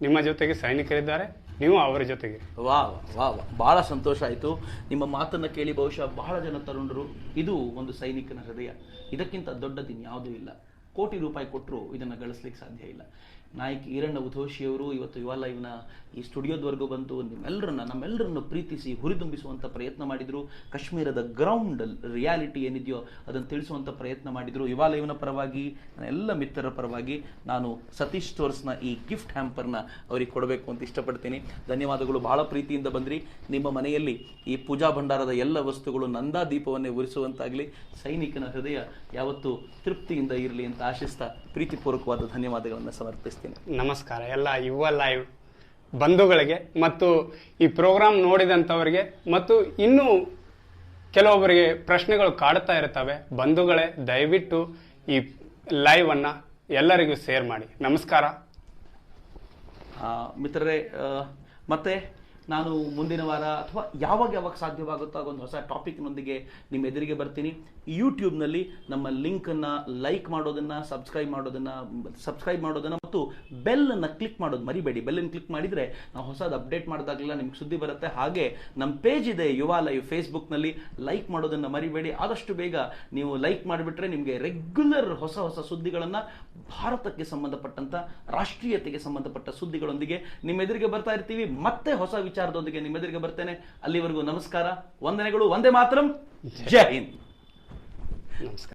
ನಿಮ್ಮ ಜೊತೆಗೆ ಸೈನಿಕರಿದ್ದಾರೆ, ನೀವು ಅವರ ಜೊತೆಗೆ. ವಾ ವಾ ವಾ, ಬಹಳ ಸಂತೋಷ ಆಯಿತು ನಿಮ್ಮ ಮಾತನ್ನು ಕೇಳಿ. ಬಹುಶಃ ಬಹಳ ಜನ ತರುಣರು, ಇದು ಒಂದು ಸೈನಿಕನ ಹೃದಯ, ಇದಕ್ಕಿಂತ ದೊಡ್ಡದಿನ್ಯಾವುದೂ ಇಲ್ಲ. ಕೋಟಿ ರೂಪಾಯಿ ಕೊಟ್ಟರು ಇದನ್ನು ಗಳಿಸ್ಲಿಕ್ಕೆ ಸಾಧ್ಯ ಇಲ್ಲ. ನಾಯಕ ಈರಣ್ಣ ಉಧೋಶಿಯವರು ಇವತ್ತು ಯುವ ಲೈವ್ನ ಈ ಸ್ಟುಡಿಯೋದವರೆಗೂ ಬಂದು ನಮ್ಮೆಲ್ಲರನ್ನು ಪ್ರೀತಿಸಿ ಹುರಿದುಂಬಿಸುವಂಥ ಪ್ರಯತ್ನ ಮಾಡಿದರು. ಕಾಶ್ಮೀರದ ಗ್ರೌಂಡ್ ರಿಯಾಲಿಟಿ ಏನಿದೆಯೋ ಅದನ್ನು ತಿಳಿಸುವಂಥ ಪ್ರಯತ್ನ ಮಾಡಿದರು. ಯುವ ಲೈವ್ನ ಪರವಾಗಿ, ನನ್ನ ಎಲ್ಲ ಮಿತ್ರರ ಪರವಾಗಿ ನಾನು ಸತೀಶ್ ಸ್ಟೋರ್ಸ್ನ ಈ ಗಿಫ್ಟ್ ಹ್ಯಾಂಪರ್ನ ಅವರಿಗೆ ಕೊಡಬೇಕು ಅಂತ ಇಷ್ಟಪಡ್ತೀನಿ. ಧನ್ಯವಾದಗಳು. ಬಹಳ ಪ್ರೀತಿಯಿಂದ ಬಂದ್ರಿ. ನಿಮ್ಮ ಮನೆಯಲ್ಲಿ ಈ ಪೂಜಾ ಭಂಡಾರದ ಎಲ್ಲ ವಸ್ತುಗಳು ನಂದಾ ದೀಪವನ್ನೇ ಉರಿಸುವಂತಾಗಲಿ. ಸೈನಿಕನ ಹೃದಯ ಯಾವತ್ತೂ ತೃಪ್ತಿಯಿಂದ ಇರಲಿ ಅಂತ ಆಶಿಸ್ತಾ ಪ್ರೀತಿಪೂರ್ವಕವಾದ ಧನ್ಯವಾದಗಳನ್ನು ಸಮರ್ಪಿಸ್ತೀನಿ. ನಮಸ್ಕಾರ ಎಲ್ಲ ಯುವ ಲೈವ್ ಬಂಧುಗಳಿಗೆ ಮತ್ತು ಈ ಪ್ರೋಗ್ರಾಂ ನೋಡಿದಂಥವರಿಗೆ, ಮತ್ತು ಇನ್ನೂ ಕೆಲವೊಬ್ಬರಿಗೆ ಪ್ರಶ್ನೆಗಳು ಕಾಡ್ತಾ ಇರ್ತವೆ. ಬಂಧುಗಳೇ, ದಯವಿಟ್ಟು ಈ ಲೈವ್ ಅನ್ನ ಎಲ್ಲರಿಗೂ ಶೇರ್ ಮಾಡಿ. ನಮಸ್ಕಾರ ಮಿತ್ರರೇ. ಮತ್ತೆ ನಾನು ಮುಂದಿನ ವಾರ ಅಥವಾ ಯಾವಾಗ ಸಾಧ್ಯವಾಗುತ್ತೋ ಆಗೊಂದು ಹೊಸ ಟಾಪಿಕ್ನೊಂದಿಗೆ ನಿಮ್ಮ ಎದುರಿಗೆ ಬರ್ತೀನಿ. ಯೂಟ್ಯೂಬ್ನಲ್ಲಿ ನಮ್ಮ ಲಿಂಕನ್ನು ಲೈಕ್ ಮಾಡೋದನ್ನು, ಸಬ್ಸ್ಕ್ರೈಬ್ ಮಾಡೋದನ್ನು ಮತ್ತು ಬೆಲ್ಲನ್ನು ಕ್ಲಿಕ್ ಮಾಡೋದು ಮರಿಬೇಡಿ. ಬೆಲ್ಲನ್ನು ಕ್ಲಿಕ್ ಮಾಡಿದರೆ ನಾವು ಹೊಸದು ಅಪ್ಡೇಟ್ ಮಾಡಿದಾಗಲೆಲ್ಲ ನಿಮ್ಗೆ ಸುದ್ದಿ ಬರುತ್ತೆ. ಹಾಗೆ ನಮ್ಮ ಪೇಜ್ ಇದೆ ಯುವ ಲೈವ್ ಫೇಸ್ಬುಕ್ನಲ್ಲಿ, ಲೈಕ್ ಮಾಡೋದನ್ನು ಮರಿಬೇಡಿ. ಆದಷ್ಟು ಬೇಗ ನೀವು ಲೈಕ್ ಮಾಡಿಬಿಟ್ರೆ ನಿಮಗೆ ರೆಗ್ಯುಲರ್ ಹೊಸ ಸುದ್ದಿಗಳನ್ನು, ಭಾರತಕ್ಕೆ ಸಂಬಂಧಪಟ್ಟಂತ, ರಾಷ್ಟ್ರೀಯತೆಗೆ ಸಂಬಂಧಪಟ್ಟ ಸುದ್ದಿಗಳೊಂದಿಗೆ ನಿಮ್ಮ ಎದುರಿಗೆ ಬರ್ತಾ ಇರ್ತೀವಿ. ಮತ್ತೆ ಹೊಸ ವಿಚಾರದೊಂದಿಗೆ ನಿಮ್ಮೆದುರಿಗೆ ಬರ್ತೇನೆ. ಅಲ್ಲಿವರೆಗೂ ನಮಸ್ಕಾರ, ವಂದನೆಗಳು, ವಂದೇ ಮಾತರಂ, ಜೈ ಹಿಂದ್. ನಮಸ್ಕಾರ.